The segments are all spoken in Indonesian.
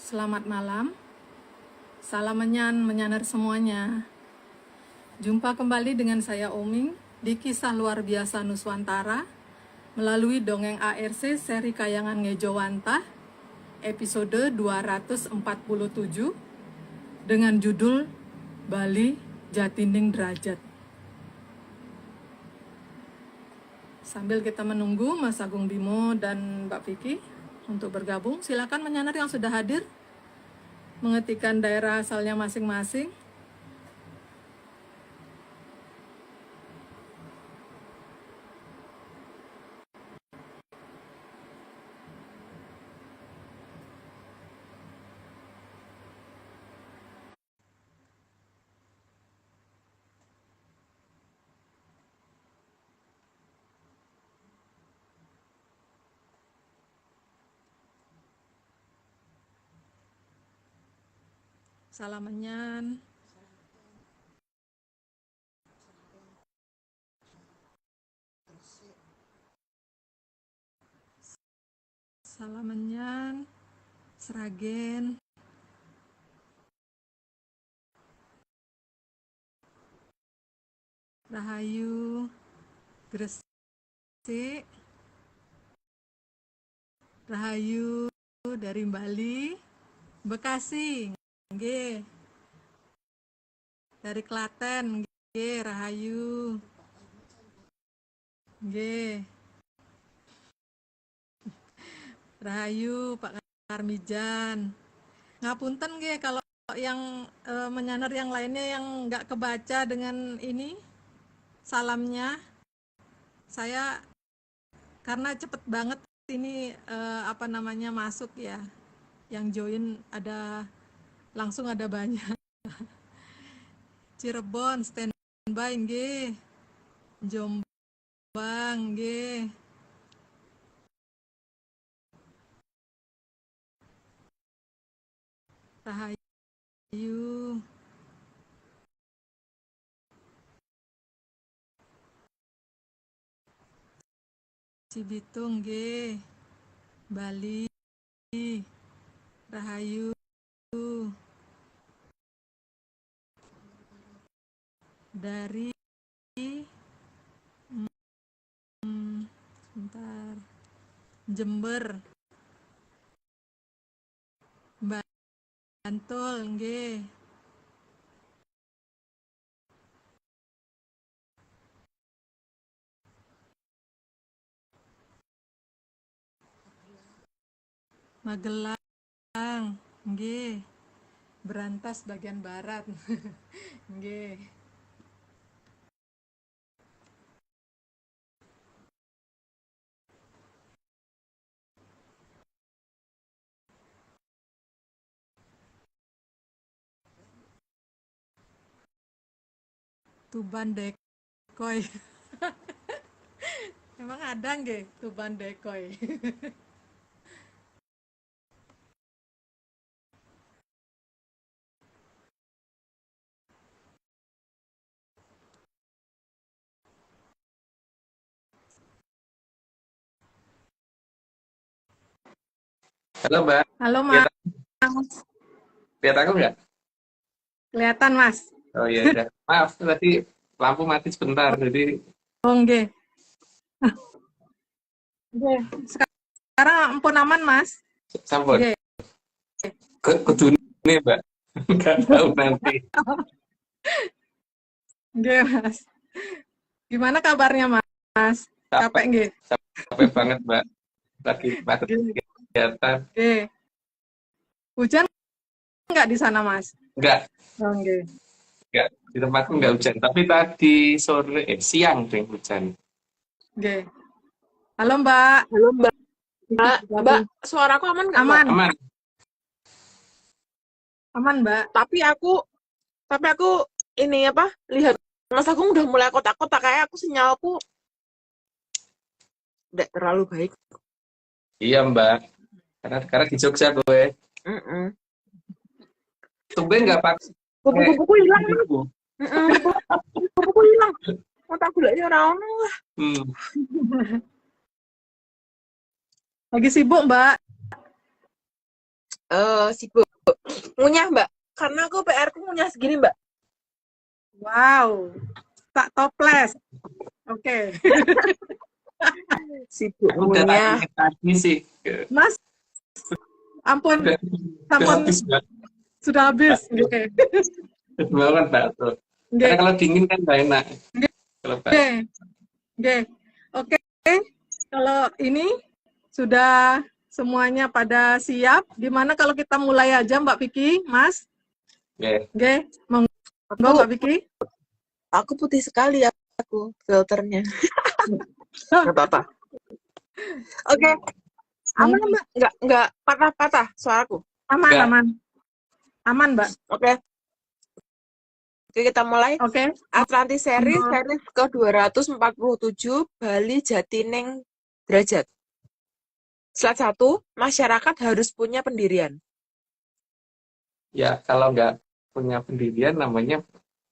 Selamat malam, salam menyanar semuanya. Jumpa kembali dengan saya Oming di Kisah Luar Biasa Nuswantara melalui Dongeng ARC seri Kayangan Ngejowantah episode 247 dengan judul Bali Jatinding Derajat. Sambil kita menunggu Mas Agung Bimo dan Mbak Vicky untuk bergabung, silakan menyanar yang sudah hadir mengetikkan daerah asalnya masing-masing. Salam menyan. Salam menyan. Sragen. Rahayu. Gresik. Rahayu dari Bali. Bekasi. Nggih. Dari Klaten. Nggih, Rahayu. Nggih. Rahayu Pak Karmijan. Ngapunten nggih kalau yang menyanar yang lainnya yang nggak kebaca dengan ini salamnya. Saya karena cepet banget ini masuk ya. Yang join langsung ada banyak. Cirebon standby nggih. Jombang nggih. Rahayu. Cibitung nggih. Bali. Rahayu. Dari sebentar. Jember. Bantul nggih. Magelang nggih. Berantas bagian barat. Nggih. Tuban Dekoy. Emang ada nggih Tuban Dekoy? Halo Mbak, Halo lihat, Mas. lihat aku nggak? Kelihatan Mas. Oh iya, udah. Maaf, tadi lampu mati sebentar, jadi Oh nggih. Nggih. Sekarang ampun aman Mas. sampun. Nggih. Ke dunia Mbak, nggak tahu nanti. Nggih Mas. Gimana kabarnya Mas? Capek nggih? Capek banget Mbak, lagi padat kegiatan. Nggih. Hujan nggak di sana Mas? Nggak, Oh nggih. di tempatku nggak hujan, tapi tadi siang deh hujan. Nggih. Halo Mbak. Halo Mbak. Mbak, suaraku aman nggak Mbak? Aman. Aman, Aman Mbak. Tapi aku ini lihat Mas Agung udah mulai kotak-kotak, kayak aku sinyalku tidak terlalu baik. iya Mbak, karena di Jogja gue. Tumben nggak pakai Kupu-kupuku hilang Mas. buku. Kupu-kupuku hilang. Otak gula ya ora ono lah. Lagi sibuk Mbak. sibuk ngunyah, Mbak. Karena aku PR ku ngunyah segini, Mbak. Wow, tak toples. Oke. Sibuk Aku udah tak ngunyah. ingat tadi sih. Mas, ampun, Udah sampun habis Mbak. sudah habis. Oke. Banget Mbak tuh. Karena Oke. kalau dingin kan nggak enak. Kalau Mbak. Oke. Oke. Oke. Kalau ini sudah semuanya pada siap. Gimana kalau kita mulai aja Mbak Vicky, Mas? Oke. Oke, monggo Aku Mbak Vicky. aku putih sekali ya aku filternya. Gak apa-apa. Oke. Aman, Mbak. Nggak patah-patah suaraku. Aman, Nggak. aman. Aman, Mbak. Oke. Oke, kita mulai. Oke. Atlantis Series, Monggo. series ke-247, Bali Jatineng Derajat. Slide 1, masyarakat harus punya pendirian. Ya kalau nggak punya pendirian namanya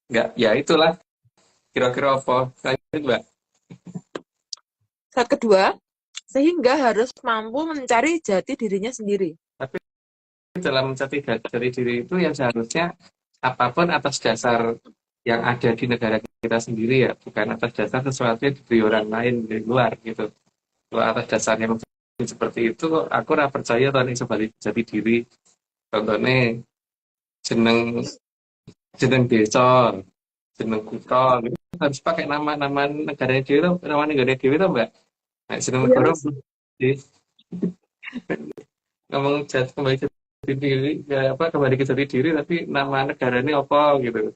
nggak. Ya itulah. Kira-kira apa? Lanjut Mbak. Slide kedua, sehingga harus mampu mencari jati dirinya sendiri. Tapi dalam mencari jati diri itu yang seharusnya apapun atas dasar yang ada di negara kita sendiri ya, bukan atas dasar sesuatu yang diberi orang lain di luar gitu. Kalau atas dasarnya seperti itu, aku ora percaya tadi sebalik jati diri. Contohnya jeneng jeneng desa, jeneng kutha, gitu. Harus pakai nama-nama negara dewi, nama negara dewi itu Mbak. Nah, jeneng negara Yes. ngomong kembali ke jati diri, ya apa kembali ke jati diri, tapi nama negaranya apa gitu.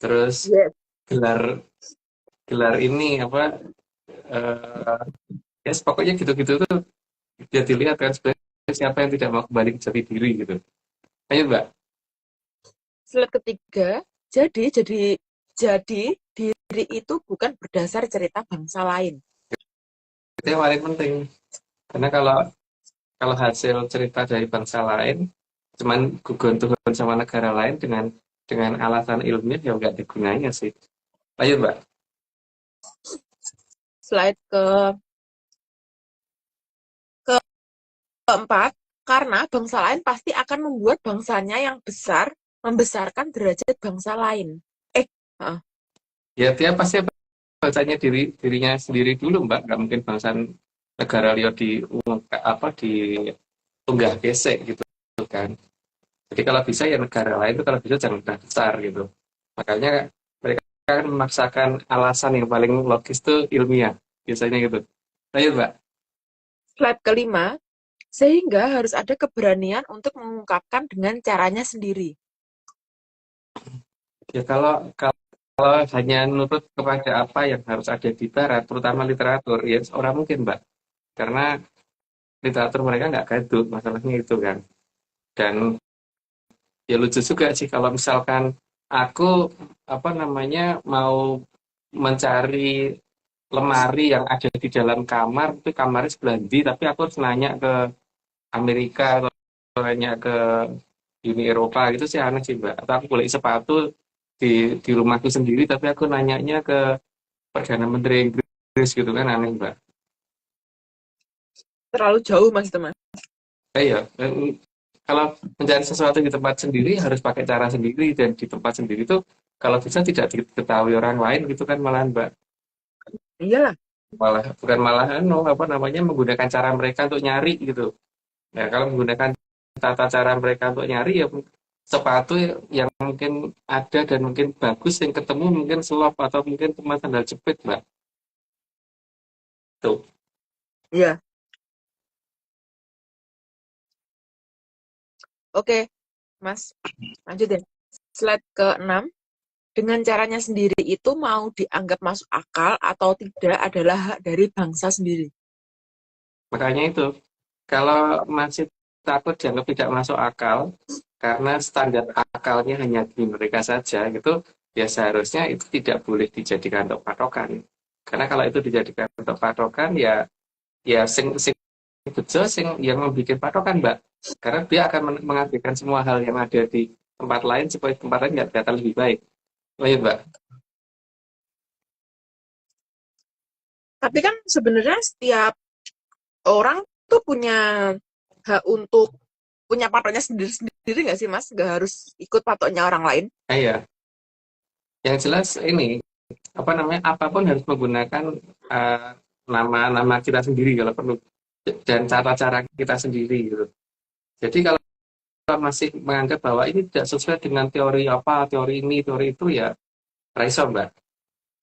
Terus Yes. gelar ini apa ya pokoknya gitu-gitu tuh dia dilihat kan sebenarnya siapa yang tidak mau kembali ke jati diri gitu. Ayo Mbak. Slide ketiga, jadi diri itu bukan berdasar cerita bangsa lain. Itu yang paling penting. Karena kalau hasil cerita dari bangsa lain cuman gugun-tugun sama negara lain dengan alasan ilmiah ya nggak digunanya sih. Ayo Mbak. Slide keempat, karena bangsa lain pasti akan membuat bangsanya yang besar membesarkan derajat bangsa lain. Ya dia pasti bangsanya dirinya sendiri dulu Mbak. Nggak mungkin bangsa negara lihat di tunggah gesek gitu kan. Jadi kalau bisa ya negara lain itu kalau bisa jangan besar gitu. Makanya mereka akan memaksakan alasan yang paling logis itu ilmiah biasanya gitu. Ayo Mbak. Slide kelima, sehingga harus ada keberanian untuk mengungkapkan dengan caranya sendiri. Ya kalau hanya nurut kepada apa yang harus ada di barat, terutama literatur, ya orang mungkin Mbak. Karena literatur mereka nggak gaduh, masalahnya itu kan. Dan ya lucu juga sih kalau misalkan aku mau mencari lemari yang ada di dalam kamar, itu kamarnya sebelah ndi, tapi aku harus nanya ke Amerika atau nanya ke Uni Eropa gitu sih aneh sih Mbak. Atau aku boleh sepatu di rumahku sendiri, tapi aku nanyanya ke Perdana Menteri Inggris gitu kan aneh Mbak. Terlalu jauh, Mas, teman. Iya, kalau mencari sesuatu di tempat sendiri harus pakai cara sendiri dan di tempat sendiri itu kalau bisa tidak diketahui orang lain gitu kan malahan Mbak. Iyalah. Malah bukan malah menggunakan cara mereka untuk nyari gitu. Nah, kalau menggunakan tata cara mereka untuk nyari ya sepatu yang mungkin ada dan mungkin bagus yang ketemu mungkin selop atau mungkin cuma sandal jepit Mbak. Tuh. Iya. Oke, Mas. Lanjut deh. Slide ke-6. Dengan caranya sendiri itu mau dianggap masuk akal atau tidak adalah hak dari bangsa sendiri. Makanya itu kalau masih takut dianggap tidak masuk akal karena standar akalnya hanya di mereka saja gitu ya seharusnya itu tidak boleh dijadikan untuk patokan. Karena kalau itu dijadikan untuk patokan ya sing bejo sing yang membuat patokan Mbak. Karena dia akan mengabaikan semua hal yang ada di tempat lain supaya tempat lain nggak kelihatan lebih baik. Lanjut Mbak. Tapi kan sebenarnya setiap orang tuh punya hak untuk punya patoknya sendiri-sendiri nggak sih, Mas? Nggak harus ikut patoknya orang lain. Iya, yang jelas ini apa namanya apapun harus menggunakan eh, nama-nama kita sendiri kalau perlu dan cara-cara kita sendiri gitu. Jadi kalau kita masih menganggap bahwa ini tidak sesuai dengan teori apa, teori ini, teori itu ya raiso Mbak.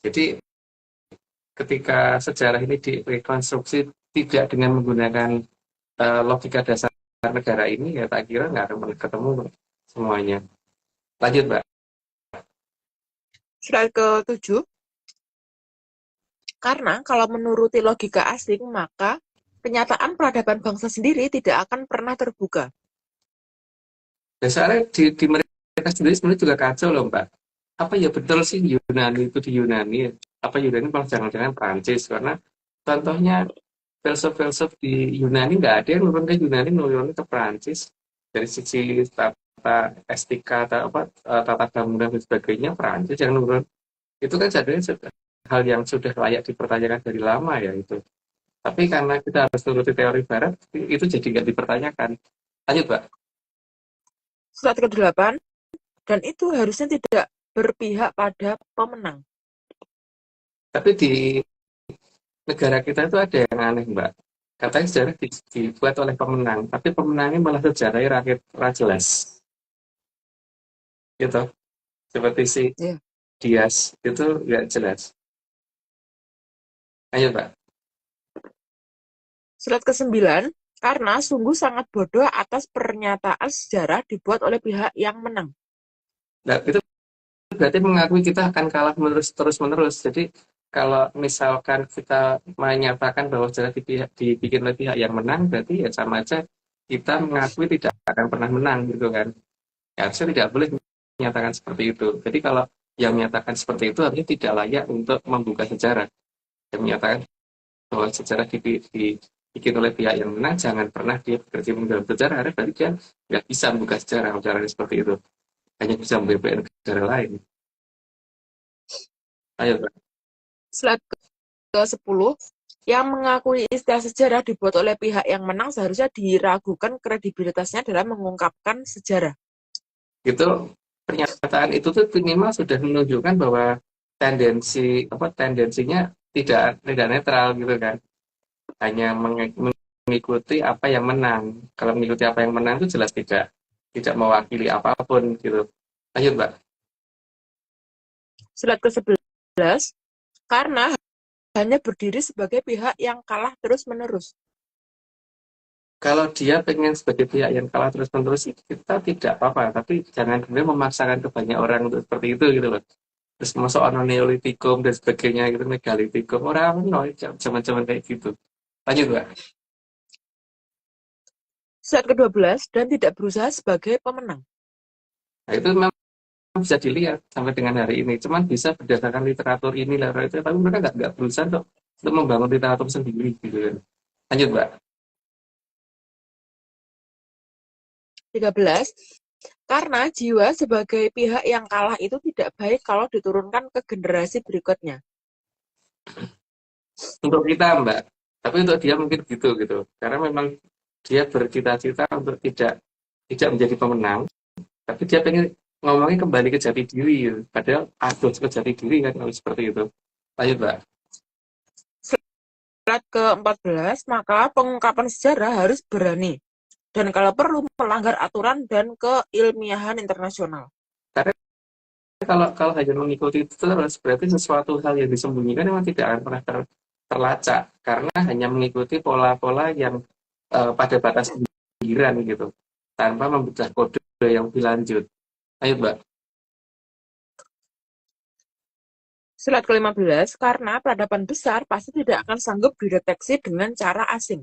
Jadi ketika sejarah ini direkonstruksi tidak dengan menggunakan logika dasar negara ini ya tak kira nggak akan pernah ketemu semuanya. Lanjut Mbak. Slide ke-7. Karena kalau menuruti logika asing, maka kenyataan peradaban bangsa sendiri tidak akan pernah terbuka. Dasarnya di mereka sendiri sebenarnya juga kacau loh Mbak. Apa ya betul sih Yunani itu di Yunani? Apa Yunani malah jangan-jangan Prancis? Karena contohnya filsuf-filsuf di Yunani nggak ada yang nurun ke Yunani, nurun ke Prancis. Dari sisi tata estetika, tata bangunan dan sebagainya, Prancis yang nurun. Itu kan sebenarnya hal yang sudah layak dipertanyakan dari lama ya itu. Tapi karena kita harus nuruti teori Barat, itu jadi nggak dipertanyakan. Lanjut, Mbak. Slide ke-8. Dan itu harusnya tidak berpihak pada pemenang. Tapi di negara kita itu ada yang aneh, Mbak. Katanya sejarah dibuat oleh pemenang, tapi pemenangnya malah sejarahnya rakyat jelas. Gitu. Seperti si Yeah. Dias, itu nggak jelas. Ayo, Mbak. Slide ke-9. Karena sungguh sangat bodoh atas pernyataan sejarah dibuat oleh pihak yang menang. Nah, itu berarti mengakui kita akan kalah terus-menerus. Jadi kalau misalkan kita menyatakan bahwa sejarah dibikin oleh pihak yang menang, berarti ya sama aja kita mengakui tidak akan pernah menang gitu kan. Ya, harusnya tidak boleh menyatakan seperti itu. Jadi kalau yang menyatakan seperti itu artinya tidak layak untuk membuka sejarah. Yang menyatakan bahwa sejarah dibikin oleh pihak yang menang, jangan pernah dia berkecimpung dalam sejarah, karena berarti dia nggak bisa membuka sejarah caranya seperti itu. Hanya bisa membebek negara lain. Ayo, Pak. Slide ke-10. Yang mengakui istilah sejarah dibuat oleh pihak yang menang seharusnya diragukan kredibilitasnya dalam mengungkapkan sejarah. Itu pernyataan itu tuh minimal sudah menunjukkan bahwa tendensinya tidak netral gitu kan, hanya mengikuti apa yang menang. Kalau mengikuti apa yang menang itu jelas tidak mewakili apapun gitu. Lanjut Mbak. Slide ke-11. Karena hanya berdiri sebagai pihak yang kalah terus-menerus. Kalau dia pengen sebagai pihak yang kalah terus-menerus kita tidak apa-apa, tapi jangan kemudian memaksakan ke banyak orang untuk seperti itu gitu loh. Terus masuk ono neolitikum dan sebagainya gitu, megalitikum orang zaman-zaman kayak gitu. Lanjut Mbak. Slide ke-12. Dan tidak berusaha sebagai pemenang. Nah, itu memang bisa dilihat sampai dengan hari ini. Cuman bisa berdasarkan literatur ini, literatur itu, tapi mereka nggak berusaha untuk membangun literatur sendiri gitu kan. Lanjut Mbak. 13. Karena jiwa sebagai pihak yang kalah itu tidak baik kalau diturunkan ke generasi berikutnya. Untuk kita Mbak, tapi untuk dia mungkin gitu. Karena memang dia bercita-cita untuk tidak menjadi pemenang, tapi dia pengen ngomongnya kembali ke jati diri gitu. Padahal aduh ke jati diri kan kalau seperti itu. Lanjut Mbak. Slide ke-14. Maka pengungkapan sejarah harus berani. Dan kalau perlu melanggar aturan dan keilmiahan internasional. Karena kalau hanya mengikuti itu terus berarti sesuatu hal yang disembunyikan memang tidak akan pernah terlacak karena hanya mengikuti pola-pola yang pada batas pinggiran gitu tanpa membedah kode yang lebih lanjut. Ayo Mbak. Slide ke-15. Karena peradaban besar pasti tidak akan sanggup dideteksi dengan cara asing.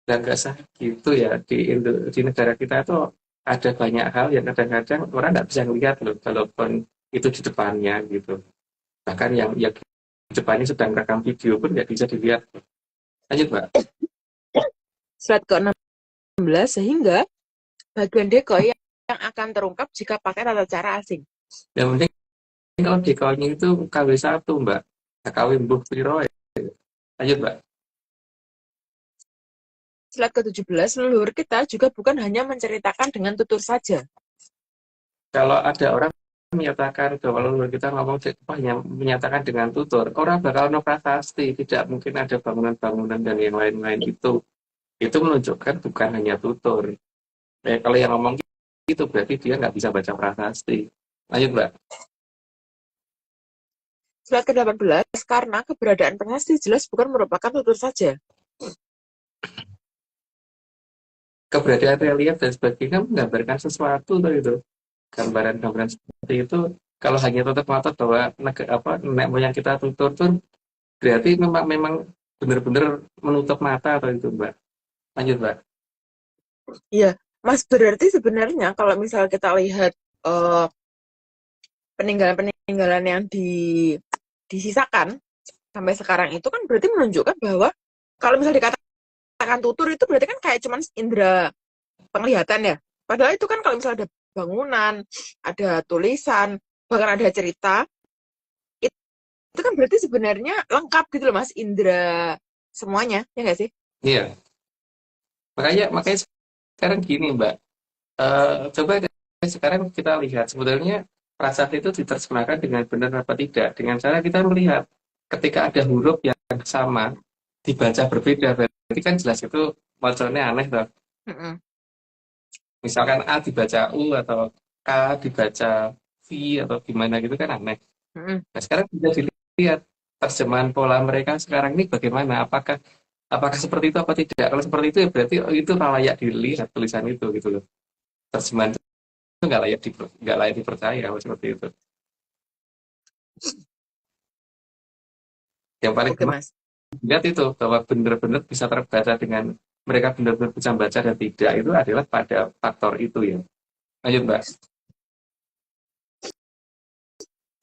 Dan nggak sah gitu ya di negara kita itu ada banyak hal yang kadang-kadang orang nggak bisa melihat loh walaupun itu di depannya gitu. Bahkan yang di depannya sedang rekam video pun nggak bisa dilihat. Lanjut Mbak. Slide ke-16. Sehingga bagian dekoy yang akan terungkap jika pakai tata cara asing. Yang penting kalau dekonya itu KW1 Mbak. KW Mbuh Piro. Lanjut Mbak. Slide ke-17, leluhur kita juga bukan hanya menceritakan dengan tutur saja. Kalau ada orang menyatakan bahwa leluhur kita ngomong hanya menyatakan dengan tutur, orang bakal no prasasti, tidak mungkin ada bangunan-bangunan dan yang lain-lain itu. Itu menunjukkan bukan hanya tutur. Kalau yang ngomong gitu berarti dia nggak bisa baca prasasti. Lanjut, Mbak. Slide ke-18, karena keberadaan prasasti jelas bukan merupakan tutur saja. Keberadaan relief dan sebagainya menggambarkan sesuatu tuh itu. Gambaran-gambaran seperti itu kalau hanya tutup mata bahwa nenek moyang kita tutur tuh berarti memang benar-benar menutup mata atau itu, Mbak. Lanjut, Mbak. Iya, Mas, berarti sebenarnya kalau misal kita lihat peninggalan-peninggalan yang disisakan sampai sekarang itu kan berarti menunjukkan bahwa kalau misal dikatakan tutur itu berarti kan kayak cuman indera penglihatan ya. Padahal itu kan kalau misal ada bangunan, ada tulisan, bahkan ada cerita, itu kan berarti sebenarnya lengkap gitu loh Mas, indera semuanya, ya nggak sih? Iya. Makanya sekarang gini, Mbak. Coba sekarang kita lihat sebetulnya prasasti itu diterjemahkan dengan benar apa tidak dengan cara kita melihat ketika ada huruf yang sama dibaca berbeda berarti kan jelas itu bacanya aneh toh. Mm-mm. Misalkan A dibaca U atau K dibaca V atau gimana gitu kan aneh. Mm-mm. Nah, sekarang bisa dilihat terjemahan pola mereka sekarang ini bagaimana, apakah seperti itu apa tidak. Kalau seperti itu ya berarti itu layak dilihat tulisan itu gitu loh. Terjemahan itu nggak layak dipercaya kalau seperti itu. Yang paling Oke gampang Mas. lihat itu bahwa benar-benar bisa terbaca dengan mereka benar-benar bisa baca dan tidak itu adalah pada faktor itu ya. Lanjut, Mbak.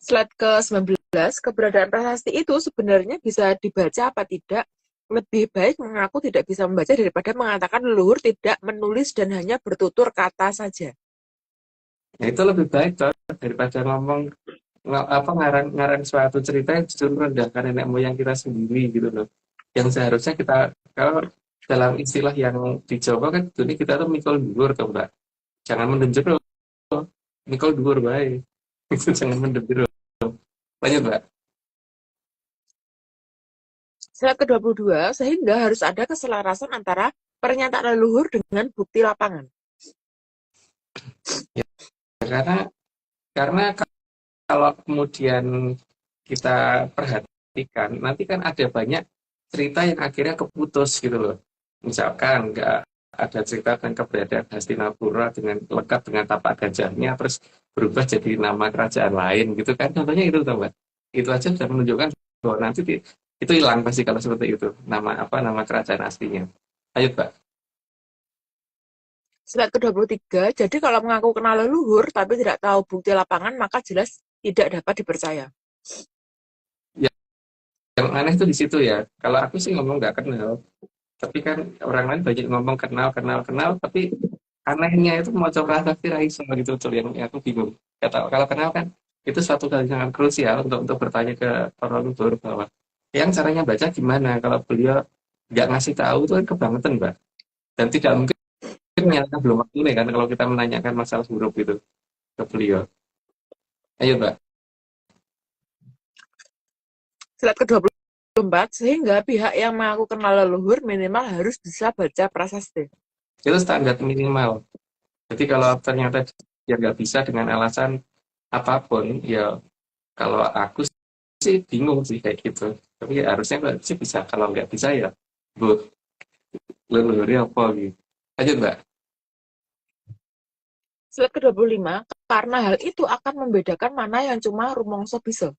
Slide ke-19, keberadaan prasasti itu sebenarnya bisa dibaca apa tidak. Lebih baik mengaku tidak bisa membaca daripada mengatakan leluhur tidak menulis dan hanya bertutur kata saja. Nah, itu lebih baik toh daripada ngomong ngarang suatu cerita yang justru merendahkan nenek moyang kita sendiri gitu loh. Yang seharusnya kita kalau dalam istilah yang di Jawa kan ini kita tuh mikul dhuwur tuh, Mbak. Jangan mendenjer loh. Mikul dhuwur baik. Itu jangan mendenjer. Lanjut, Mbak. Slide ke-22, sehingga harus ada keselarasan antara pernyataan leluhur dengan bukti lapangan. Ya, karena kalau kemudian kita perhatikan, nanti kan ada banyak cerita yang akhirnya keputus gitu loh. Misalkan nggak ada cerita tentang keberadaan Hastinapura dengan lengkap dengan tapak gajahnya, terus berubah jadi nama kerajaan lain gitu kan. Contohnya itu, Mbak. Itu aja sudah menunjukkan bahwa nanti itu hilang pasti kalau seperti itu. Nama kerajaan aslinya. Ayo, Mbak. Slide ke-23, jadi kalau mengaku kenal leluhur tapi tidak tahu bukti lapangan, maka jelas tidak dapat dipercaya. Ya, yang aneh itu di situ ya. Kalau aku sih ngomong nggak kenal, tapi kan orang lain banyak ngomong kenal, tapi anehnya itu mau coba tapi Raisa gitu tuh yang aku bingung. Gak tahu kalau kenal kan itu suatu hal yang sangat krusial untuk bertanya ke orang luhur bahwa yang caranya baca gimana kalau beliau nggak ngasih tahu itu kan kebangetan, Mbak. Dan tidak mungkin nyata belum waktu nih kan kalau kita menanyakan masalah huruf itu ke beliau. Ayo, Mbak. Slide ke-24, sehingga pihak yang mengaku kenal leluhur minimal harus bisa baca prasasti. Itu standar minimal. Jadi kalau ternyata dia nggak bisa dengan alasan apapun, ya kalau aku sih bingung sih kayak gitu. Tapi ya harusnya nggak sih bisa. Kalau nggak bisa ya, bu, leluhurnya apa gitu. Lanjut, Mbak. Slide ke-25, karena hal itu akan membedakan mana yang cuma rumongso bisa.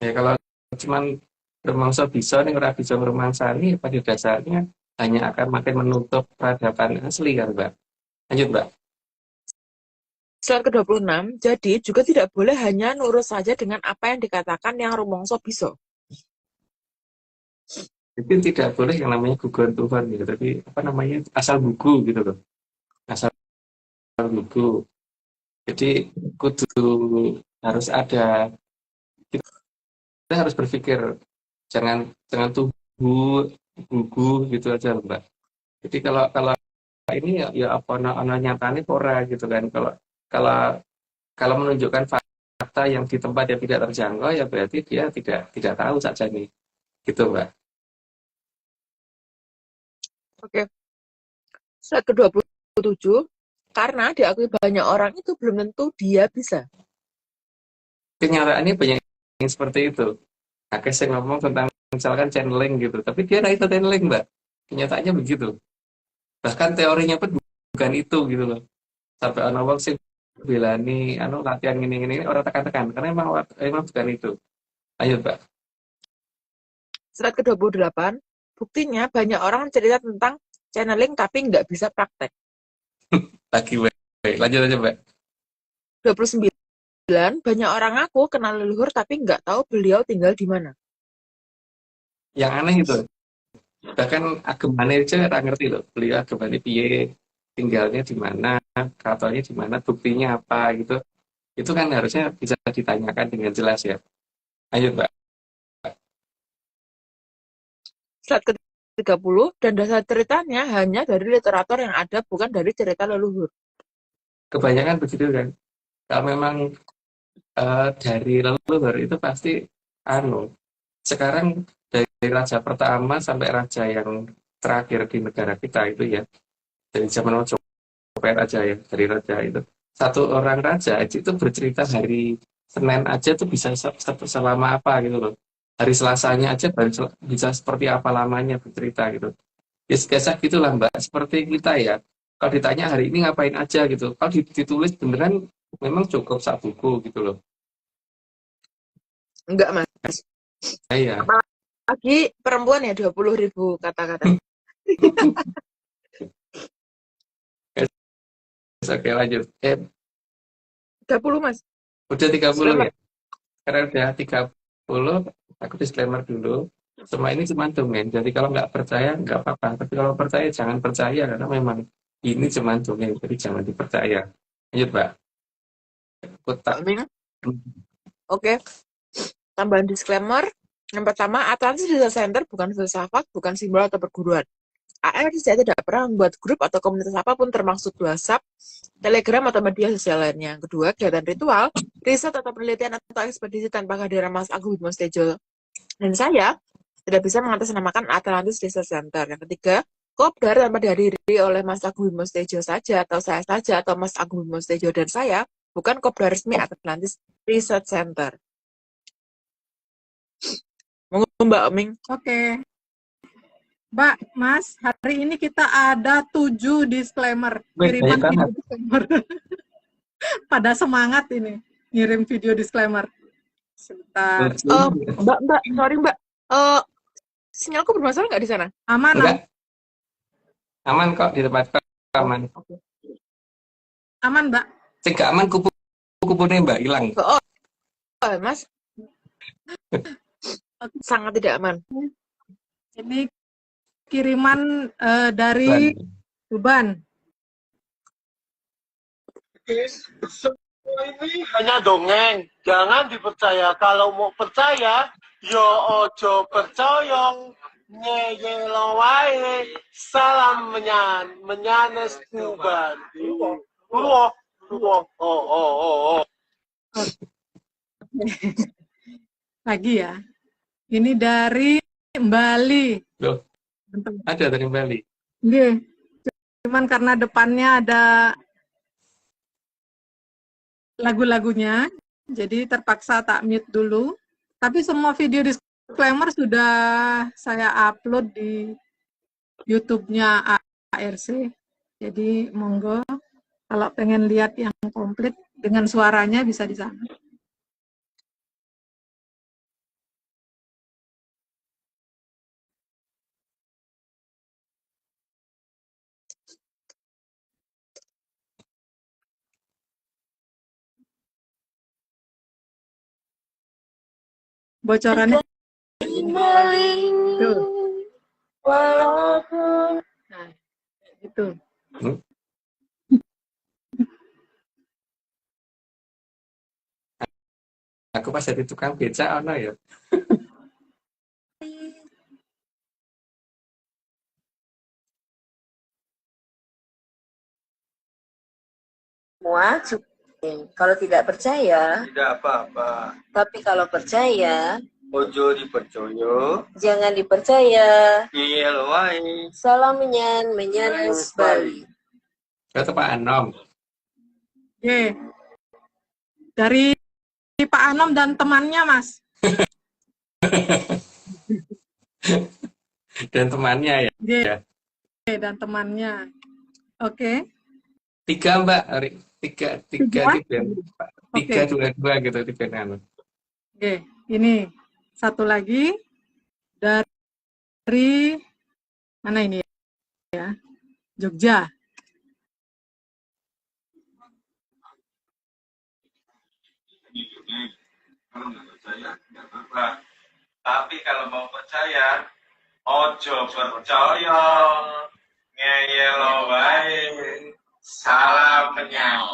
Ya kalau cuman bermangsa bisa nih orang bisa merumangsani pada dasarnya hanya akan makin menutup peradaban asli kan, Mbak. Lanjut, Mbak. Slide ke-26, jadi juga tidak boleh hanya nurut saja dengan apa yang dikatakan yang rumongso bisa. Jadi tidak boleh yang namanya gugur Tuhan gitu, tapi apa namanya asal buku gitu loh. Asal buku. Jadi kudu harus ada kita harus berpikir jangan jangan tunggu gugu gitu aja, Mbak. Jadi kalau ini ya apa ana nyatane ora gitu kan. Kalau kalau menunjukkan fakta yang di tempat yang tidak terjangkau ya berarti dia tidak tahu saja nih. Gitu, Mbak. Oke. Slide ke-27, karena diakui banyak orang itu belum tentu dia bisa. Kenyataannya banyak yang seperti itu. Nah, saya ngomong tentang misalkan channeling gitu, tapi dia nggak itu channeling, Mbak. Kenyataannya begitu. Bahkan teorinya pun bukan itu gitu loh. Sampai ono wong sing belani anu latihan gini-gini orang tekan-tekan karena emang bukan itu. Ayo, Mbak. Slide ke-28, buktinya banyak orang cerita tentang channeling tapi nggak bisa praktek. Lagi, Mbak. Lanjut aja, Mbak. 29, banyak orang ngaku kenal leluhur tapi nggak tahu beliau tinggal di mana. Yang aneh itu, bahkan agamanya aja nggak ngerti loh. Beliau agamanya piye, tinggalnya di mana, katanya di mana, buktinya apa gitu. Itu kan harusnya bisa ditanyakan dengan jelas ya. Ayo, Mbak. Slide ke-30, dan dasar ceritanya hanya dari literatur yang ada, bukan dari cerita leluhur. Kebanyakan begitu kan. Kalau memang dari leluhur itu pasti anu. Sekarang dari raja pertama sampai raja yang terakhir di negara kita itu ya, dari zaman Majapahit aja ya, dari raja itu. Satu orang raja itu bercerita hari Senin aja tuh bisa selama apa gitu loh. Hari Selasanya aja bisa seperti apa lamanya bercerita gitu. Ya biasa gitulah Mbak, seperti kita ya. Kalau ditanya hari ini ngapain aja gitu, kalau ditulis beneran memang cukup satu buku gitu loh. Enggak, Mas. Iya. Apalagi perempuan ya 20.000 kata-kata. Oke lanjut. 30, Mas. Udah 30 Disclaimer. ya. Karena udah 30, aku disclaimer dulu. Semua ini cuma dongeng. Jadi kalau nggak percaya nggak apa-apa. Tapi kalau percaya jangan percaya karena memang ini cuma dongeng. Jadi jangan dipercaya. Lanjut, Mbak. Kotak. Amin. Oke. Tambahan disclaimer. Yang pertama, Atlantis Research Center bukan filsafat, bukan simbol atau perguruan. ARC tidak pernah membuat grup atau komunitas apapun termasuk WhatsApp, Telegram, atau media sosial lainnya. Yang kedua, kegiatan ritual, riset atau penelitian atau ekspedisi tanpa kehadiran Mas Agung Bimo Tejo dan saya tidak bisa mengatasnamakan Atlantis Research Center. Yang ketiga, Kopdar tanpa dihadiri oleh Mas Agung Bimo Tejo saja, atau saya saja, atau Mas Agung Bimo Tejo dan saya, bukan Kopdar resmi Atlantis Research Center. Monggo Mbak Oming. Oke. Mbak, Mas, hari ini kita ada 7 disclaimer. Kiriman banyak banget. video disclaimer. Pada semangat ini, ngirim video disclaimer. Sebentar. Mbak, sorry Mbak. Sinyalku bermasalah nggak di sana? Aman, Enggak. Aman kok di tempat aman. aman, Mbak. Tidak aman kupu-kupunya Mbak hilang. Oh, Mas. Sangat tidak aman. Ini kiriman dari Tuban. Semua ini hanya dongeng, jangan dipercaya. Kalau mau percaya, yo ojo percaya. Nyeyelo wae. Salam menyanes Tuban. Lagi ya. Ini dari Bali. Loh, ada dari Bali. Nggih. Cuman karena depannya ada lagu-lagunya, jadi terpaksa tak mute dulu. Tapi semua video disclaimer sudah saya upload di YouTube-nya ARC. Jadi monggo kalau pengen lihat yang komplit dengan suaranya bisa di sana. Bocorannya tuh. Nah, itu. Aku pas jadi tukang beca ono ya. semua cukup. Kalau tidak percaya, Tidak apa-apa. tapi kalau percaya, Ojo dipercaya. jangan dipercaya. Ngeyel wae. Salam menyan Nus Bali. Kata Pak Anom. Oke. Dari Pak Anom dan temannya, Mas. Dan temannya ya. Oke. Ya. Dan temannya. Oke. 3 Mbak, tiga Tiga? tipe. Tiga dua gitu tipe anu. Oke. Ini satu lagi dari mana ini ya? Jogja. Kalau nggak percaya, nggak apa-apa. Tapi kalau mau percaya, ojo percaya. Ngeyel wae. Salam menyang.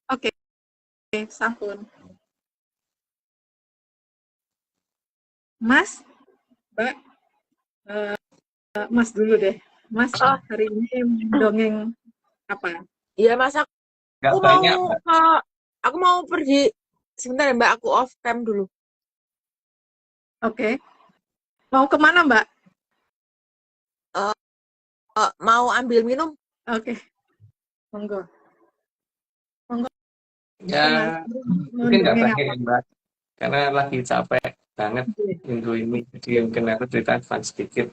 Oke, sampun. Mas, Mbak, Mas dulu deh. Mas, hari ini dongeng apa? Iya, Mas, Nggak aku banyak, mau Mbak. aku mau pergi sebentar ya, Mbak. Aku off cam dulu. Oke. Mau kemana, Mbak? Mau ambil minum. Oke. Monggo. Ya, mungkin nggak banyak Mbak. Karena lagi capek banget minggu ini. Jadi mungkin aku cerita advance sedikit.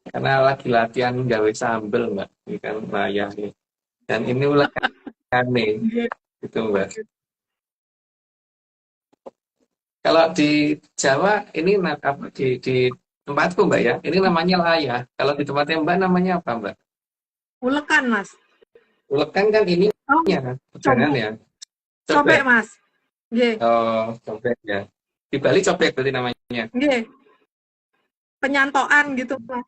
Karena lagi latihan gawe sambel Mbak. Ini kan layah nih. Dan ini ulekane gitu Mbak. Kalau di Jawa ini apa di tempatku Mbak ya, ini namanya layah. Kalau di tempatnya Mbak namanya apa Mbak? Ulekan, Mas. Ulekan kan ini ya, jangan ya. Cobek, Mas. Nggih. Oh, cobek ya. Di Bali cobek berarti namanya. Nggih. Penyantoan gitu, Mas.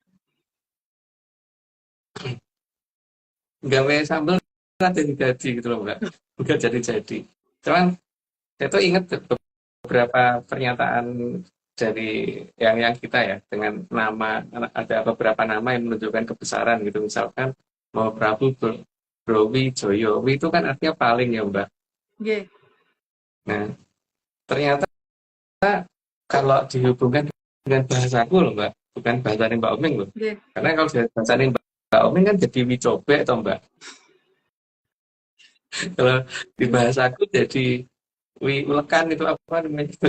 Gawe sambel nanti digaji gitu loh Mbak. Enggak jadi-jadi. Cuman saya tuh ingat beberapa pernyataan dari yang kita ya dengan nama, ada beberapa nama yang menunjukkan kebesaran gitu, misalkan mau Prabu Browi Joyo, Wi itu kan artinya paling ya Mbak. Nggih. Nah ternyata kalau dihubungkan dengan bahasaku loh Mbak, bukan bahasanya Mbak Omeng loh. Nggih. Karena kalau bahasanya Mbak Omeng kan jadi Wi Cobek toh Mbak. Kalau di bahasaku jadi Wi Ulekan itu apa namanya itu.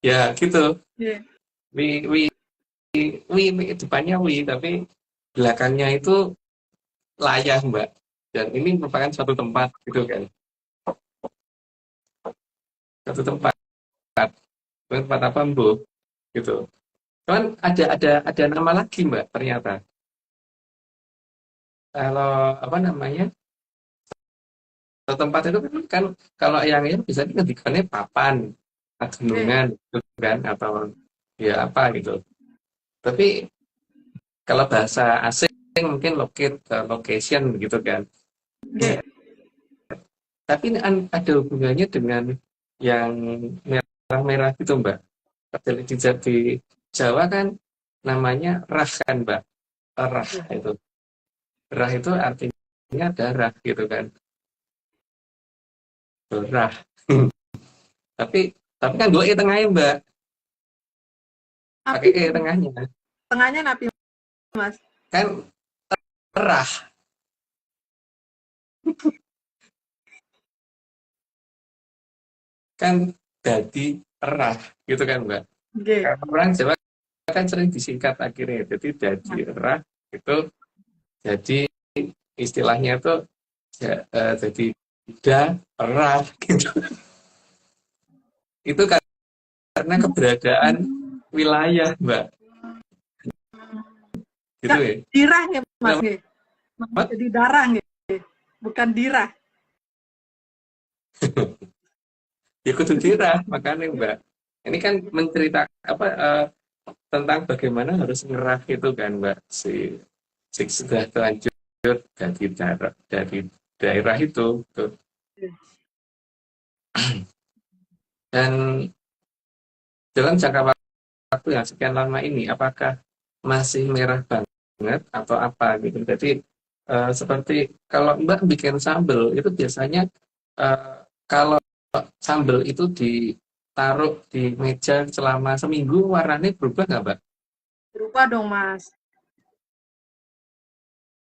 Ya gitu. Nggih. Wi depannya Wi, tapi belakangnya itu layah Mbak. Dan ini merupakan suatu tempat gitu kan. Suatu tempat apa Mbok gitu. Cuman ada nama lagi Mbak ternyata. Kalau apa namanya? Suatu tempat itu kan kalau yang bisa dikatakan papan, gunungan gitu kan, atau ya apa gitu. Tapi kalau bahasa asing mungkin location gitu kan. Nggih. Tapi ini ada hubungannya dengan yang merah-merah gitu Mbak. Di Jawa kan namanya rah kan Mbak. Rah itu. Rah itu artinya darah gitu kan. Rah. tapi kan dua i tengahnya Mbak. Pakai e tengahnya. Tengahnya napi, Mas. Kan rah. Kan jadi rah gitu kan Mbak. Nggih. Karena orang Jawa kan sering disingkat akhirnya, jadi jadi rah itu jadi istilahnya itu jadi darah gitu. Itu karena keberadaan wilayah Mbak. Gitu ya. Dirah ya Mas. Nggih. Jadi darah nggih. Bukan dirah. Ya kudu dirah makanya Mbak. Ini kan menceritakan apa tentang bagaimana harus ngerah itu kan Mbak, si sudah terlanjur dari daerah itu tuh. Dan dalam jangka waktu yang sekian lama ini apakah masih merah banget banget atau apa gitu. Jadi seperti kalau Mbak bikin sambal itu biasanya kalau sambal itu ditaruh di meja selama seminggu warnanya berubah nggak Mbak? Berubah dong, Mas.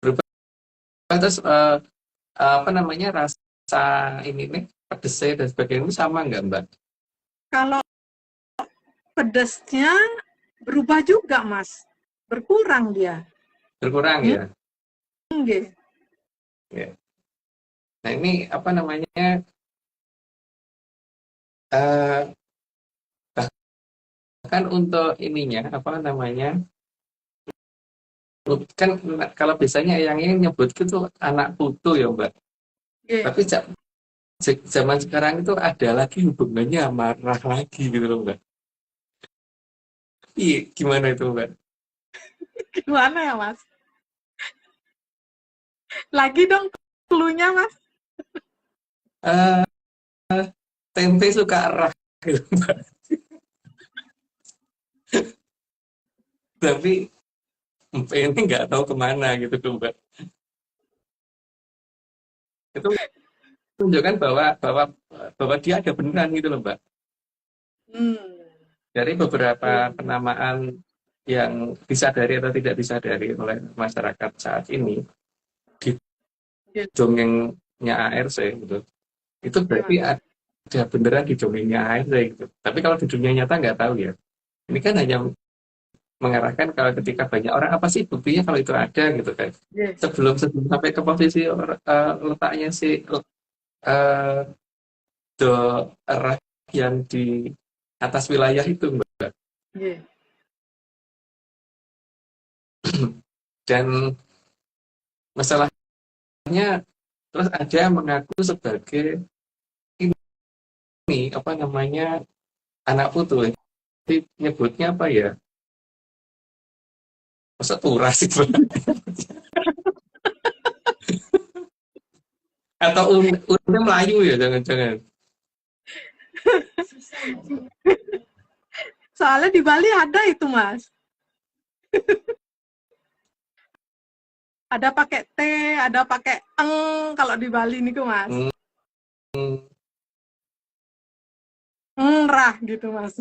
Berubah terus apa namanya rasa ini nih pedesnya dan sebagainya itu sama nggak Mbak? Kalau pedasnya berubah juga, Mas. Berkurang dia. Berkurang ya? Nggih. Ya. Nah ini apa namanya eh bahkan untuk ininya apa namanya kan kalau biasanya yang nyebut itu anak putu ya Mbak. Nggih. Tapi zaman sekarang itu ada lagi hubungannya marah lagi gitu loh Mbak. Iya, gimana itu Mbak? Gimana ya, Mas? Lagi dong cluenya, Mas. Eh tempe suka arah gitu Mbak. Tapi ini nggak tahu kemana gitu tuh Mbak. Itu menunjukkan bahwa dia ada beneran gitu loh Mbak. Dari beberapa penamaan yang disadari atau tidak disadari oleh masyarakat saat ini di dongengnya ARC gitu, itu berarti ada beneran di dongengnya ARC gitu. Tapi kalau di dunia nyata nggak tahu ya. Ini kan hanya mengarahkan kalau ketika banyak orang apa sih buktinya kalau itu ada gitu kan. Sebelum sampai ke posisi letaknya si daerah yang di atas wilayah itu Mbak. Dan masalahnya terus ada yang mengaku sebagai ini apa namanya anak putu. Jadi nyebutnya apa ya? Masa turas itu? Atau unnya Melayu ya jangan-jangan. Soalnya di Bali ada itu, Mas. Ada pakai T, ada pakai eng kalau di Bali nih, Mas. Ngerah gitu, Mas.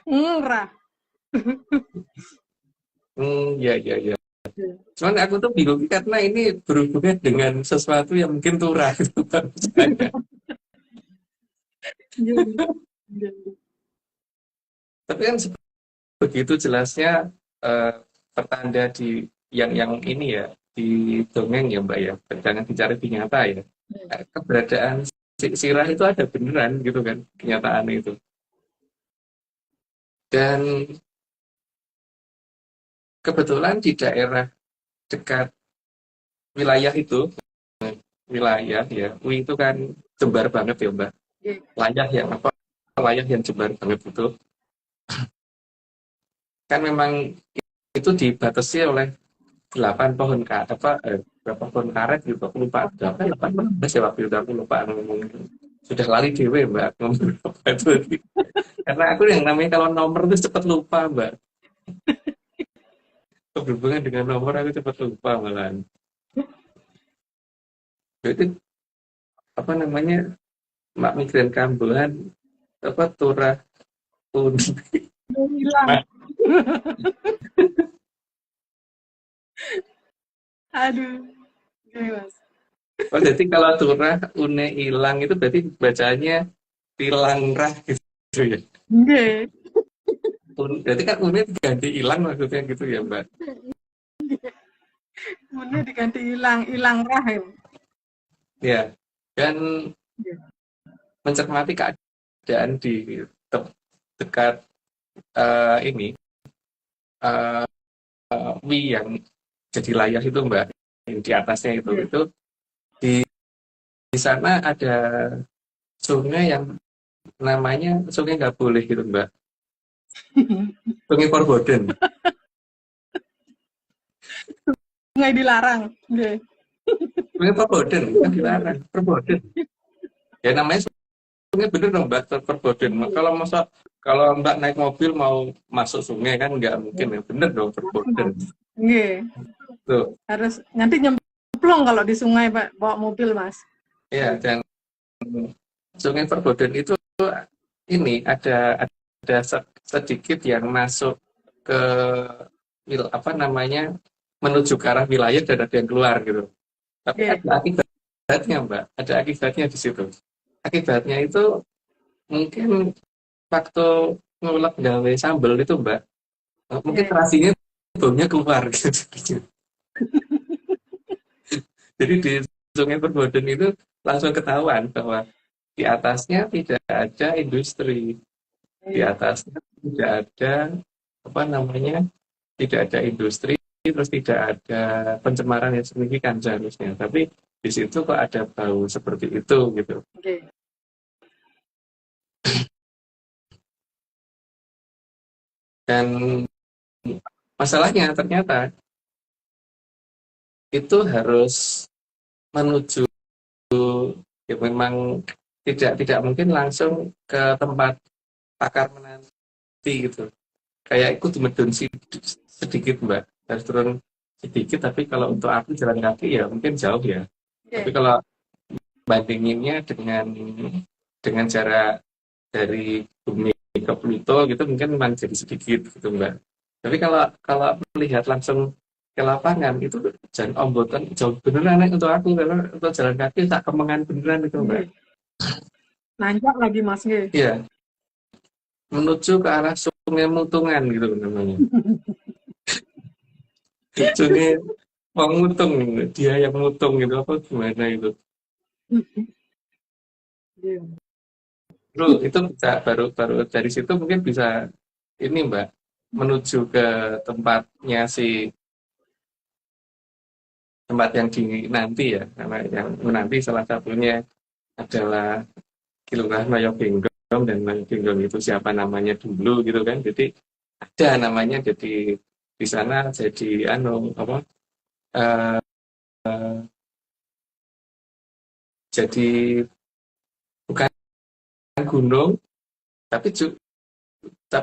Ngerah. Ya. Cuman aku tuh bingung karena ini berhubungan dengan sesuatu yang mungkin turah gitu kan. Tapi kan begitu jelasnya pertanda di yang ini ya di dongeng ya Mbak ya, jangan dicari di nyata ya. Keberadaan sirah itu ada beneran gitu kan kenyataan itu. Dan kebetulan di daerah dekat wilayah itu, wilayah ya, UI itu kan jembar banget ya Mbak. Wilayah yang jembar banget itu. Kan memang itu dibatasi oleh 8 pohon berapa pohon karet gitu, aku lupa. 8 ya waktu itu aku lupa ngomong. Sudah lari dewe Mbak ngomong apa itu. Karena aku yang namanya kalau nomor itu cepat lupa Mbak. Berhubungan dengan nomor aku cepat lupa malahan. Jadi apa namanya mak migran kambuhan apa turah hilang. Aduh. Mas. Oh jadi kalau turah une hilang itu berarti bacanya tilang rah gitu ya. Nggih. Berarti kan une diganti hilang maksudnya gitu ya Mbak. Une diganti hilang rahim. Ya. Dan mencermati keadaan di dekat ini wi yang jadi layah itu Mbak, yang di atasnya itu di sana ada sungai yang namanya sungai nggak boleh gitu Mbak. Sungai Perboden. Sungai dilarang. Okay. Sungai Perboden kan dilarang. Perboden. Ya namanya sungai bener dong Mbak, Perboden. Kalau masa Kalau Mbak naik mobil mau masuk sungai kan nggak mungkin ya, bener dong verboten. Nggih, Tuh, harus nanti nyemplung kalau di sungai Pak bawa mobil Mas. ya dan sungai Verboden itu ini ada sedikit yang masuk ke apa namanya menuju ke arah wilayah dan ada yang keluar gitu. Tapi Oke. ada akibatnya Mbak, ada akibatnya di situ. Akibatnya itu mungkin waktu ngulek gawe sambel itu Mbak, mungkin Oke. terasinya baunya keluar gitu. Jadi di Sungai Perboden itu langsung ketahuan bahwa di atasnya tidak ada industri, di atasnya tidak ada apa namanya, tidak ada industri, terus tidak ada pencemaran yang signifikan seharusnya. Tapi di situ kok ada bau seperti itu gitu. Oke. Dan masalahnya ternyata itu harus menuju ya memang tidak mungkin langsung ke tempat pakar menanti gitu. Kayak ikut medun sedikit Mbak, harus turun sedikit. Tapi kalau untuk aku jalan kaki ya mungkin jauh ya. Tapi Oke. kalau bandinginnya dengan jarak dari bumi ke Pluto gitu mungkin memang jadi sedikit gitu Mbak. Tapi kalau melihat langsung ke lapangan itu jalan ombotan jauh beneran untuk aku, karena untuk jalan kaki tak kemengan beneran itu Mbak. Nggih. Nanjak lagi Mas nggih. Iya, menuju ke arah Sungai Mutungan gitu namanya. Sungai Mutung, dia yang mutung gitu apa gimana itu. Iya. Bro, itu bisa baru dari situ mungkin bisa ini Mbak, menuju ke tempatnya tempat yang dinanti ya, karena yang menanti salah satunya adalah Kilurah Noyogenggong, dan Noyogenggong itu siapa namanya dulu gitu kan. Jadi ada namanya, jadi di sana jadi apa jadi bukan gunung tapi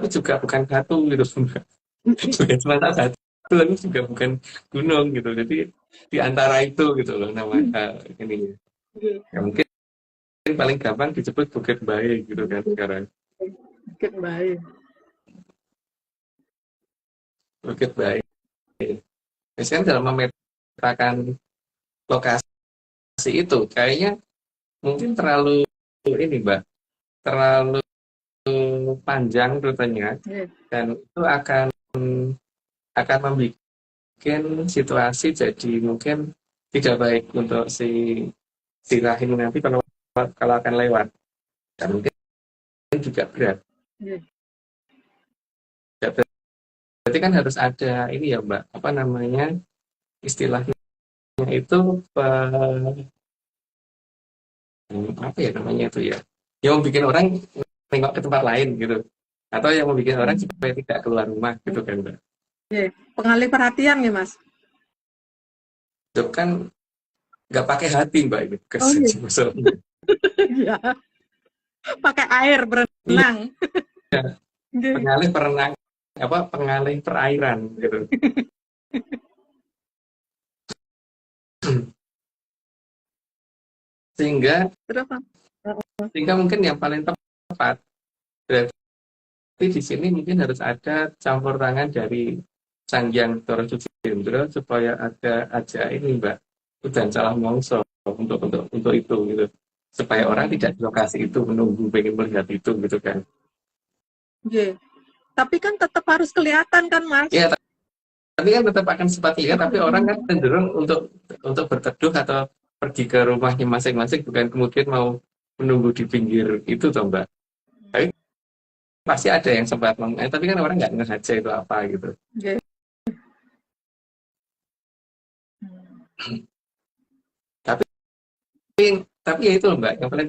juga bukan batu gitu Mbak. Bukan semata batu tapi juga bukan gunung gitu. Jadi di antara itu gitu loh nama ini. Nggih. Ya mungkin paling gampang disebut Bukit Bae gitu kan sekarang. Bukit Bae. Bukit Bae. Biasanya dalam memetakan lokasi itu kayaknya mungkin terlalu ini Mbak, terlalu panjang rutenya, Nggih. dan itu akan membuat situasi jadi mungkin tidak baik untuk si rahim nanti kalau akan lewat, dan mungkin juga berat. Nggih. Ya, berarti kan harus ada ini ya Mbak, apa namanya istilahnya itu apa ya namanya itu ya, yang membuat orang nengok ke tempat lain gitu, atau yang membuat orang supaya tidak keluar rumah gitu kan Mbak. Nggih. Pengalih perhatian nggih Mas. Itu kan nggak pakai hati Mbak ini Oh iya. masalahnya. Iya. Pakai air berenang. Iya. Nggih. Pengalih perairan gitu. sehingga Terus apa? mungkin yang paling tepat berarti di sini mungkin harus ada campur tangan dari Sang Hyang Toro Jendro supaya ada aja ini Mbak, udan salah mongso untuk itu gitu, supaya orang tidak di lokasi itu menunggu pengen melihat itu gitu kan. Nggih. Tapi kan tetap harus kelihatan kan Mas? Ya, tapi kan tetap akan sempat lihat, tapi orang kan cenderung untuk berteduh atau pergi ke rumahnya masing-masing, bukan kemudian mau menunggu di pinggir itu toh Mbak. Tapi pasti ada yang sempat tapi kan orang nggak ngehaja itu apa gitu. Nggih. Tapi ya itu Mbak, yang paling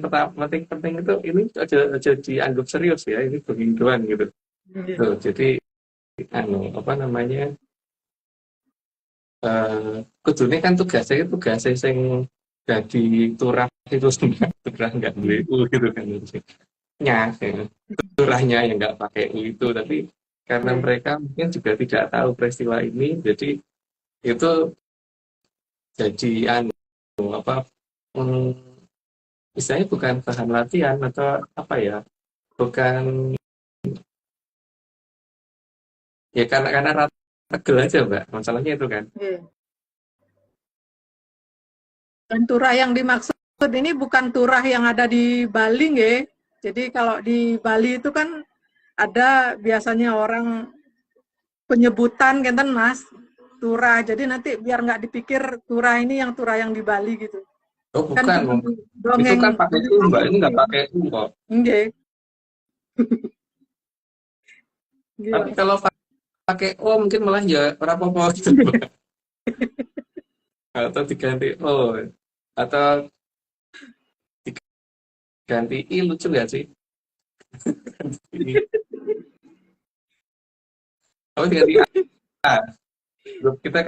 penting itu ini aja dianggap serius ya, ini begituan gitu. Nggih. Tuh, jadi apa namanya, kudune kan tugasnya sing jadi turah itu turah nggak boleh gitu kan. ya, turahnya yang nggak pakai U itu, tapi karena Oke. mereka mungkin juga tidak tahu peristiwa ini, jadi itu jadi apa misalnya bukan bahan latihan atau apa ya, bukan ya karena rata tegel aja mbak, masalahnya itu kan. Iya. Dan turah yang dimaksud ini bukan turah yang ada di Bali, nggih. Jadi kalau di Bali itu kan ada biasanya orang penyebutan kan Mas, turah. Jadi nanti biar nggak dipikir turah ini yang turah yang di Bali gitu. Oh Kan bukan, cuma itu dongeng kan pakai U mbak, ini nggak pakai U kok. nggih. Nggih, Tapi Mas. kalau pakai O mungkin malah ya ora apa-apa gitu mbak. Atau diganti O, atau diganti I, lucu nggak sih? Ini. Oh diganti A. Grup kita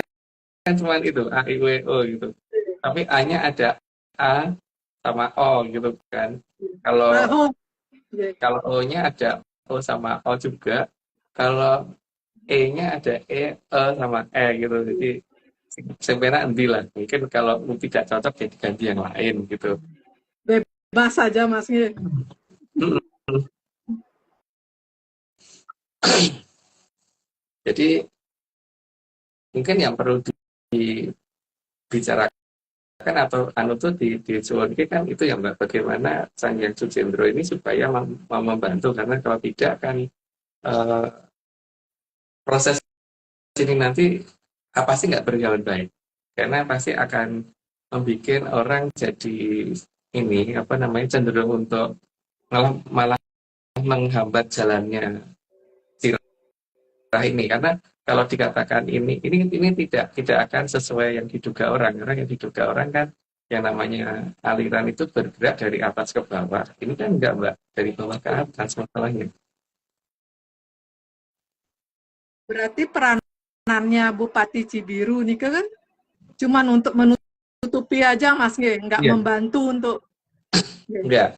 kan cuma itu A I W O gitu. Tapi A-nya ada A sama O gitu kan. Kalau Oh, nggih. kalau O-nya ada O sama O juga. Kalau E-nya ada E sama E gitu. Jadi sebenarnya endi lah. Mungkin kalau tidak cocok ya diganti yang lain gitu. Bebas saja Mas nggih. Jadi mungkin yang perlu dibicarakan atau tuh di Suwon kan itu ya mbak, bagaimana Sang Hyang Sucendro ini supaya membantu, karena kalau tidak kan eh, proses ini nanti pasti nggak berjalan baik, karena pasti akan membuat orang jadi ini apa namanya cenderung untuk malah menghambat jalannya sirah ini, karena kalau dikatakan ini tidak akan sesuai yang diduga orang, karena yang diduga orang kan yang namanya aliran itu bergerak dari atas ke bawah, ini kan enggak mbak, dari bawah ke atas masalahnya. Berarti peranannya Bupati Cibiru nih kan cuman untuk menutupi aja Mas nggih, nggak Iya, membantu untuk nggih. enggak,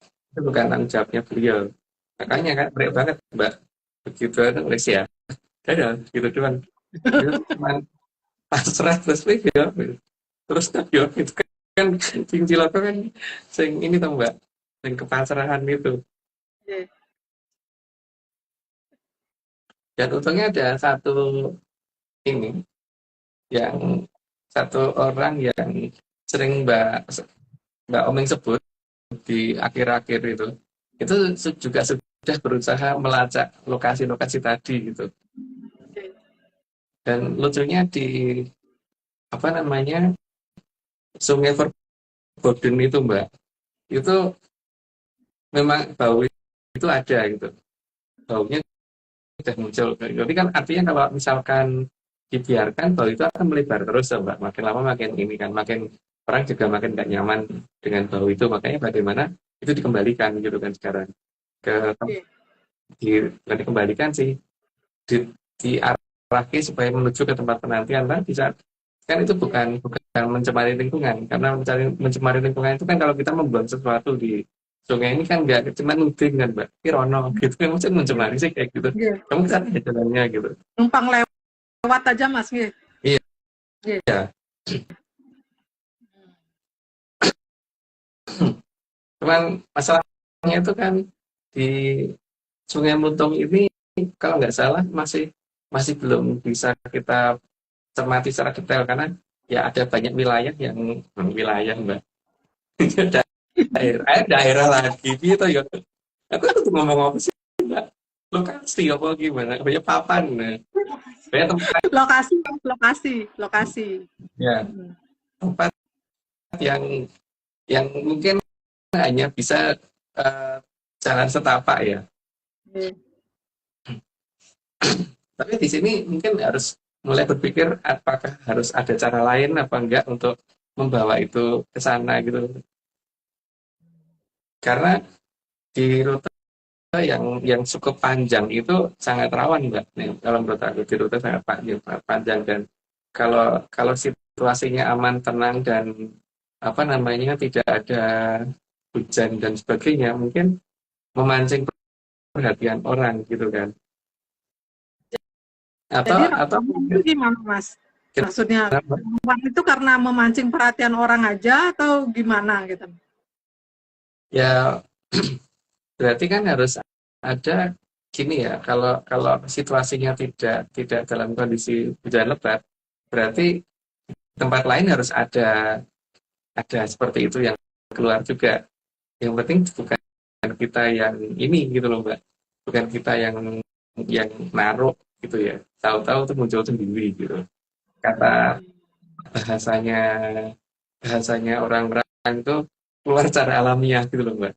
itu bukan tanggung jawabnya beliau, makanya kan berat banget mbak, begitu ada ya dadah gitu cuman, itu cuman pasrah terus ya terus ya itu kan sing cilaka kan sing ini tau mbak, sing kepasrahan itu. Nggih. Dan untungnya ada ini yang satu orang yang sering mbak Omeng sebut di akhir-akhir itu juga sudah berusaha melacak lokasi-lokasi tadi gitu. Oke. Dan lucunya di apa namanya Sungai Verboden itu mbak, itu memang bau itu ada gitu, baunya sudah muncul. Jadi kan artinya kalau misalkan dibiarkan, bau itu akan melebar terus ya, mbak. Makin lama makin ini kan, makin orang juga makin gak nyaman dengan bau itu. Makanya bagaimana itu dikembalikan gitu kan sekarang ke Oke. bukan dikembalikan sih, diarahkan supaya menuju ke tempat penantian kan bisa, kan itu bukan mencemari lingkungan, karena mencemari lingkungan itu kan kalau kita membuang sesuatu di sungai ini kan nggak cuma nuding kan mbak, Kirono gitu kan, maksudnya mencemari sih kayak gitu, Nggih. kamu kan ada jalannya gitu. Numpang lewat aja Mas nggih. Iya. Nggih. Cuman masalahnya itu kan di Sungai Mutung ini kalau nggak salah masih belum bisa kita cermati secara detail, karena ya ada banyak wilayah yang wilayah mbak daerah lagi gitu ya. Aku tuh ngomong apa sih mbak, lokasi apa gimana, banyak papan, nah. Banyak tempat Lokasi. ya, tempat yang mungkin hanya bisa jalan setapak ya. Nggih. Tapi di sini mungkin harus mulai berpikir apakah harus ada cara lain apa enggak untuk membawa itu ke sana gitu. Karena di rute yang cukup panjang itu sangat rawan mbak. Nih, kalau menurut aku di rute sangat panjang, dan kalau situasinya aman, tenang, dan apa namanya tidak ada hujan dan sebagainya, mungkin memancing perhatian orang gitu kan. Jadi Atau ramuan itu mungkin gimana, Mas? Maksudnya kenapa? ramuan itu karena memancing perhatian orang aja atau gimana gitu? Ya berarti kan harus ada gini ya, kalau kalau situasinya tidak dalam kondisi hujan lebat, berarti tempat lain harus ada seperti itu yang keluar juga. Yang penting bukan kita yang ini gitu loh Mbak, bukan kita yang naruh gitu ya. Tahu-tahu tuh muncul sendiri gitu. Kata bahasanya bahasanya orang-orang itu keluar secara alamiah gitu loh Mbak.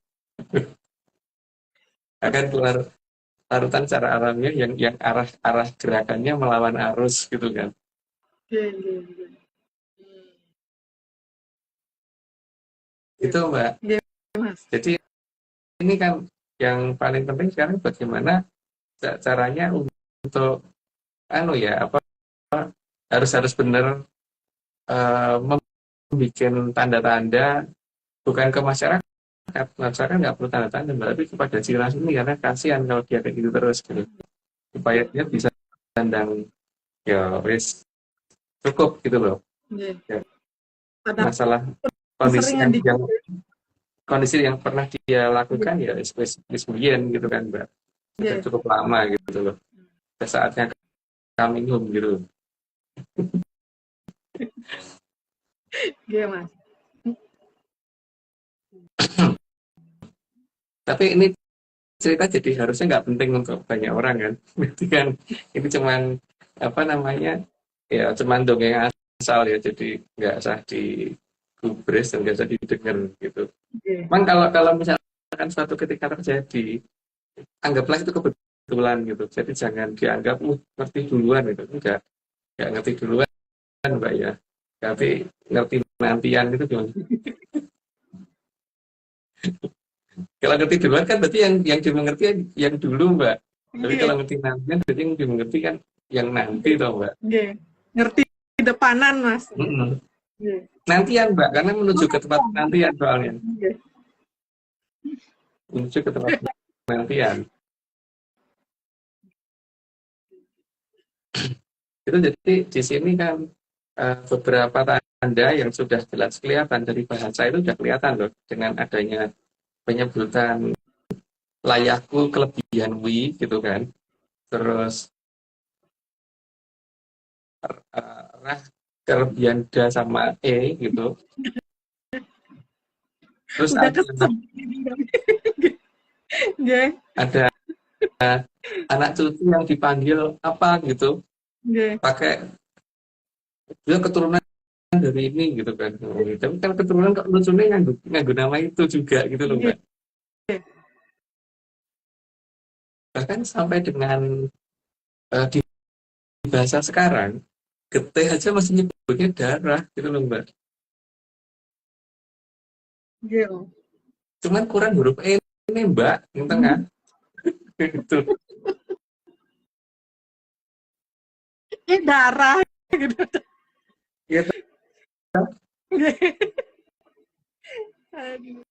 Akan keluar larutan secara alamiah yang arah gerakannya melawan arus gitu kan. Oke, oke, oke. Itu Mbak. Oke, Mas. Jadi ini kan yang paling penting sekarang bagaimana caranya untuk anu ya apa harus harus benar membuat tanda-tanda bukan ke masyarakat nggak perlu tanda-tanda tapi kepada Ciras ini karena kasihan kalau dia kayak gitu terus gitu supaya dia bisa pandang ya wis cukup gitu loh Oke. ya, Ada masalah kondisi seringan dikit. yang pernah dia lakukan ya wis biyen gitu kan Mbak sudah Oke, cukup lama gitu loh sudah saatnya coming home gitu. oke, Mas. Tapi ini cerita jadi harusnya nggak penting untuk banyak orang kan. Berarti kan ini cuman apa namanya ya cuman dongeng asal ya jadi nggak usah digubris dan nggak usah didengar gitu. Oke. Cuman kalau kalau misalkan suatu ketika terjadi anggaplah itu kebetulan gitu. Jadi jangan dianggap ngerti duluan gitu. Enggak ngerti duluan Mbak ya. Tapi ngerti nantian itu gimana? Kalau ngerti duluan kan berarti yang dimengerti yang dulu Mbak. Tapi Oke, kalau ngerti nantian berarti yang dimengerti kan yang nanti toh Mbak. oke. Ngerti depanan, Mas. Mm-mm. Oke. Nantian Mbak, karena menuju ke tempat penantian soalnya. Oke. Menuju ke tempat penantian. Itu jadi di sini kan beberapa tanda yang sudah jelas kelihatan dari bahasa itu sudah kelihatan loh dengan adanya penyebutan layakku kelebihan wi gitu kan. Terus rah kelebihan da sama e gitu. Terus Udah kesel. Oke, ada anak cucu yang dipanggil apa gitu oke. pakai dia keturunan dari ini gitu kan. Tapi kan keturunan kok lucunya nganggo nama itu juga gitu loh Mbak. Bahkan sampai dengan di bahasa sekarang getih aja masih nyebutnya darah gitu loh Mbak. Oke. Cuman kurang huruf E ini Mbak yang tengah gitu. Darah gitu. Ya, Aduh.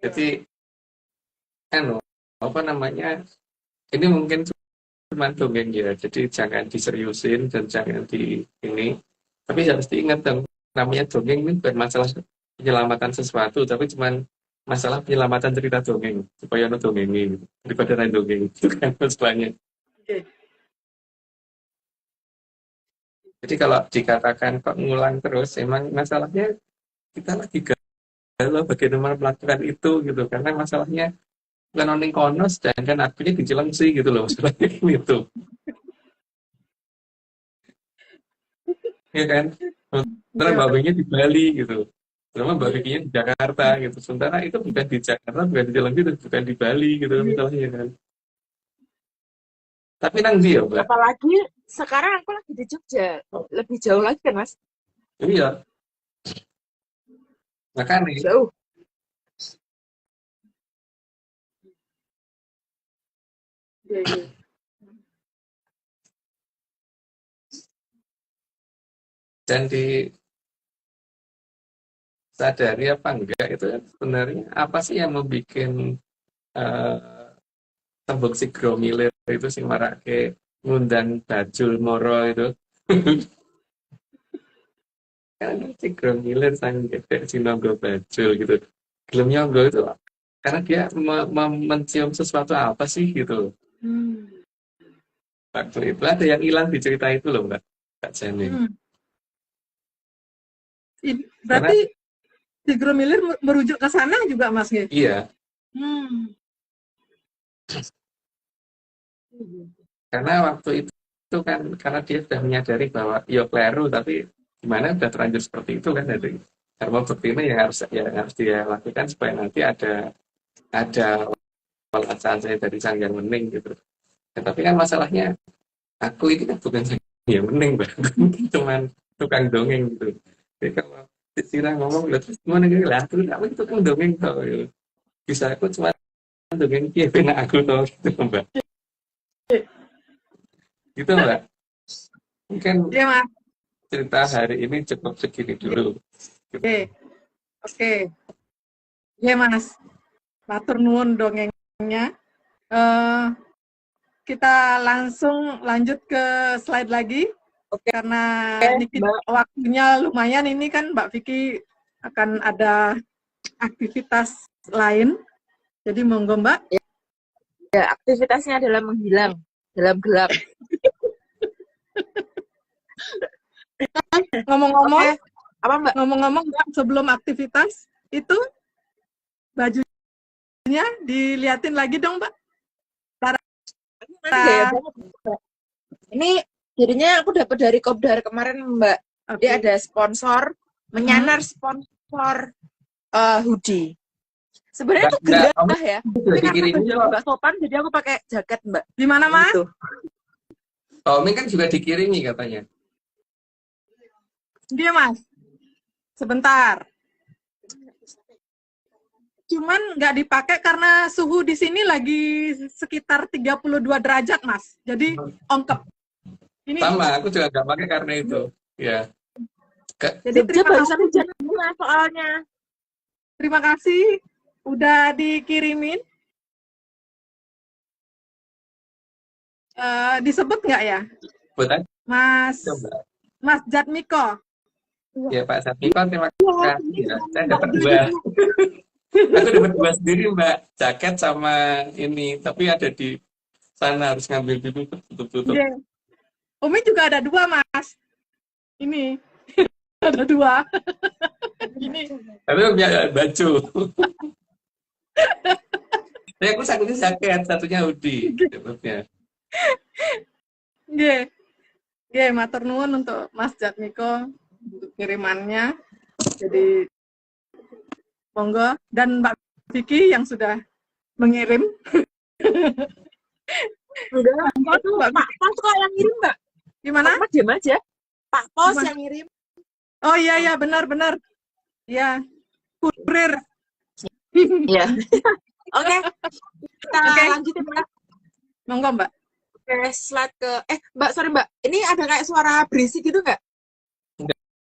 jadi anu apa namanya ini mungkin cuma dongeng ya. Jadi jangan diseriusin dan jangan di ini. Tapi harus diingat dong namanya dongeng ini bukan masalah penyelamatan sesuatu tapi cuman masalah penyelamatan cerita dongeng supaya ono dongengin daripada lain dongeng itu kan masalahnya. Oke. Jadi kalau dikatakan kok ngulang terus emang masalahnya kita lagi galau bagaimana melakukan itu gitu karena masalahnya bukan oning kono sedangkan akunya di Cilengsi gitu loh masalahnya itu ya kan sementara Oke. babenya di Bali gitu sama babinya di Jakarta gitu sementara itu bukan di Jakarta bukan di Cilengsi bukan di Bali gitu kan masalahnya kan tapi nang dia Mbak Apalagi sekarang aku lagi di Jogja, lebih jauh lagi kan Mas? iya makanya Jauh. Oke. dan di sadari apa enggak itu kan sebenarnya apa sih yang membuat tembok si Gromilir itu sing marake ngundang Bajul Moro itu. Kan si Gromilir sang gede si Nonggo Bajul gitu. Gelem nyonggo itu karena dia mencium sesuatu apa sih gitu. Hmm. Waktu itu ada yang hilang di cerita itu loh Mbak Jenny. Hmm. Karena Berarti si Gromilir merujuk ke sana juga Mas Ge? iya, Hmm. karena waktu itu kan karena dia sudah menyadari bahwa ya kleru tapi gimana udah terlanjur seperti itu kan jadi karma bukti ini yang harus dia lakukan supaya nanti ada walasan saya dari Sanggar Wening gitu. Ya, tapi kan masalahnya aku ini kan bukan Sanggar Wening Mbak. Aku mungkin cuman tukang dongeng gitu. Jadi kalau Sira ngomong lah terus gimana gitu lah terus aku itu tukang dongeng tau gitu. Bisa aku cuma dongeng dia benar aku tau gitu Mbak. Gitu Mbak. Mungkin Iya Mas. cerita hari ini cukup segini dulu. Oke. Oke. Iya Mas. Matur nuwun dongengnya. Kita langsung lanjut ke slide lagi. Oke. Karena Oke, dikit Mbak. waktunya lumayan ini kan Mbak Vicky akan ada aktivitas lain. Jadi monggo Mbak. Ya, aktivitasnya adalah menghilang dalam gelap. Ngomong-ngomong, Oke, apa Mbak? ngomong-ngomong Mbak, sebelum aktivitas itu bajunya diliatin lagi dong Mbak. Ini gaya banget, Mbak. Ini jadinya aku dapat dari Kopdar kemarin Mbak. Oke. Dia ada sponsor, menyanar sponsor hoodie. Sebenarnya itu Mbak, gerah ya. Udah Tapi karena dikirimin baju kok. Mbak sopan, jadi aku pakai jaket Mbak. Gimana Mas? Gitu. Pak Omi kan juga dikirimi katanya. Dia Mas. Sebentar. Cuman nggak dipakai karena suhu di sini lagi sekitar 32 derajat Mas. Jadi ongkep. Ini Sama, aku juga nggak pakai karena itu. Ya. jadi Jogja barusan hujan soalnya. terima kasih udah dikirimin. Disebut nggak ya? Buat aja Mbak. Mas Jatmiko. Ya Pak Satmiko, terima kasih. Ya. Saya dapat dua. Aku dapat dua sendiri Mbak. Jaket sama ini. Tapi ada di sana harus ngambil dulu tutup-tutup. Yeah. Umi juga ada dua Mas. Ini ada dua. Ini. Tapi aku punya baju. Tapi aku satunya jaket, satunya hoodie. Sebetulnya. Nggih. Nggih, matur nuwun untuk Mas Jatmiko untuk kirimannya. Jadi monggo dan Mbak Vicky yang sudah mengirim. Enggak, itu Mbak Pak Pos kok yang ngirim Mbak. Gimana? Mas diam aja. Pak Pos Gimana? yang ngirim. Oh iya benar. Ya. Kurir. Iya. Oke. Kita Oke. lanjutin Mbak. Monggo Mbak. Oke, slide ke Mbak, sorry Mbak. Ini ada kayak suara berisik gitu nggak?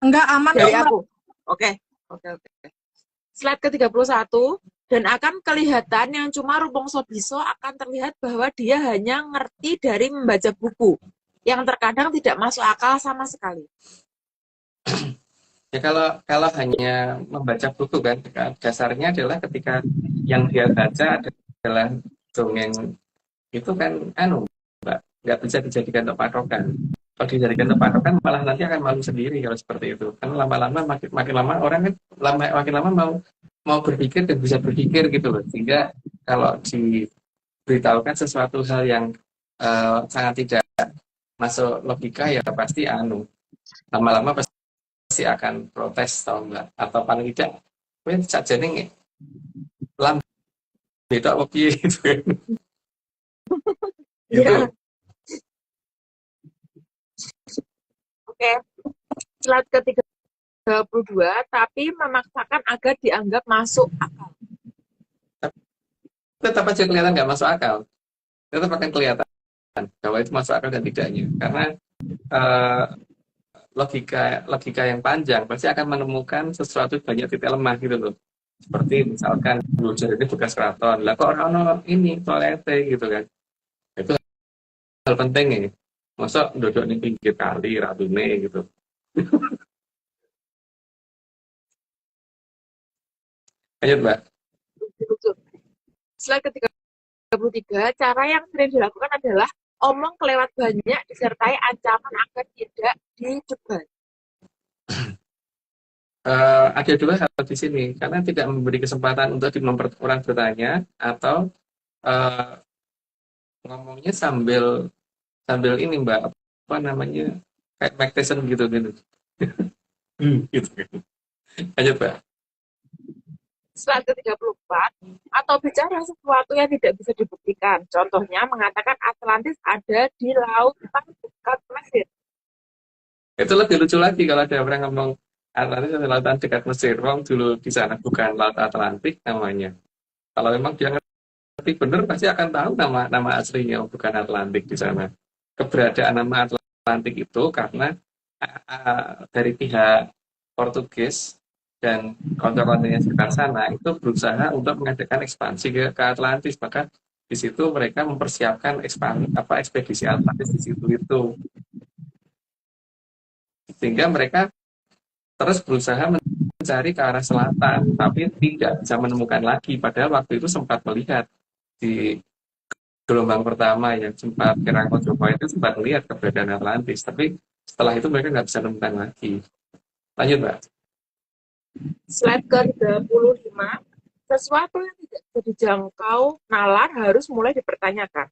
Enggak aman Dari Mbak. aku. Oke. Slide ke-31 dan akan kelihatan yang cuma Rumongso Biso akan terlihat bahwa dia hanya ngerti dari membaca buku yang terkadang tidak masuk akal sama sekali. Ya kalau hanya membaca buku kan dasarnya adalah ketika yang dia baca adalah dongeng itu kan Mbak nggak bisa dijadikan untuk patokan. Kalau dijadikan untuk patokan malah nanti akan malu sendiri kalau seperti itu. Karena lama-lama makin lama orang kan makin lama mau berpikir dan bisa berpikir gitu loh. Sehingga kalau diberitahukan sesuatu hal yang sangat tidak masuk logika ya pasti lama-lama pasti akan protes tau enggak atau paling tidak mungkin saja nih lambe beda oke gitu kan gitu. Oke. Slide ke-32 tapi memaksakan agar dianggap masuk akal. Tetap aja kelihatan nggak masuk akal, tetap akan kelihatan bahwa itu masuk akal dan tidaknya karena logika logika yang panjang pasti akan menemukan sesuatu banyak titik lemah gitu loh. Seperti misalkan belajar ini bekas keraton, lah kok orang ini toiletnya gitu kan. Itu hal penting nih. Masa duduk di pinggir kali ratune gitu. Lanjut, Mbak. Lucu. Slide ke-33, cara yang sering dilakukan adalah omong kelewat banyak disertai ancaman agar tidak dicegat. Ada dua hal di sini karena tidak memberi kesempatan untuk orang bertanya atau uh, ngomongnya sambil sambil ini Mbak apa namanya kayak Mike Tyson gitu gitu. Gitu. Lanjut Mbak. Slide ke-34, atau bicara sesuatu yang tidak bisa dibuktikan. Contohnya mengatakan Atlantis ada di laut dekat Mesir. Itu lebih lucu lagi kalau ada orang ngomong Atlantis adalah lautan dekat Mesir. Wong dulu di sana bukan laut Atlantik namanya. Kalau memang dia ngerti benar pasti akan tahu nama aslinya bukan Atlantik di sana. Keberadaan nama Atlantik itu karena dari pihak Portugis dan kontra-kontranya sekitar sana itu berusaha untuk mengadakan ekspansi ke Atlantis. Maka di situ mereka mempersiapkan ekspedisi Atlantis di situ itu. Sehingga mereka terus berusaha mencari ke arah selatan, tapi tidak bisa menemukan lagi. Padahal waktu itu sempat melihat di gelombang pertama yang sempat Kerangko Joko itu sempat melihat keberadaan Atlantis, tapi setelah itu mereka nggak bisa menemukan lagi. Lanjut, Mbak. Slide ke-35, sesuatu yang tidak bisa dijangkau nalar harus mulai dipertanyakan.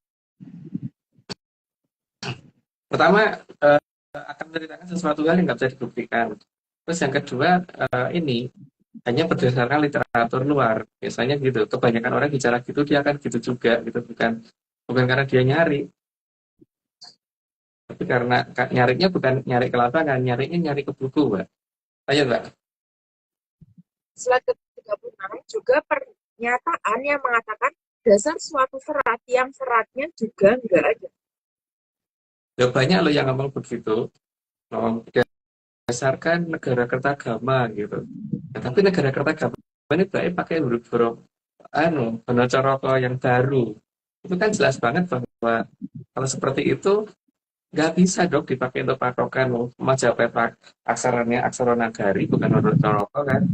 Pertama, akan menceritakan sesuatu hal yang nggak bisa dibuktikan. Terus yang kedua, ini hanya berdasarkan literatur luar. Biasanya gitu, kebanyakan orang bicara gitu, dia akan gitu juga, gitu bukan karena dia nyari. Tapi karena nyarinya bukan nyari ke lapangan, nyarinya nyari ke buku, Mbak. Lanjut, Mbak. Slide ke-36 juga pernyataan yang mengatakan dasar suatu serat yang seratnya juga enggak ada. Ya banyak loh yang ngomong begitu, ngomong berdasarkan negara kertagama gitu. Ya, tapi negara kertagama ini berarti pakai huruf-huruf Hanacaraka yang baru. Itu kan jelas banget bahwa kalau seperti itu nggak bisa dong dipakai untuk patokan Majapahit aksaranya aksara nagari bukan Hanacaraka kan.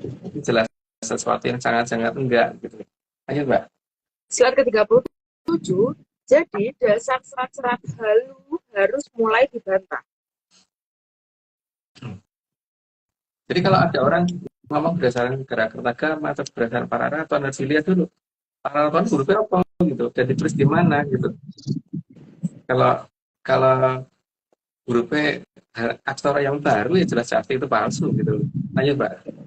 Itu jelas sesuatu yang sangat-sangat enggak gitu. Ayo Mbak. Slide ke-37, jadi dasar serat-serat halu harus mulai dibantah. Jadi kalau ada orang ngomong berdasarkan negara kertagama atau berdasarkan Pararaton, harus dilihat dulu Pararaton hurufnya apa gitu, dan ditulis di mana gitu. Kalau hurufnya aksara yang baru ya jelas pasti itu palsu gitu. Ayo Mbak.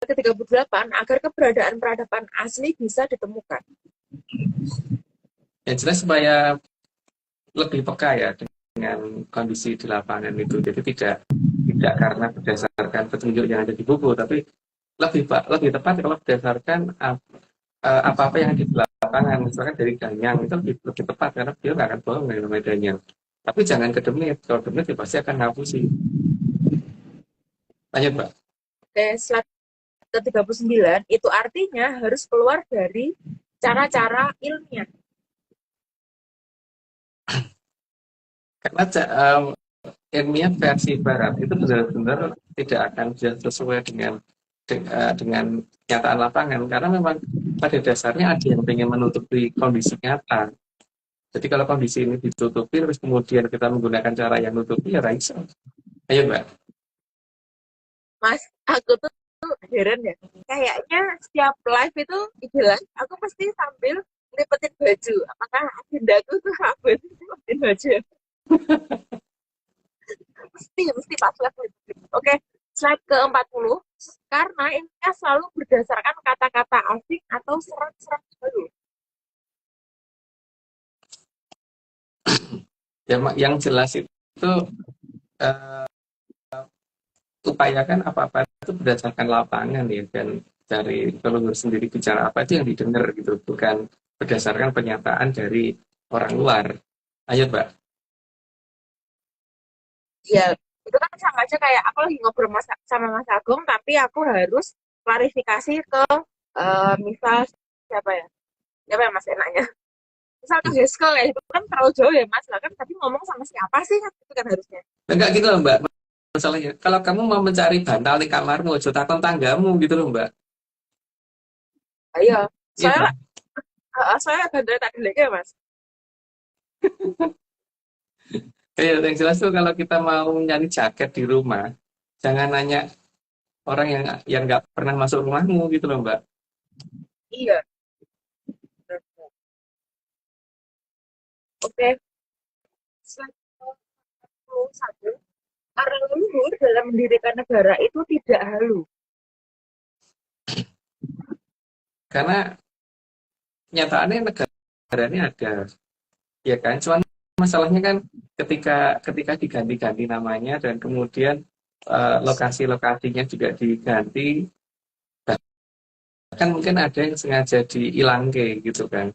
Ke-38, agar keberadaan peradaban asli bisa ditemukan. Yang jelas supaya lebih peka ya dengan kondisi di lapangan itu. Jadi tidak karena berdasarkan petunjuk yang ada di buku, tapi lebih tepat kalau berdasarkan apa-apa yang ada di lapangan. Misalkan dari Danyang itu lebih tepat karena dia nggak akan bohong dengan medannya. Tapi jangan ke Demit, kalau Demit dia pasti akan ngapusi. Lanjut Mbak. Oke, slide ke-39, itu artinya harus keluar dari cara-cara ilmiah. Karena ilmiah versi barat itu benar-benar tidak akan sesuai dengan kenyataan lapangan, karena memang pada dasarnya ada yang ingin menutupi kondisi nyata. Jadi kalau kondisi ini ditutupi terus kemudian kita menggunakan cara yang nutupi ya raiso. Ayo Mbak. Mas, aku tuh heran ya. Kayaknya setiap live itu ideal, aku pasti sambil lipetin baju. Apakah agendaku tuh apa sih lipetin baju? mesti pas live. Oke, slide ke-40. Karena ini selalu berdasarkan kata-kata asing atau serat-serat baru. Yang jelas itu upayakan apa-apa itu berdasarkan lapangan ya, dan dari leluhur sendiri bicara apa itu yang didengar gitu, bukan berdasarkan pernyataan dari orang luar. Ayo Mbak. Ya, itu kan sama aja kayak aku lagi ngobrol sama Mas Agung, tapi aku harus klarifikasi ke misal siapa ya? Siapa ya Mas enaknya? Misal ke Geskel ya, itu kan terlalu jauh ya Mas. Lah kan tapi ngomong sama siapa sih kan itu kan harusnya. Enggak gitu loh Mbak, masalahnya. Kalau kamu mau mencari bantal di kamarmu, ojo takon tanggamu gitu loh Mbak. Ayo, Iya soalnya Mbak. soalnya bandara tak delek ya Mas. Yang jelas tuh kalau kita mau nyari jaket di rumah, jangan nanya orang yang nggak pernah masuk rumahmu gitu loh Mbak. Iya. Oke, satu. Karena leluhur dalam mendirikan negara itu tidak halu. Karena nyataannya negara ini ada, ya kan? Cuman masalahnya kan ketika ketika diganti-ganti namanya dan kemudian lokasi-lokasinya juga diganti, kan mungkin ada yang sengaja dihilangke gitu kan.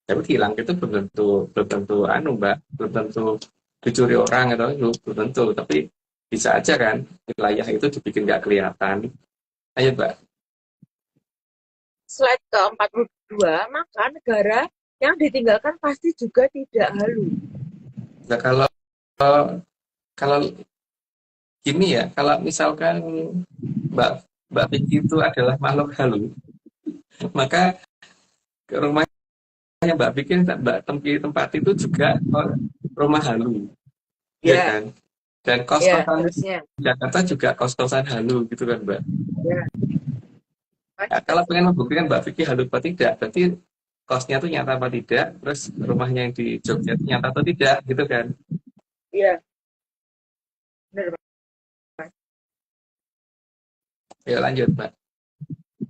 Tapi hilang itu belum tentu anu Mbak, belum tentu dicuri orang atau itu belum tentu, tapi bisa aja kan wilayah itu dibikin nggak kelihatan. Ayo Mbak. Slide ke-42, maka negara yang ditinggalkan pasti juga tidak halu. Nah, kalau gini ya, kalau misalkan Mbak Mbak Vicky itu adalah makhluk halu, maka rumahnya Mbak Vicky Mbak tempat itu juga rumah halu, ya Ya, kan? Dan ya, kos-kosan di harusnya. Jakarta juga kos-kosan halu gitu kan Mbak. Ya, Nah, kalau pengen membuktikan Mbak Vicky halu apa tidak, berarti kosnya itu nyata apa tidak, terus rumahnya yang di Jogja itu nyata atau tidak, gitu kan? ya, benar. Ya lanjut Mbak.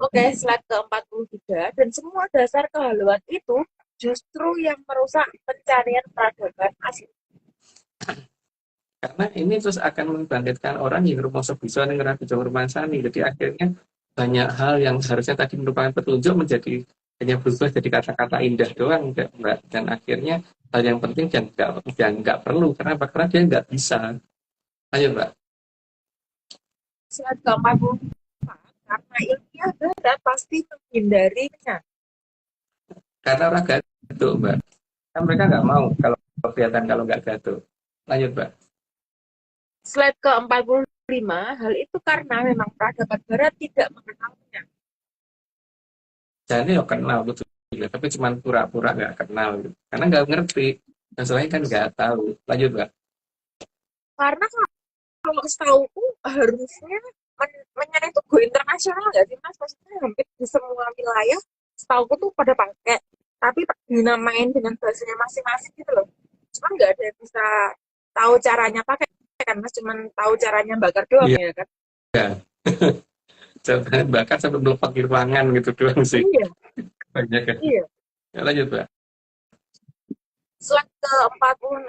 Oke, slide ke-43. Dan semua dasar kehaluan itu justru yang merusak pencarian peradaban asli. Karena ini terus akan membangkitkan orang yang rumah bisa ngerti bisa rumah sani. Jadi akhirnya banyak hal yang seharusnya tadi merupakan petunjuk menjadi hanya berubah jadi kata-kata indah doang, Mbak. Dan akhirnya hal yang penting dan nggak perlu. Karena apa? Karena dia nggak bisa. Ayo Mbak. Slide ke-44. Karena ilmiah barat pasti menghindarinya. Karena orang gaduh Mbak. Kan mereka nggak mau kalau kelihatan kalau nggak gaduh. Lanjut Mbak. Slide ke-45. Hal itu karena memang peradaban barat tidak mengenalnya. Jadi ya kenal betul. Tapi cuma pura-pura nggak kenal. Gitu. Karena nggak ngerti. Masalahnya kan nggak tahu. Lanjut Mbak. Karena kalau setauku harusnya menyan itu go internasional nggak sih Mas? Maksudnya hampir di semua wilayah setauku tuh pada pakai, tapi dinamain dengan bahasanya masing-masing gitu loh. Cuman nggak ada yang bisa tahu caranya pakai kan Mas, cuman tahu caranya bakar doang Iya. ya kan? Jangan bakar sampai melepak di ruangan gitu doang sih. Iya, Banyak kan. iya. Ya, lanjut Mbak. Slide ke-46,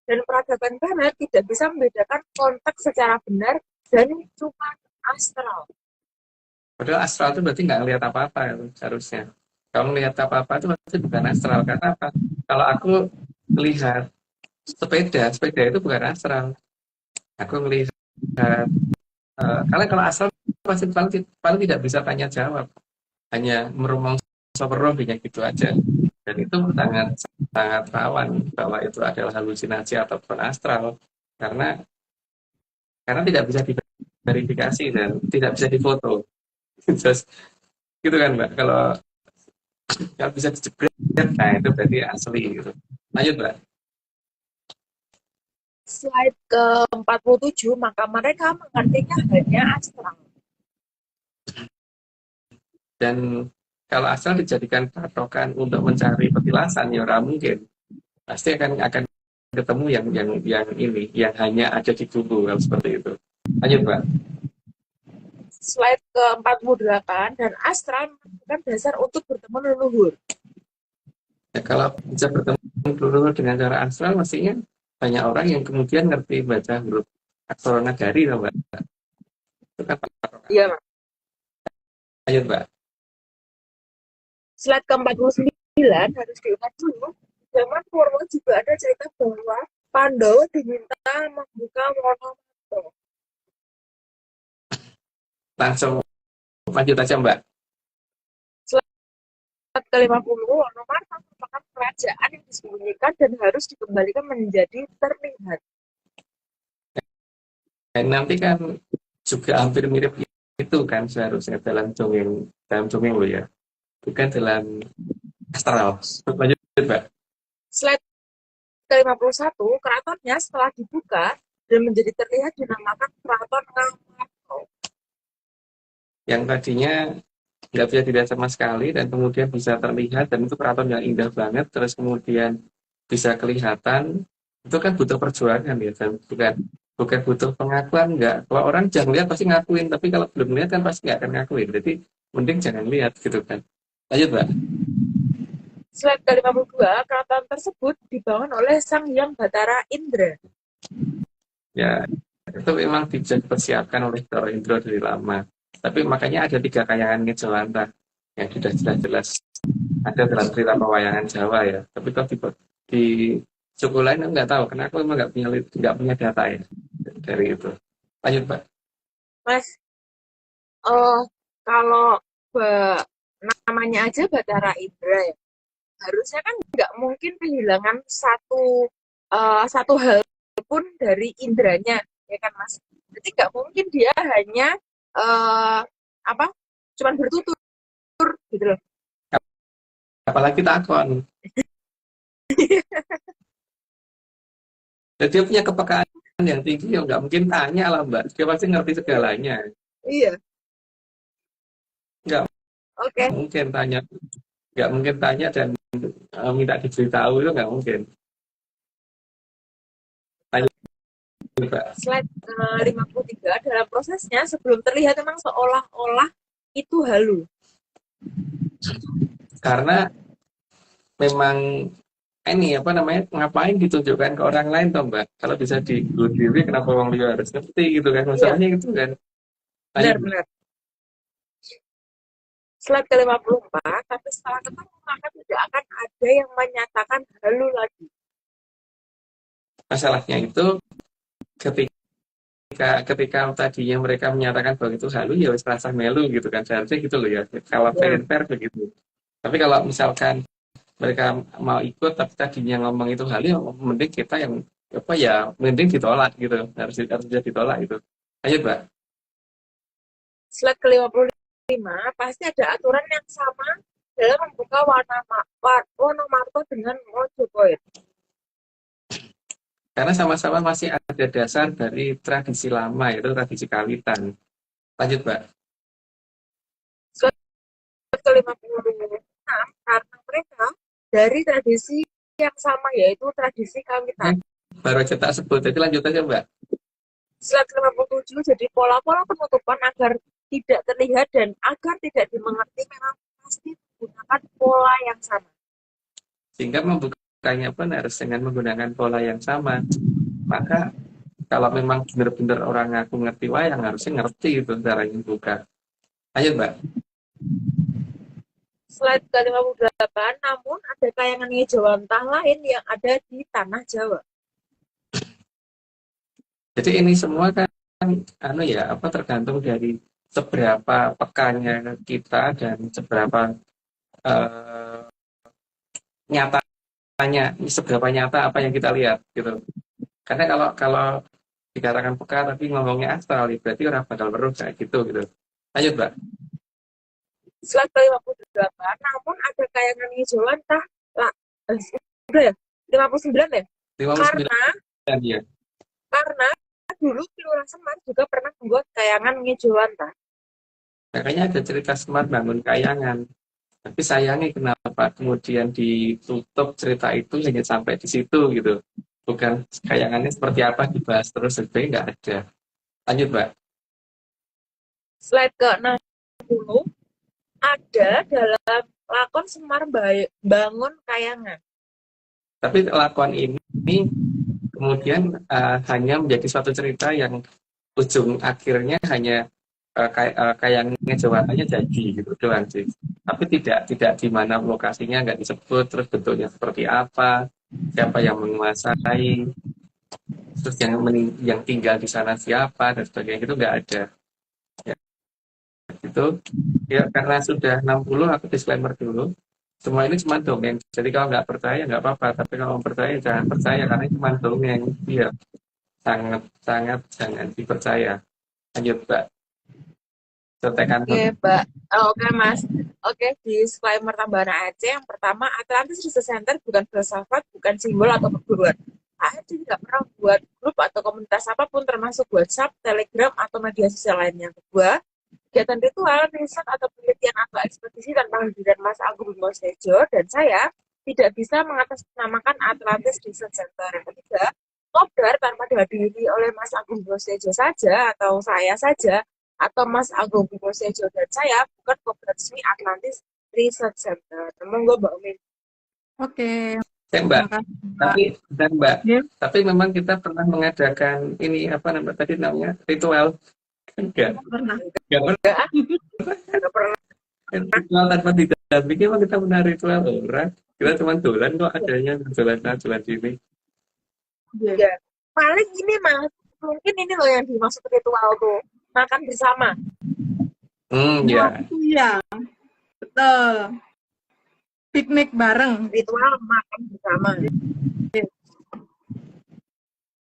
dan peradaban barat tidak bisa membedakan konteks secara benar dan cuma astral. Padahal astral itu berarti nggak ngelihat apa-apa itu harusnya. Kalau ngelihat apa-apa itu berarti bukan astral. Karena apa? Kalau aku melihat sepeda itu bukan astral. Aku melihat karena kalau astral pasti paling tidak bisa tanya jawab, hanya merumong rohnya gitu aja. Dan itu sangat sangat rawan bahwa itu adalah halusinasi ataupun astral karena tidak bisa diverifikasi dan tidak bisa difoto. Just, gitu kan Mbak. Kalau bisa dijebret, nah itu berarti asli gitu. Lanjut Mbak. Slide ke-47, maka mereka mengertinya hanya astral. Dan kalau astral dijadikan patokan untuk mencari petilasan, ya orang mungkin pasti akan ketemu yang ini, yang hanya ada di tubuh seperti itu. Lanjut Mbak. Slide ke-48, dan astral menunjukkan dasar untuk bertemu leluhur. Ya, kalau bisa bertemu leluhur dengan cara astral, mestinya banyak orang yang kemudian ngerti baca huruf aksara nagari, Mbak. Itu kan patokan. Iya, Mas. Lanjut Mbak. Slide ke-49, harus diingat dulu, zaman Purwo juga ada cerita bahwa Pandawa diminta membuka Wonomarto. Langsung lanjut aja Mbak. Slide ke-50, Wonomarto merupakan kerajaan yang disembunyikan dan harus dikembalikan menjadi terlihat. Dan nanti kan juga hampir mirip itu kan seharusnya dalam dongeng loh ya, bukan dalam astral. Lanjut Mbak. Slide ke-51, keratonnya setelah dibuka dan menjadi terlihat dinamakan Keraton Ngamarta. Yang tadinya nggak bisa dilihat sama sekali dan kemudian bisa terlihat, dan itu keraton yang indah banget, terus kemudian bisa kelihatan, itu kan butuh perjuangan ya, dan bukan butuh pengakuan. Nggak, kalau orang jangan lihat pasti ngakuin, tapi kalau belum lihat kan pasti nggak akan ngakuin, jadi mending jangan lihat gitu kan. Lanjut Mbak. Slide ke-52, keraton tersebut dibangun oleh Sang Hyang Bathara Indra. Ya, itu memang dipersiapkan oleh Toro Indro dari lama. Tapi makanya ada 3 kayangan Ngejawantah yang sudah jelas-jelas ada dalam cerita pewayangan Jawa ya. Tapi kalau di suku lain nggak tahu. Kenapa memang nggak punya data ya dari itu. Lanjut Pak. Mas, kalau namanya aja Bathara Indra ya, harusnya kan nggak mungkin kehilangan satu hal pun dari indranya, ya kan Mas? Jadi nggak mungkin dia hanya cuman bertutur gitu loh. Apalagi takon. Jadi dia punya kepekaan yang tinggi, ya nggak mungkin tanya lah Mbak. Dia pasti ngerti segalanya. Iya. Nggak Oke. mungkin tanya. Nggak mungkin tanya dan minta diberitahu, itu nggak mungkin. Slide 53, dalam prosesnya sebelum terlihat memang seolah-olah itu halu. Karena memang ini ngapain ditunjukkan ke orang lain toh Mbak? Kalau bisa diri kenapa orang liya harus ngerti gitu kan? Masalahnya gitu kan. Benar. Slide ke-54, tapi setelah ketemu maka tidak akan ada yang menyatakan halu lagi. Masalahnya itu ketika tadinya mereka menyatakan bahwa itu halu, ya wis rasa melu gitu kan, seharusnya gitu loh ya, kalau fair begitu. Tapi kalau misalkan mereka mau ikut tapi tadinya ngomong itu halu, ya mending kita yang mending ditolak gitu, harus ditolak gitu. Ayo Mbak. Slide ke-55, pasti ada aturan yang sama dalam membuka Wonomarto dengan Mojokerto. Karena sama-sama masih ada dasar dari tradisi lama, yaitu tradisi kawitan. Lanjut, Mbak. Slide ke-56, karena mereka dari tradisi yang sama, yaitu tradisi kawitan. Baru aja tak sebut, jadi lanjut aja, Mbak. Slide ke-57, jadi pola-pola penutupan agar tidak terlihat dan agar tidak dimengerti memang pasti menggunakan pola yang sama. Sehingga membukanya pun harus dengan menggunakan pola yang sama. Maka kalau memang benar-benar orang ngaku ngerti wayang, harusnya ngerti itu cara buka. Lanjut, Mbak. Slide ke-58, namun ada kayangan Ngejawantah lain yang ada di tanah Jawa. Jadi ini semua kan tergantung dari seberapa pekannya kita dan seberapa seberapa nyata apa yang kita lihat gitu. Karena kalau dikatakan peka tapi ngomongnya astral, berarti orang bakal weruh kayak gitu. Lanjut, Mbak. Slide ke-58, namun ada kayangan Ngejawantah udah ya? 59 ya? 59 ya. Karena dulu Kilurah Semar juga pernah membuat kayangan Ngejawantah. Makanya ada cerita Semar bangun kayangan. Tapi sayangnya kenapa kemudian ditutup cerita itu hanya sampai di situ gitu. Bukan kayangannya seperti apa dibahas terus, sebenarnya nggak ada. Lanjut, Mbak. Slide ke-60, ada dalam lakon Semar bangun kayangan. Tapi lakon ini kemudian hanya menjadi suatu cerita yang ujung akhirnya hanya kayak Ngejawantahnya jadi gitu doang sih. Tapi tidak di mana lokasinya nggak disebut, terus bentuknya seperti apa, siapa yang menguasai, terus yang tinggal di sana siapa dan sebagainya itu nggak ada. Ya, itu ya karena sudah 60 aku disclaimer dulu. Semua ini cuma dongeng. Jadi kalau nggak percaya nggak apa-apa, tapi kalau percaya jangan percaya karena itu cuma dongeng. Iya, sangat sangat jangan dipercaya. Lanjut, Mbak. Contekan Oke, Mbak. Oke, Mas. Oke, disclaimer tambahan aja. Yang pertama, Atlantis Research Center bukan filsafat, bukan simbol atau perguruan. ARC tidak pernah buat grup atau komunitas apapun, termasuk WhatsApp, Telegram, atau media sosial lainnya. Kedua, kegiatan ritual, riset, atau penelitian atau ekspedisi tanpa hadiran Mas Agung Bimo Sejo dan saya tidak bisa mengatasnamakan Atlantis Research Center. Yang ketiga, kopdar tanpa dihadiri oleh Mas Agung Bimo Sejo saja atau saya saja atau Mas Agung Bimo Sejo dan saya bukan kopdar resmi Atlantis Research Center. Monggo Mbak Umi. Oke, Mbak. makasih, Mbak. Tapi dan Mbak, Ya. tapi memang kita pernah mengadakan ini apa namanya ritual. Enggak Pernah. Nggak pernah. ritual tanpa didampingi. Emang kita pernah ritual orang. Kita cuma dolan kok adanya dolan ini. Ya. Paling ini Mas, mungkin ini loh yang dimaksud ritual tuh, makan bersama. Ya. Iya, betul. Piknik bareng. Ritual makan bersama.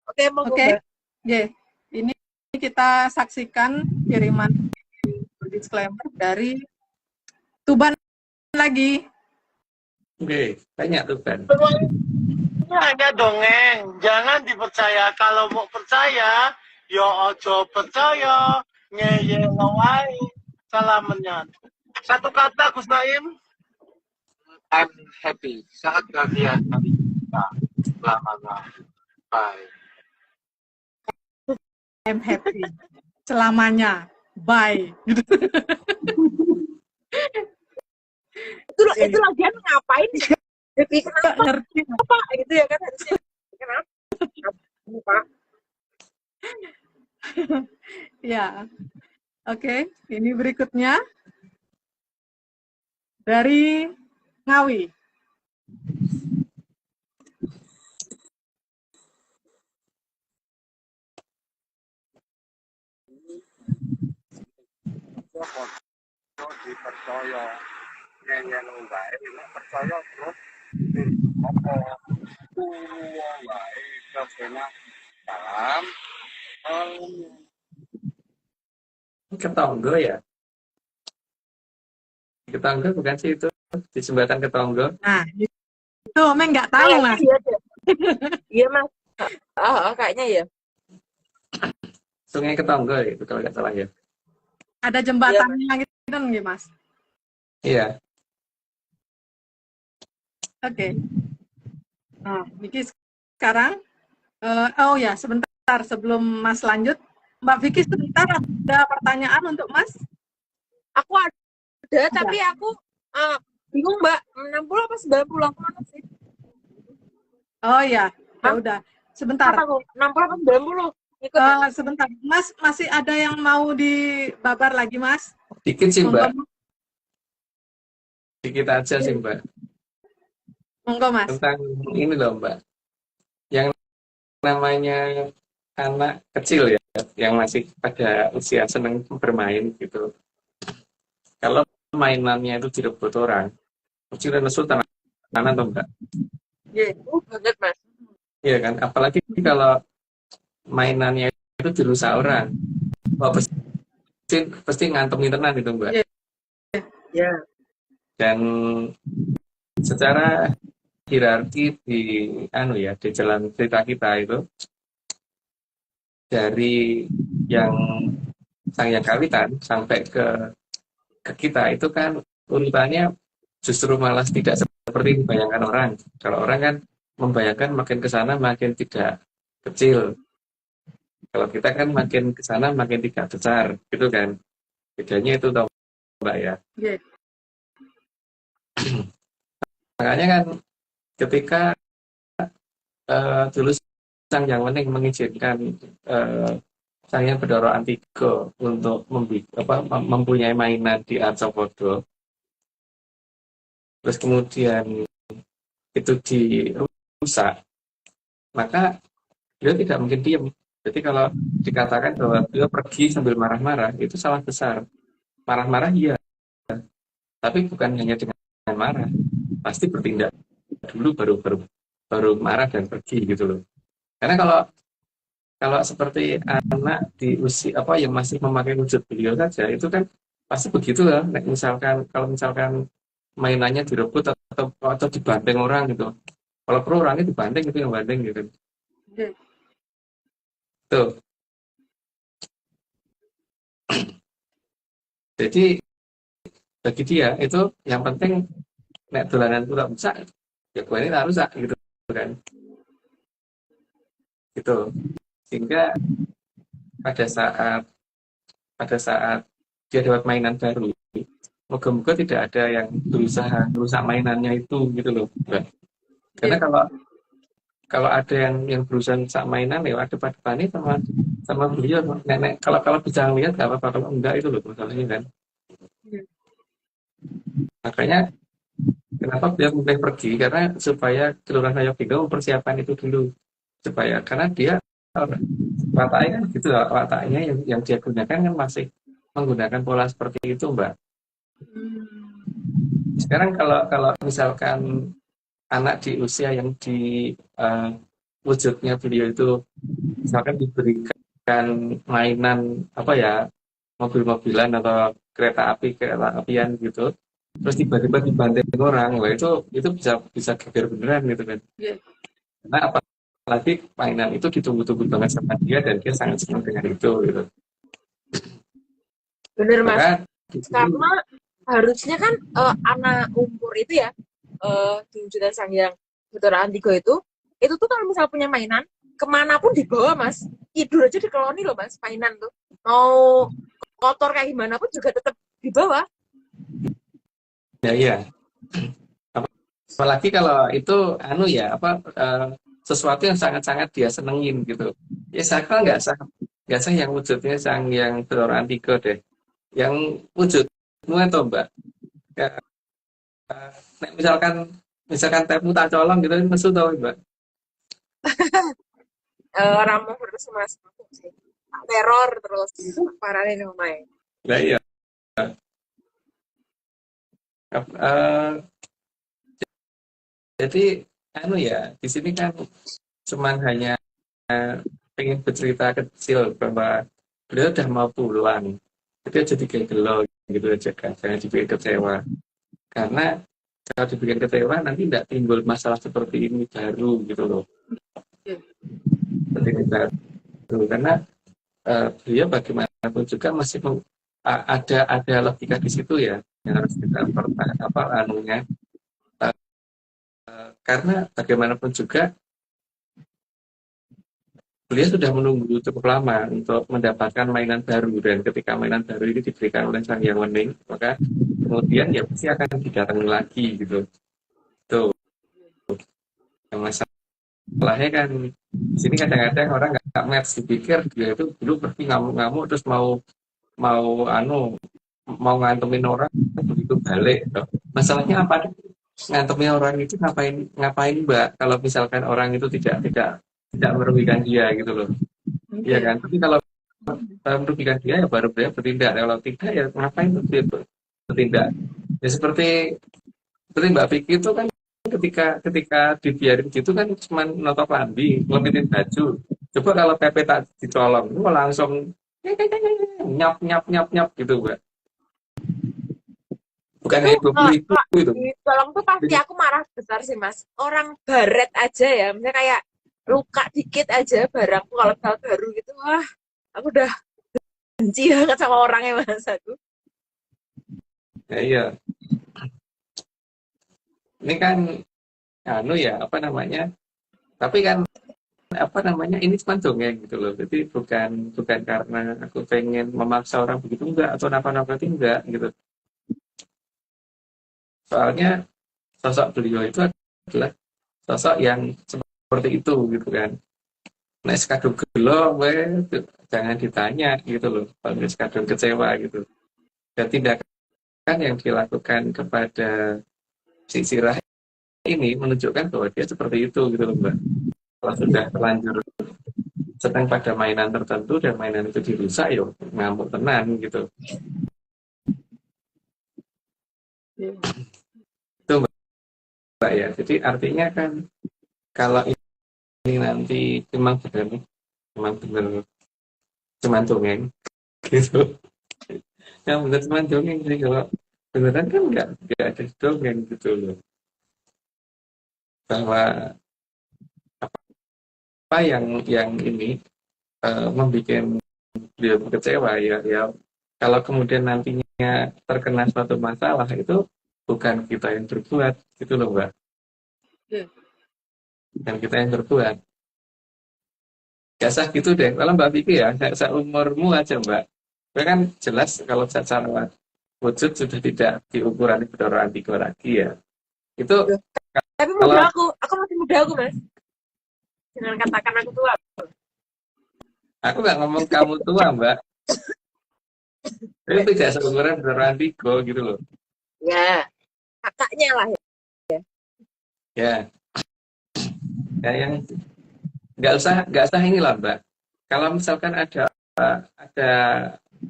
Oke, monggo Oke, Mbak. ya. Ini kita saksikan kiriman disclaimer dari Tuban lagi. Oke, banyak tuh kan. Ini hanya dongeng, jangan dipercaya. Kalau mau percaya, yo ojo percaya, ngeyel wae. Salam menyat. Satu kata Gus Naim. I'm happy, sangat bahagia hari kita selamanya. Bye. I'm happy. Selamanya. Bye. Gitu. Itu lagian ngapain sih? Jadi Nggak kenapa ngerti. gitu ya kan harusnya. Kenapa? Ya. Oke, ini berikutnya dari Ngawi. Dipercaya, ngeyel wae, percaya terus. Apa? Wae, kena salam. Ketonggo ya. Ketonggo bukan sih itu di jembatan Ketonggo. Nah, itu Meng nggak tahu, Mas. Iya, iya Mas. Kayaknya ya. Sungai Ketonggo ya, itu kalau nggak salah ya. Ada jembatannya gitu nggih, Mas? Iya. Oke. Nah, Vicky sekarang oh ya, sebentar sebelum Mas lanjut, Mbak Vicky sebentar ada pertanyaan untuk Mas. Aku ada, tapi aku bingung Mbak, 60 apa 90 aku mana sih? Oh ya, ya udah. Sebentar. Apa aku? 60 apa 90? Ikut ya? Sebentar. Mas masih ada yang mau dibabar lagi, Mas? Dikit sih, Mbak. Monggo, Dikit aja sih, Mbak. monggo, Mas. Tentang ini loh, Mbak. Yang namanya anak kecil ya, yang masih pada usia senang bermain gitu. Kalau mainannya itu direbut orang, kecil dan nesu tangan tuh, Mbak. Iya, banget Mas. Iya kan? Apalagi kalau mainannya itu dirusak orang. Wah, pasti ngantongin tenan itu, Mbak. Iya. Dan secara hierarki di di jalan cerita kita itu dari yang sang yang kawitan sampai ke kita itu kan urutannya justru malah tidak seperti dibayangkan orang. Kalau orang kan membayangkan makin ke sana makin tidak kecil. Kalau kita kan makin ke sana makin tidak besar, gitu kan. Bedanya itu toh, Mbak ya. Iya. Makanya kan ketika dulu sang yang penting mengizinkan sang yang Bathara Antiga untuk mempunyai mainan di Arcapada, terus kemudian itu dirusak, maka beliau tidak mungkin diam. Jadi kalau dikatakan bahwa beliau pergi sambil marah-marah, itu salah besar. Marah-marah iya, tapi bukan hanya dengan marah, pasti bertindak dulu baru baru baru marah dan pergi gitu loh. Karena kalau kalau seperti anak di usia apa yang masih memakai wujud beliau saja, itu kan pasti begitu lah. Misalkan kalau misalkan mainannya direbut atau dibanting orang gitu. Kalau perlu orangnya dibanting itu yang banting gitu. Tuh. Jadi bagi dia itu yang penting nek dolanan itu tak rusak, ya gue ini tak rusak gitu kan. Gitu. Sehingga pada saat dia dapat mainan baru, moga-moga tidak ada yang berusaha merusak mainannya itu gitu loh. Karena kalau ada yang berusaha merusak mainan lewat depan-depannya sama beliau, nenek kalau bisa ngeliat nggak apa-apa, kalau enggak itu loh masalahnya kan. Makanya kenapa beliau mulai pergi, karena supaya Kelurahan Ayogiga mempersiapkan itu dulu, supaya karena dia wataknya kan gitu, wataknya yang dia gunakan kan masih menggunakan pola seperti itu, Mbak. Sekarang kalau misalkan anak di usia yang di wujudnya beliau itu misalkan diberikan mainan apa ya, mobil-mobilan atau kereta apian gitu, terus tiba-tiba dibanting orang, wah itu bisa geger beneran gitu kan. Karena apalagi mainan itu ditunggu-tunggu banget sama dia dan dia sangat senang dengan itu gitu. Bener Mas. Maka Karena harusnya kan anak umur itu ya di wujudan Sang Hyang Bathara Antiga itu tuh kalau misal punya mainan kemanapun dibawa Mas, tidur aja dikeloni loh Mas, mainan tuh mau kotor kayak gimana pun juga tetap dibawa. ya apalagi kalau itu sesuatu yang sangat-sangat dia senengin gitu. Ya saya kan nggak sah yang wujudnya Sang yang Bathara Antiga deh, yang wujudmu atau Mbak ya, misalkan tepmu tak colong gitu maksud tau Mbak. Ramu terus Mas, teror terus parahin main. Nah iya. Jadi di sini kan cuman hanya pengen bercerita kecil bahwa beliau udah mau pulang, dia jadi kayak gelo gitu aja kan, jangan dibikin kecewa, karena kalau dibikin kecewa nanti tidak timbul masalah seperti ini baru gitu loh. Seperti ini baru, karena beliau bagaimanapun juga masih ada logika di situ ya, yang harus kita karena bagaimanapun juga beliau sudah menunggu cukup lama untuk mendapatkan mainan baru, dan ketika mainan baru ini diberikan oleh Sang Hyang Wening, maka kemudian ya pasti akan didatangi lagi gitu. Tuh. Yang masalahnya kan di sini kadang-kadang orang nggak match, dipikir dia itu dulu pergi ngamuk-ngamuk terus mau ngantemin orang begitu balik. Gitu. Masalahnya apa? Ngantemin orang itu ngapain Mbak, kalau misalkan orang itu tidak merugikan dia gitu loh. Iya kan? Tapi kalau merugikan dia ya baru dia bertindak. Kalau tidak ya ngapain tuh dia bertindak? Ya seperti Mbak Vicky itu kan ketika dibiarin gitu kan cuma notok lambi, ngelepitin baju. Coba kalau Pepe tak dicolong, itu langsung nyap gitu Mbak. Bukan kayak ibu itu. Di kolong tuh pasti aku marah besar sih Mas. Orang baret aja ya, misalnya kayak luka dikit aja barangku kalau baru gitu, wah aku udah benci banget sama orangnya Mas aku. Ya iya. Ini kan tapi kan ini cuma dongeng gitu loh. Jadi bukan karena aku pengen memaksa orang begitu enggak, atau napa-napa enggak gitu. Soalnya sosok beliau itu adalah sosok yang seperti itu gitu kan. Nah sekadung gelo jangan ditanya gitu loh, kalau sekadung kecewa gitu. Dan tindakan yang dilakukan kepada si Sirah ini menunjukkan bahwa dia seperti itu gitu loh Mbak. Kalau sudah terlanjur sedang pada mainan tertentu dan mainan itu dirusak, ya ngamuk tenan gitu. Itu Mbak ya. Jadi artinya kan kalau ini nanti memang benar cuma dongeng gitu. Yang benar cuma dongeng sih, kalau beneran kan nggak ada dongeng gitu loh. Bahwa apa yang ini membuat beliau kecewa ya kalau kemudian nantinya terkena suatu masalah, itu bukan kita yang berbuat gitu loh Mbak. Dan kita yang berbuat. Gak sah gitu deh. Kalau Mbak Vicky ya, seumurmu aja Mbak. Itu kan jelas kalau secara wujud sudah tidak diukuran Bathara Andika lagi ya. Itu Tapi kalau muda aku masih muda aku Mas. Jangan katakan aku tua. aku nggak ngomong kamu tua Mbak. Itu tidak seumuran Bathara Andika gitu loh. Ya, kakaknya lah ya. Ya. Ya yang nggak usah inilah Mbak. Kalau misalkan ada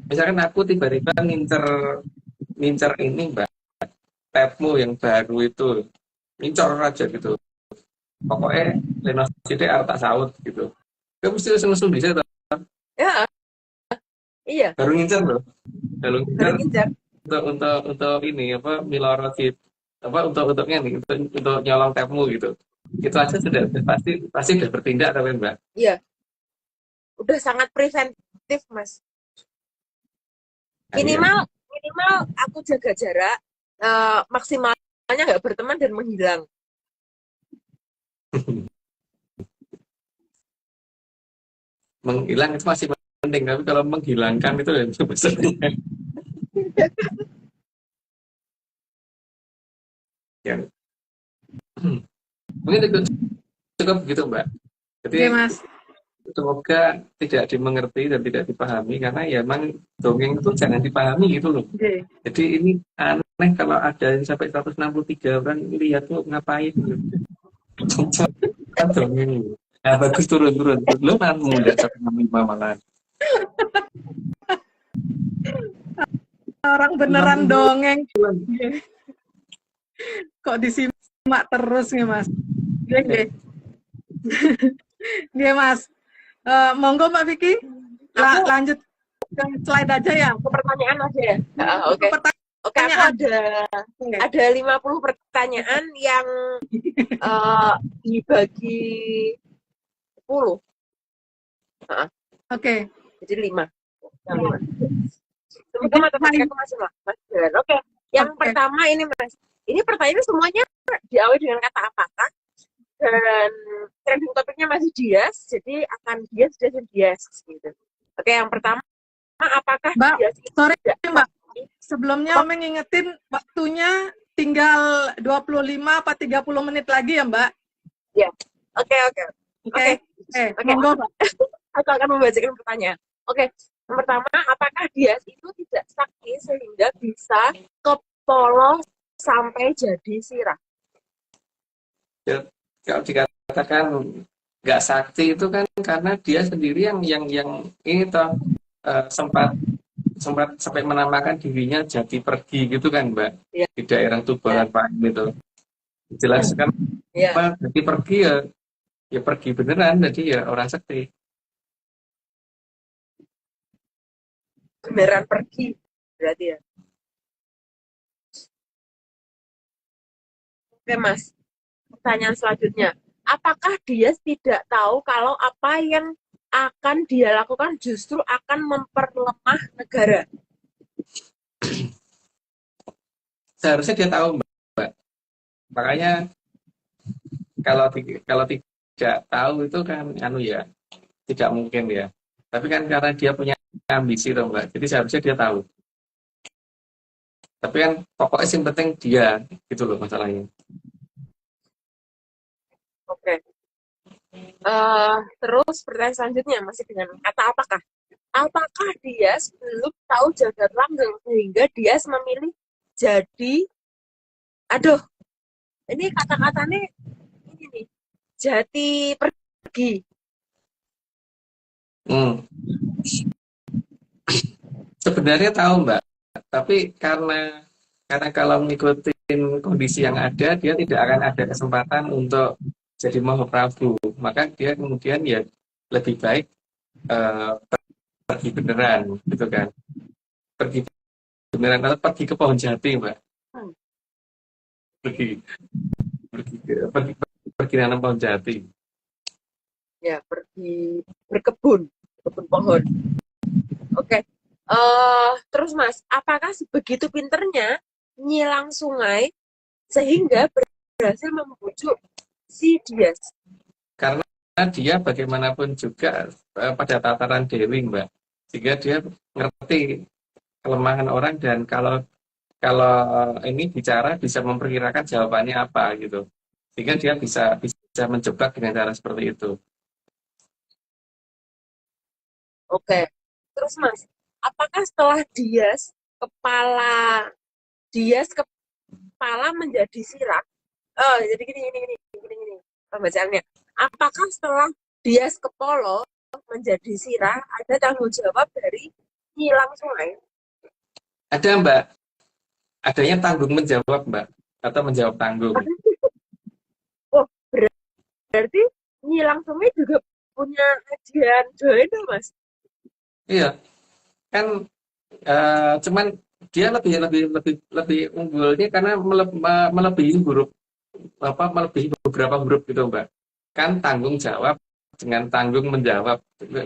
misalkan aku tiba-tiba ngincer ini Mbak, tabmu yang baru itu, ngincer aja gitu. Pokoknya Leno Side arep tak saut gitu. Kamu mesti langsung bisa toh. Ya, iya. Baru ngincer loh. Baru Baru ngincer ngincer. untuk ini apa Miloro apa untuknya nih untuk nyolong tabmu gitu. Itu aja sudah pasti sudah bertindak tapi Mbak. Iya. Udah sangat preventif, Mas. Nah, iya. Minimal aku jaga jarak, maksimalnya nggak berteman dan menghilang. Menghilang itu masih penting, tapi kalau menghilangkan itu yang sebenarnya yang mungkin itu cukup gitu Mbak. Jadi Oke, Mas. semoga tidak dimengerti dan tidak dipahami, karena ya emang dongeng itu jangan dipahami gitu loh. Oke. Jadi ini aneh kalau ada yang sampai 163 orang lihat tuh ngapain gitu. Kan dongeng. Nah, bagus turun. Belum kan muda 165 malah. Orang beneran dongeng. Kok disimak terus nih, Mas? Oke. Oke, Mas. Monggo Mbak Vicky, lanjut ke slide aja ya. Ke pertanyaan aja ya. Oke. Oke, aku ada 50 pertanyaan yang dibagi 10. Oke. Jadi 5. Semoga matematika aku masih jalan. Oke. Yang pertama ini Mas. Ini pertanyaan semuanya diawali dengan kata apakah, dan trending topiknya masih Dias, jadi akan Dias gitu. Oke, yang pertama, apakah Mbak, Dias itu sorry tidak Mbak, sebelumnya Om ngingetin waktunya tinggal 25 apa 30 menit lagi ya Mbak? Ya, oke. Monggo Mbak. Aku akan membacakan pertanyaan. Oke, yang pertama, apakah Dias itu tidak sakti sehingga bisa kepolos sampai jadi sirah? Ya, kalau dikatakan nggak sakti itu kan karena dia sendiri yang ini toh sempat sampai menamakan dirinya Jati Pergi gitu kan Mbak, ya. Di daerah Tubaran Pak itu dijelaskan apa Jati Pergi ya pergi beneran, jadi ya orang sakti. Beneran pergi berarti ya. Oke Mas, pertanyaan selanjutnya, apakah dia tidak tahu kalau apa yang akan dia lakukan justru akan memperlemah negara? Seharusnya dia tahu Mbak. Makanya kalau tidak tahu itu kan ya tidak mungkin ya. Tapi kan karena dia punya ambisi loh Mbak, jadi seharusnya dia tahu. Tapi kan pokoknya yang penting dia gitu loh masalahnya. Oke. Terus pertanyaan selanjutnya masih dengan kata apakah? Apakah Dias belum tahu jagat langgeng sehingga Dias memilih jadi, aduh, ini kata-katanya ini nih, Jati Pergi. Hmm. Sebenarnya tahu Mbak, tapi karena kalau mengikuti kondisi yang ada, dia tidak akan ada kesempatan untuk jadi Mahaprabhu. Maka dia kemudian ya lebih baik eh, pergi beneran, gitu kan? Pergi beneran atau pergi ke pohon jati, Mbak. Hmm. Pergi pergi pergi nanam pohon jati. Ya, pergi berkebun, kebun pohon. Oke. Terus Mas, apakah sebegitu pinternya nyilang sungai sehingga berhasil membujuk si Dias? Karena dia bagaimanapun juga pada tataran dewi, Mbak. Sehingga dia ngerti kelemahan orang dan kalau kalau ini bicara bisa memperkirakan jawabannya apa gitu. Sehingga dia bisa menjebak dengan cara seperti itu. Oke. Terus Mas, apakah setelah Dias kepala menjadi sirah? Jadi gini pembacaannya. Apakah setelah Dias kepala menjadi sirah ada tanggung jawab dari nyilang sungai? Ada Mbak, adanya tanggung menjawab Mbak, atau menjawab tanggung. Oh, berarti nyilang sungai juga punya ajian join Mas? Iya, kan cuman dia lebih unggulnya karena melebihi huruf melebihi beberapa huruf gitu Mbak. Kan tanggung jawab dengan tanggung menjawab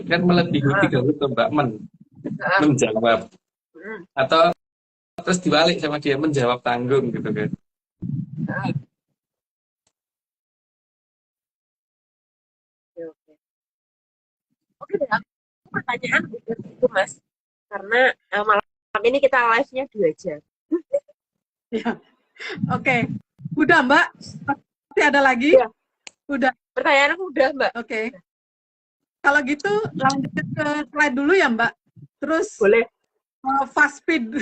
kan melebihi 3 huruf tuh, Mbak, menjawab Hmm. atau terus dibalik sama dia menjawab tanggung gitu kan. Oke. Oke deh, aku pertanyaan udah gitu Mas. Karena malam ini kita live-nya 2 jam. Ya. Oke. Udah, Mbak? Masih ada lagi? Ya. Udah. Pertanyaan aku udah Mbak. Oke. Kalau gitu lanjut ke slide dulu ya, Mbak. Terus Boleh. fast speed.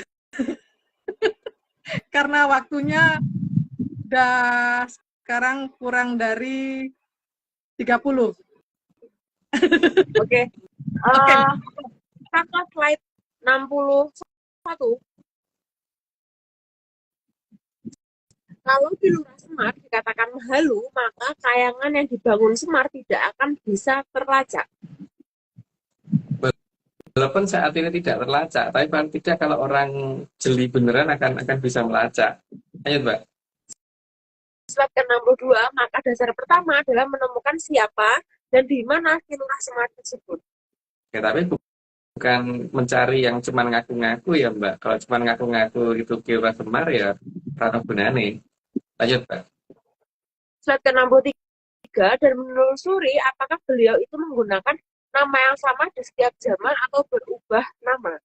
Karena waktunya udah sekarang kurang dari 30. Oke. Oke. Kita ke slide 61. Kalau di Lurah Semar dikatakan halu, maka kayangan yang dibangun Semar tidak akan bisa terlacak. Walaupun saat ini tidak terlacak, tapi paling tidak kalau orang jeli beneran akan bisa melacak. Ayo Mbak. Slide ke-62, maka dasar pertama adalah menemukan siapa dan di mana si Lurah Semar tersebut. Ya, tapi bukan mencari yang cuma ngaku-ngaku ya Mbak. Kalau cuma ngaku-ngaku itu Lurah Semar ya rada gunane. Lanjut Mbak. Slide ke-63 dan menelusuri apakah beliau itu menggunakan nama yang sama di setiap zaman atau berubah nama.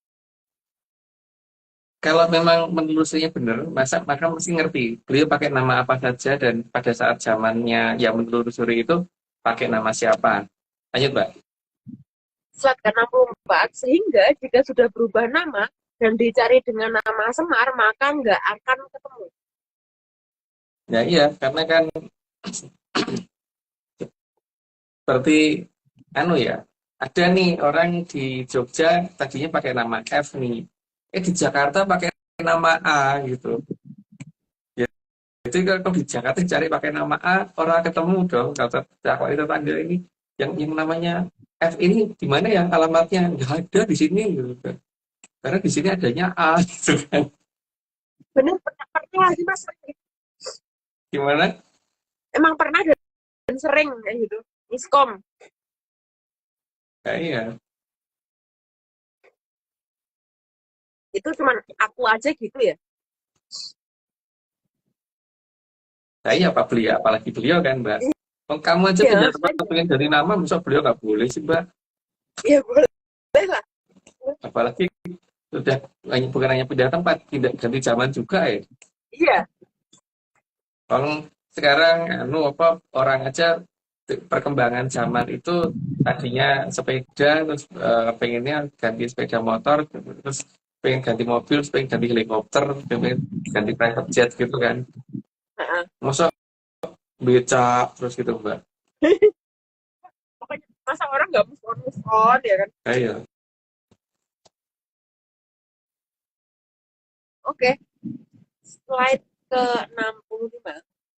Kalau memang menelusurinya benar, maka mesti ngerti beliau pakai nama apa saja dan pada saat zamannya yang menelusuri itu pakai nama siapa. Lanjut Mbak. Slide ke-64, sehingga jika sudah berubah nama dan dicari dengan nama Semar, maka nggak akan ketemu. Ya iya, karena kan seperti ya, ada nih orang di Jogja tadinya pakai nama F nih, di Jakarta pakai nama A gitu. Ya, itu kalau di Jakarta cari pakai nama A, orang ketemu dong. Kalau itu tanggal ini yang namanya F ini di mana yang alamatnya nggak ada di sini gitu kan. Karena di sini adanya A gitu kan. Bener, pernah lagi Mas. Gimana? Emang pernah dan sering kayak gitu. Miskom. Ya, iya. Itu cuman aku aja gitu ya. Nah, iya Pak beliau, apalagi beliau kan Mbak. Kamu aja Ya, punya tempat pengen dari nama, masa beliau nggak boleh sih Mbak? ya boleh lah. Apalagi sudah bukan hanya pindah tempat, tidak ganti zaman juga ya. Iya. Orang sekarang orang aja perkembangan zaman itu tadinya sepeda terus pengennya ganti sepeda motor terus pengen ganti mobil terus pengen ganti helikopter pengen ganti private jet gitu kan. Masa beca terus gitu Mbak. Masa orang nggak move on ya kan? Ayo. Oke, slide ke-65.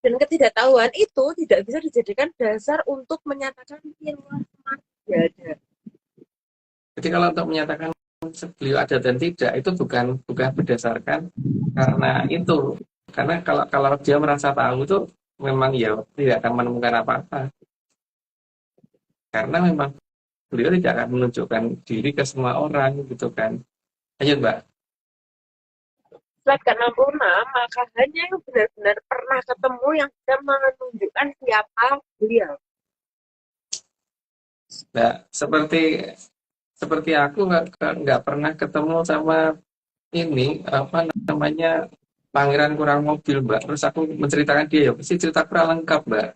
Dan ketidaktahuan itu tidak bisa dijadikan dasar untuk menyatakan ilmu ada. Jadi kalau untuk menyatakan beliau ada dan tidak itu bukan berdasarkan karena itu. Karena kalau dia merasa tahu itu memang ya tidak akan menemukan apa-apa. Karena memang beliau tidak akan menunjukkan diri ke semua orang gitu kan. Lanjut, Mbak. Slide ke-66, maka hanya yang benar-benar pernah ketemu yang bisa menunjukkan siapa beliau. Nah, seperti aku nggak pernah ketemu sama ini apa namanya pangeran kurang mobil, Mbak. Terus aku menceritakan dia ya pasti cerita kurang lengkap, Mbak.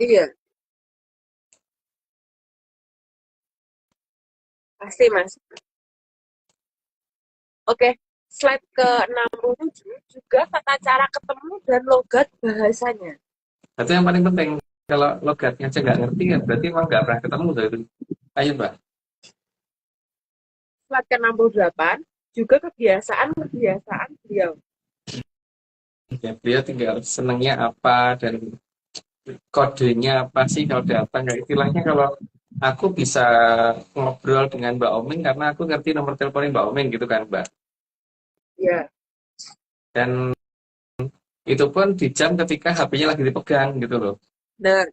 Iya, pasti Mas. Oke, slide ke-67 juga tata cara ketemu dan logat bahasanya. Itu yang paling penting. Kalau logatnya aja nggak ngerti ya berarti emang nggak pernah ketemu dari. Ayo, Mbak. Slide ke-68 juga kebiasaan beliau. Ya, beliau tinggal senengnya apa dan kodenya apa sih kalau datang nggak istilahnya kalau aku bisa ngobrol dengan Mbak Oming karena aku ngerti nomor teleponin Mbak Oming gitu kan, Mbak. Ya, Dan itu pun di jam ketika HP-nya lagi dipegang gitu loh. nah,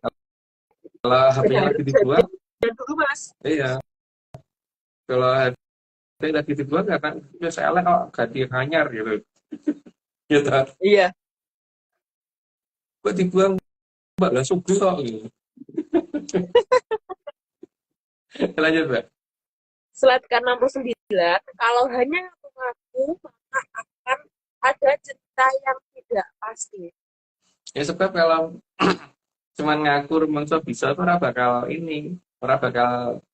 Kalau HP-nya lagi dibuang, dan dulu Mas. iya. Kalau HP lagi dibuang karena biasanya kok ganti anyar gitu. Gitu. Iya, Kok dibuang Mbak langsung kok gitu. Lanjut, Mbak. slide ke-69, kalau hanya mengaku maka akan ada cerita yang tidak pasti. Ya sebab kalau cuman ngaku rumangsa bisa tuh ora bakal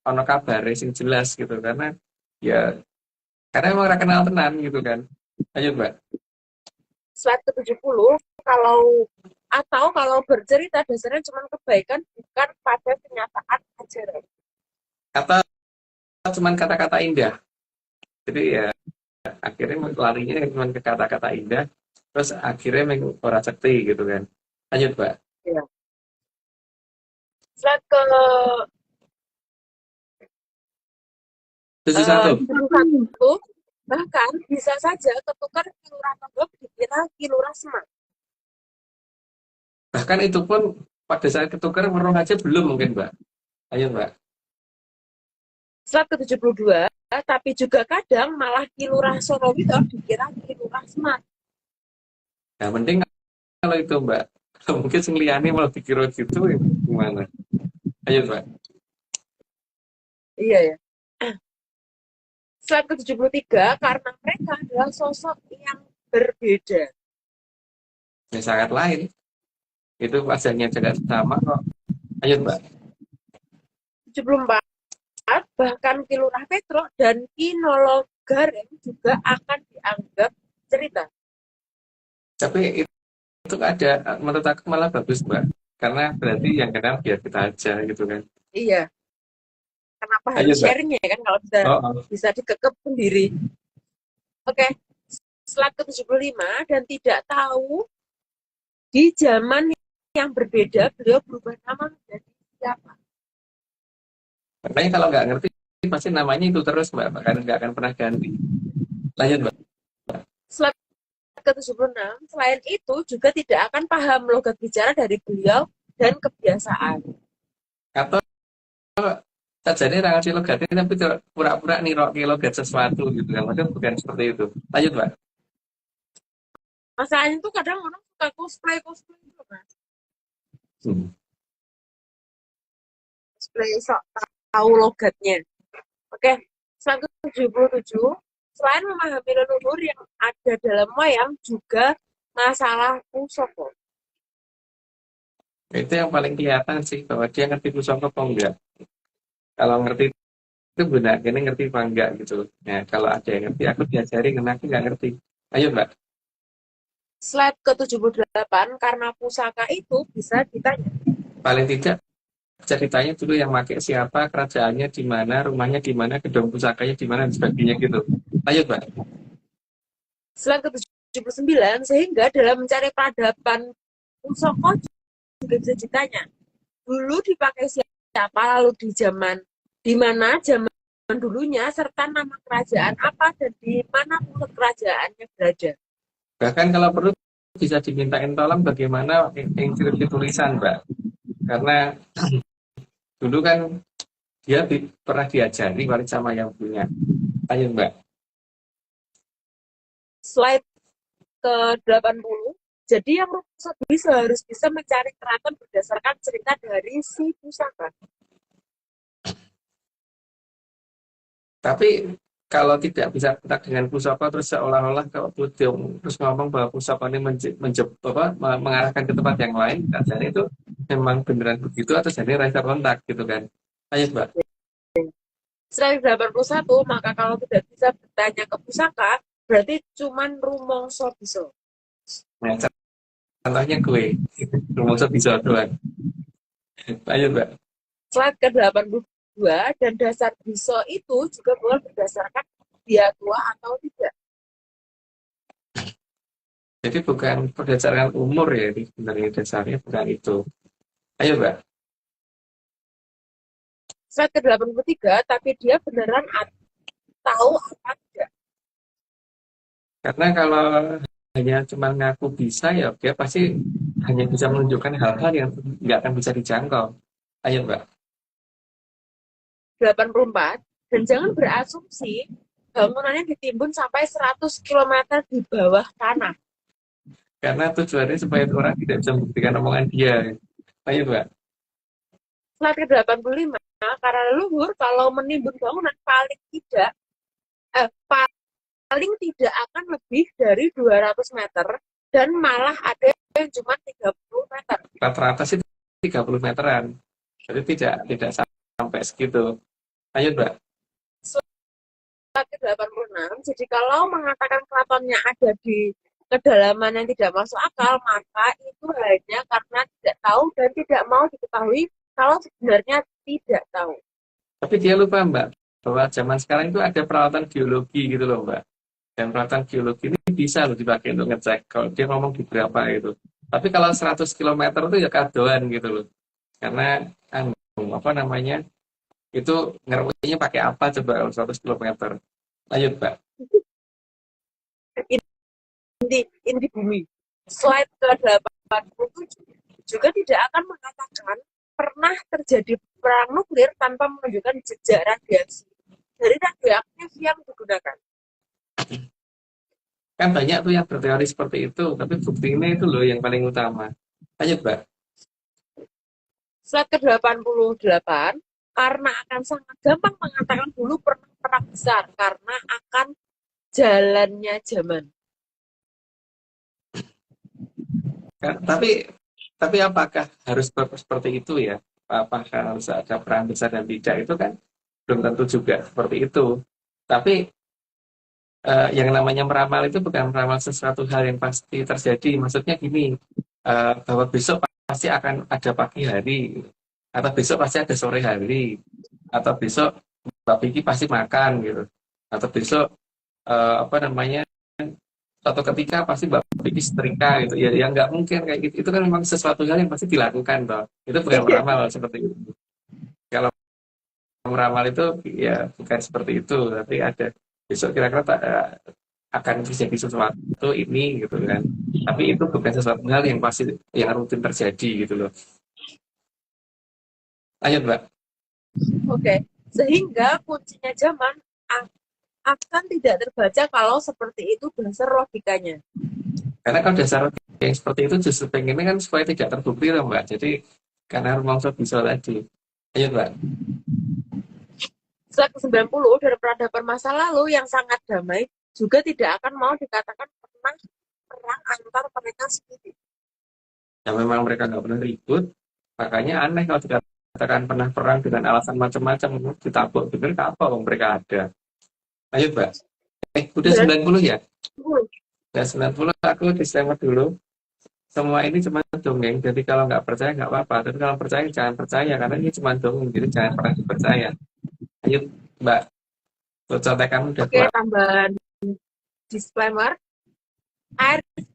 ono kabare sing jelas gitu karena ya karena emang ora kenal tenan gitu kan. Lanjut, Mbak. Slide ke-70, kalau bercerita dasarnya cuma kebaikan bukan pada kenyataan ajaran. Kata cuman kata-kata indah. Jadi ya akhirnya larinya cuma ke kata-kata indah terus akhirnya ora sekti gitu kan. Lanjut, Mbak. Ya. Slide ke 71. 71, bahkan bisa saja ketukar kilurah Togok dikira kilurah Semak. Bahkan itu pun pada saat ketukar merong aja belum mungkin, Mbak. Ayo, Mbak. Slide ke-72, tapi juga kadang malah kilurah Sorowito dikira kilurah Semak. Nah, mending kalau itu, Mbak. Kalau mungkin sing liyane malah dikira gitu ya, gimana? Ayo, Mbak. Iya ya. Slide ke-73, karena mereka adalah sosok yang berbeda. Ya sangat lain. Itu wajahnya juga sama kok. Ayo, Mbak. 74, bahkan kilurah Petro dan Kinologareng juga akan dianggap cerita. Tapi itu ada, menurut aku malah bagus, Mbak. Karena berarti yang kenal biar kita aja gitu kan. Iya. Kenapa Ayo, harus Mbak. sharing ya kan kalau bisa dikekep sendiri. Oke. Slide ke-75, dan tidak tahu di zaman yang berbeda beliau berubah nama menjadi siapa. Makanya kalau nggak ngerti pasti namanya itu terus, Mbak. Karena nggak akan pernah ganti. Lanjut, Mbak. Slide ke-76, selain itu juga tidak akan paham logat bicara dari beliau dan kebiasaan. Atau sajane ra ngasih logatnya tapi pura-pura nirokke logat sesuatu gitu kan. Maksudnya bukan seperti itu. Lanjut, Mbak. Masalahnya tuh kadang orang suka cosplay gitu Mas. Cosplay sok tahu logatnya. Oke, slide ke-77, selain memahami leluhur yang ada dalam wayang juga masalah pusaka. Itu yang paling kelihatan sih bahwa dia ngerti pusaka apa enggak. Kalau ngerti itu benar, ini ngerti apa enggak gitu. Nah, kalau ada yang ngerti, aku diajari karena aku nggak ngerti. Ayo, Mbak. Slide ke-78, karena pusaka itu bisa ditanya. Paling tidak ceritanya dulu yang pakai siapa, kerajaannya di mana, rumahnya di mana, gedung pusakanya di mana, dan sebagainya gitu. Ayo, Mbak. Selain ke-79, sehingga dalam mencari peradaban pusaka juga bisa ditanya, dulu dipakai siapa, lalu di mana zaman dulunya, serta nama kerajaan apa, dan di mana pusat kerajaannya berada. Bahkan kalau perlu bisa dimintain tolong bagaimana inskripsi tulisan, Mbak. Karena dulu kan dia pernah diajari wali sama yang punya. Ayo, Mbak. Slide ke-80, jadi yang bisa harus bisa mencari keraton berdasarkan cerita dari si pusaka. Tapi kalau tidak bisa kontak dengan pusaka terus seolah-olah kalau Pudyum terus ngomong bahwa pusaka ini mengarahkan ke tempat yang lain, jadi itu memang beneran begitu atau jadi raisa kontak gitu kan? Ayo, Mbak. Selain 81, maka kalau tidak bisa bertanya ke pusaka, berarti cuman rumongso bisa. Nah, contohnya gue, rumongso bisa doang. Ayo, Mbak. Slide ke-82, dan dasar bisa itu juga boleh berdasarkan dia tua atau tidak. Jadi bukan berdasarkan umur ya, ini sebenarnya dasarnya bukan itu. Ayo, Mbak. Slide ke-83, tapi dia beneran tahu apa tidak. Karena kalau hanya cuma ngaku bisa ya dia pasti hanya bisa menunjukkan hal-hal yang nggak akan bisa dijangkau. Ayo, Mbak. 84, dan jangan berasumsi bangunannya ditimbun sampai 100 km di bawah tanah. Karena tujuannya supaya orang tidak bisa membuktikan omongan dia. Ayo, Mbak. Slide ke-85, karena leluhur kalau menimbun bangunan paling tidak akan lebih dari 200 meter, dan malah ada yang cuma 30 meter. Rata-rata sih 30 meteran. Jadi tidak sampai segitu. Ayo, Mbak. Slide ke-86, jadi kalau mengatakan keratonnya ada di kedalaman yang tidak masuk akal, maka itu hanya karena tidak tahu dan tidak mau diketahui kalau sebenarnya tidak tahu. Tapi dia lupa, Mbak, bahwa zaman sekarang itu ada peralatan geologi gitu loh, Mbak. Dan peralatan geologi ini bisa loh dipakai untuk ngecek kalau dia ngomong di berapa itu. Tapi kalau 100 km itu ya kadoan gitu loh. Karena itu ngerutinya pakai apa coba kalau 100 km. Lanjut, Mbak. Ini di bumi. Slide ke-87 juga tidak akan mengatakan pernah terjadi perang nuklir tanpa menunjukkan jejak radiasi dari radioaktif yang digunakan. Kan banyak tuh yang berteori seperti itu, tapi buktinya itu loh yang paling utama. Lanjut, Mbak. Slide ke-88, karena akan sangat gampang mengatakan dulu pernah perang besar, karena akan jalannya zaman. Tapi apakah harus seperti itu ya? Apakah harus ada perang besar dan tidak, itu kan belum tentu juga seperti itu. Tapi yang namanya meramal itu bukan meramal sesuatu hal yang pasti terjadi. Maksudnya gini, bahwa besok pasti akan ada pagi hari, atau besok pasti ada sore hari, atau besok Mbak Vicky pasti makan gitu, atau besok suatu ketika pasti Mbak Vicky setrika gitu. Ya nggak mungkin kayak gitu. Itu kan memang sesuatu hal yang pasti dilakukan toh. Itu bukan meramal seperti itu. Kalau meramal itu ya bukan seperti itu, tapi ada besok kira-kira akan terjadi sesuatu ini gitu kan. Tapi itu bukan sesuatu hal yang pasti yang rutin terjadi gitu loh. Lanjut, Mbak. Oke, sehingga kuncinya zaman akan tidak terbaca kalau seperti itu dasar logikanya. Karena kalau dasar yang seperti itu justru pengennya kan supaya tidak terbukti loh, Mbak. Jadi karena rumongso bisa tadi. Ayo, Mbak. Slide ke-90, dari peradaban masa lalu yang sangat damai juga tidak akan mau dikatakan pernah perang antar mereka sendiri. Ya memang mereka nggak pernah ribut, makanya aneh kalau dikatakan pernah perang dengan alasan macam-macam, ditabuk bener apa mereka ada. Ayo, Mbak. Udah 90 ya? Udah 90, aku disclaimer dulu. semua ini cuma dongeng. Jadi kalau nggak percaya nggak apa-apa. Tapi kalau percaya jangan percaya karena ini cuma dongeng. Jadi jangan pernah dipercaya. Ayo Mbak, contekan udah Oke, kuat. tambahan disclaimer.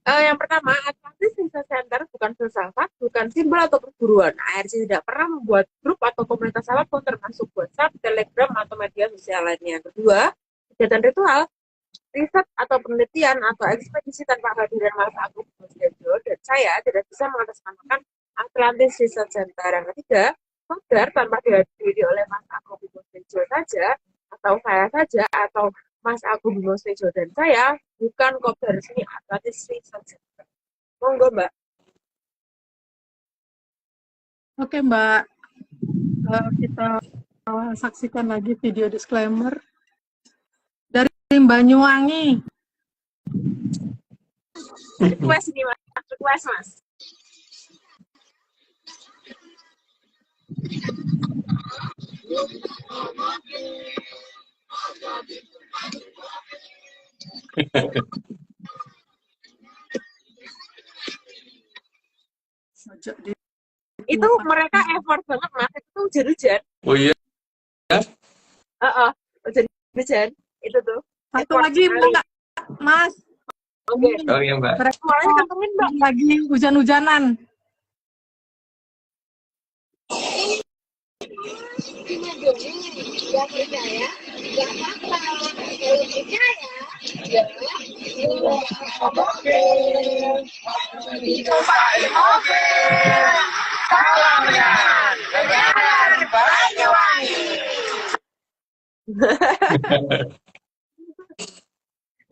Yang pertama, Atlantis Research Center bukan filsafat, bukan simbol atau perburuan. ARC tidak pernah membuat grup atau komunitas apapun termasuk WhatsApp, Telegram, atau media sosial lainnya. Kedua, kegiatan ritual, riset atau penelitian atau ekspedisi tanpa kehadiran Mas Agung Bimostejo dan saya tidak bisa mengatasnamakan Atlantis Research Center. Yang ketiga, Kopdar tanpa dihadiri oleh Mas Agung Bimostejo saja atau saya saja atau Mas Agung Bimostejo dan saya bukan Kopdar resmi Atlantis Research Center. Monggo Mbak. Oke Mbak, kita saksikan lagi video disclaimer dari Banyuwangi. Request ini Mas. Request Mas. Itu mereka effort banget Mas. Itu hujan-hujan. Oh iya, Hujan-hujan. Itu tuh. Satu Effort lagi sekali. Mbak, Mas. Oke. oh iya Mbak. Mereka Suaranya kantongin Mbak. lagi hujan-hujanan.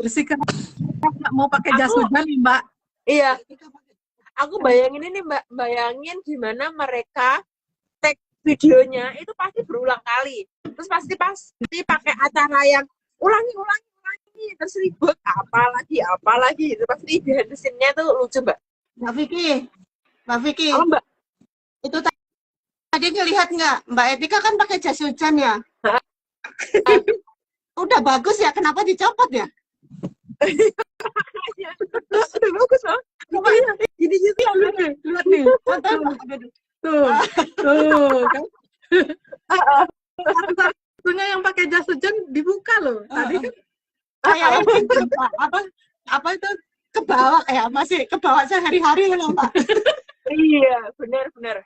Bersihkan, nggak mau pakai jas Aku- hujan nih Mbak. Iya. Aku bayangin ini Mbak, bayangin gimana mereka take videonya itu pasti berulang kali. Terus pasti pakai acara yang ulangi, terus ribut apa lagi. Itu pasti behind the scene-nya tuh lucu Mbak. Mbak Vicky, Kalau Mbak, itu tadi ngelihat nggak? Mbak Etika kan pakai jas hujan ya? Udah bagus ya, kenapa dicopot ya? udah bagus Mbak. Iya, gini gitu. Lihat nih, Contoh, tuh kan. Satu-satunya yang pakai jas hujan dibuka loh. Tadi kan kayaknya gitu, Pak. Apa itu ke bawah, masih ke bawah sehari-hari loh, Pak. Iya, benar.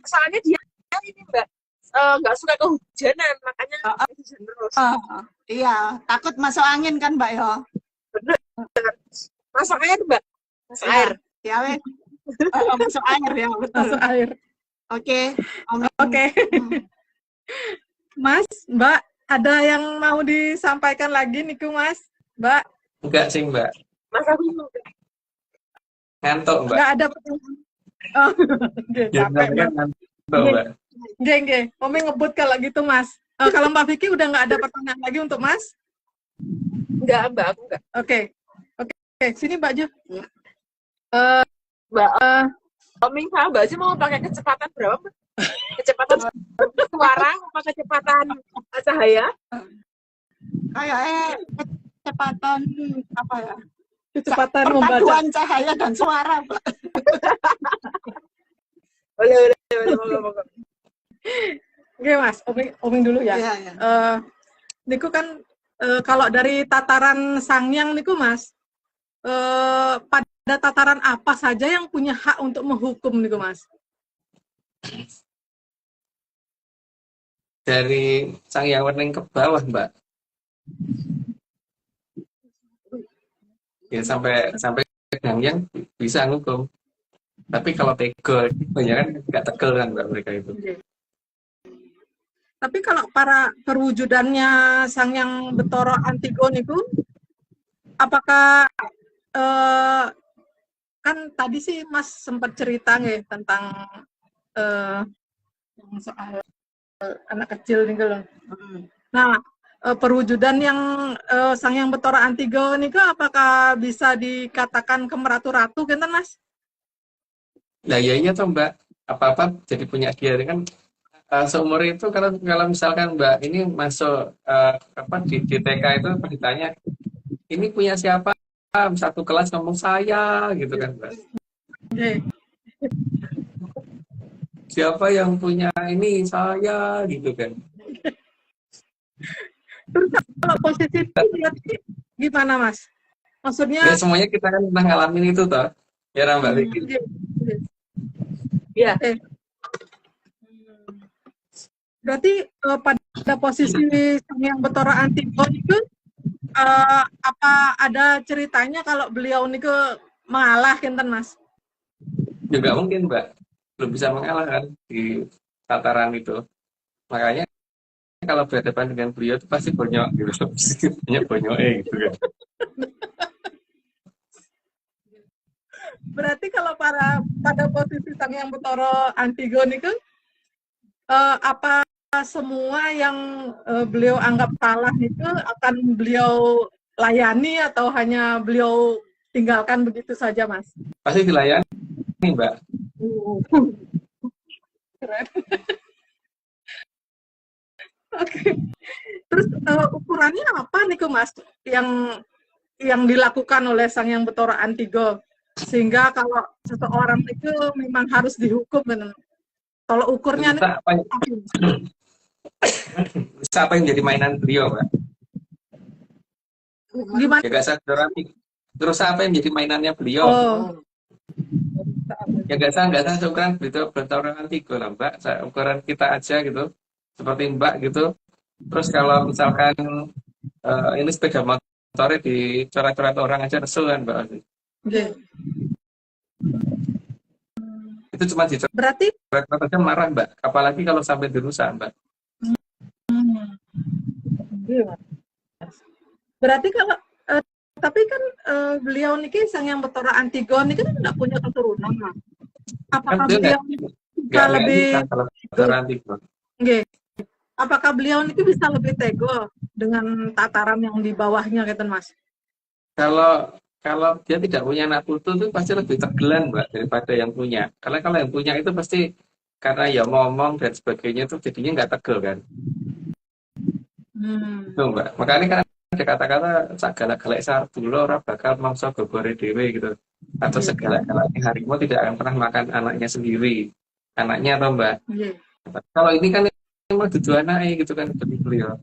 Soalnya dia ini Mbak nggak suka kehujanan, makanya hujan terus. Iya, takut masuk angin kan, Mbak ya? Masak air Mbak. Masak Iya. air. Ya, wes. Masuk air ya, betul. masuk air. Oke. Oke. Mas, Mbak, ada yang mau disampaikan lagi nih Mas? Mbak, Enggak sih Mbak. Mas aku Ngantuk Mbak. nggak ada pertanyaan. Oh, oke, Ya, capek Mbak. ngantuk Mbak. Nggih. Omi ngebut kalau gitu Mas. Kalau Mbak Vicky udah nggak ada pertanyaan lagi untuk Mas? enggak Mbak, aku enggak. Oke, sini Mbak Ju. Mbak Oming sama Mbak Ju mau pakai kecepatan berapa Mbak? Kecepatan suara apa kecepatan cahaya? Kayaknya kecepatan apa ya? Kecepatan membaca. Perpaduan cahaya dan suara, Mbak. Boleh. Monggo. Oke Mas, Oming dulu ya. Iya. Niku kan kalau dari tataran Sangyang niku Mas, pada tataran apa saja yang punya hak untuk menghukum niku Mas? Dari Sang Hyang Wening ke bawah Mbak. Ya sampai yang bisa ngukum. Tapi kalau tegel, banyak kan nggak tegel kan Mbak mereka itu. Tapi kalau para perwujudannya Sangyang Betara Antigon itu, apakah kan tadi sih Mas sempat cerita nggih tentang yang soal anak kecil nih loh. Nah, perwujudan yang Sangyang Betara Antigon itu apakah bisa dikatakan kemeratu-ratu gitu Mas? Nah ya iya toh Mbak, apa-apa jadi punya dia kan. Seumur itu kalau misalkan Mbak ini masuk di TK itu ditanya ini punya siapa, satu kelas ngomong saya gitu kan Mbak. Oke. Siapa yang punya ini? Saya, gitu kan. Terus kalau posisi itu berarti gimana Mas? Maksudnya Ya semuanya kita kan pernah ngalamin itu toh. Ya Mbak Vicky. Iya. Berarti pada posisi Sang Hyang Bathara Antigo itu apa ada ceritanya kalau beliau niku mengalah kinten Mas? Juga mungkin Mbak. Belum bisa mengalah kan di tataran itu. Makanya kalau berhadapan dengan beliau itu pasti bonyok gitu. Banyak bonyoknya gitu kan. Berarti kalau pada posisi Sang Hyang Bathara Antigo niku apa semua yang beliau anggap salah itu akan beliau layani atau hanya beliau tinggalkan begitu saja, Mas? Pasti dilayani, Mbak. Keren. Oke. Terus ukurannya apa nih, Mas? Yang dilakukan oleh Sang Hyang Bathara Antigo sehingga kalau seseorang itu memang harus dihukum, benar. Kalau ukurnya nih, apa yang jadi mainan beliau, Mbak? Gimana? Ya gak sadar. Terus apa yang jadi mainannya beliau? Ya nggak sah ukuran Bathara Antigo lah, Mbak. Ukuran kita aja gitu, seperti Mbak gitu. Terus kalau misalkan ini sepeda motornya dicoret-coret orang aja nesu kan, Mbak. Okay. Itu cuma dicoret. Berarti aja marah, Mbak. Apalagi kalau sampai dirusak, Mbak. Berarti kalau tapi kan beliau niki Sang Hyang Bathara Antigo niki kan tidak punya keturunan, Mas. Apakah beliau bisa lebih apakah beliau niki bisa lebih tego dengan tataran yang di bawahnya gitu, Mas? Kalau dia tidak punya anak putu itu pasti lebih tegelan, Mbak, daripada yang punya. Karena kalau yang punya itu pasti karena ya ngomong dan sebagainya itu jadinya nggak tegel kan. Itu, Mbak. Makanya kan ada kata-kata segala-galanya sardu ora bakal mangsa gogore dhewe gitu. Atau segala-galanya harimau tidak akan pernah makan anaknya sendiri. Anaknya atau Mbak. Kalau ini kan memang dudu anaknya gitu kan seperti beliau.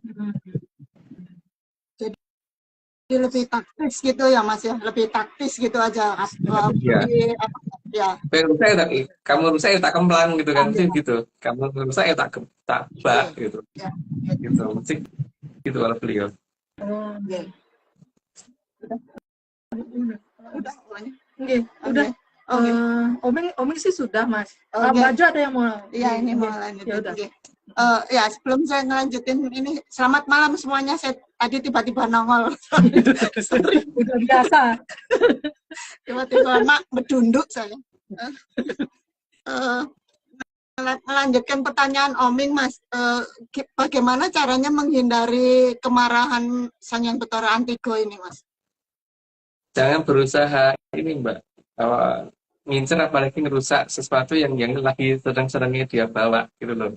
Jadi lebih taktis gitu ya Mas ya, lebih taktis gitu aja. Ya. Kamu rusak ya tak kemplang gitu kan, mesti gitu. Kamu rusak ya tak bak gitu. Gitu, mesti gitu kalau beliau. Udah. Oming sih sudah, Mas. Baju ada yang mau? Iya, ini mau lanjutin. Ya, sebelum saya ngelanjutin ini, selamat malam semuanya. Saya tadi tiba-tiba nongol. Udah biasa. Tiba-tiba mak berdunduk saya. Melanjutkan pertanyaan Oming, Mas. Bagaimana caranya menghindari kemarahan Sang Hyang Bathara Antigo ini, Mas? Jangan berusaha ini, Mbak. Ngincer apalagi ngerusak sesuatu yang lagi sedang-sedangnya dia bawa gitu loh.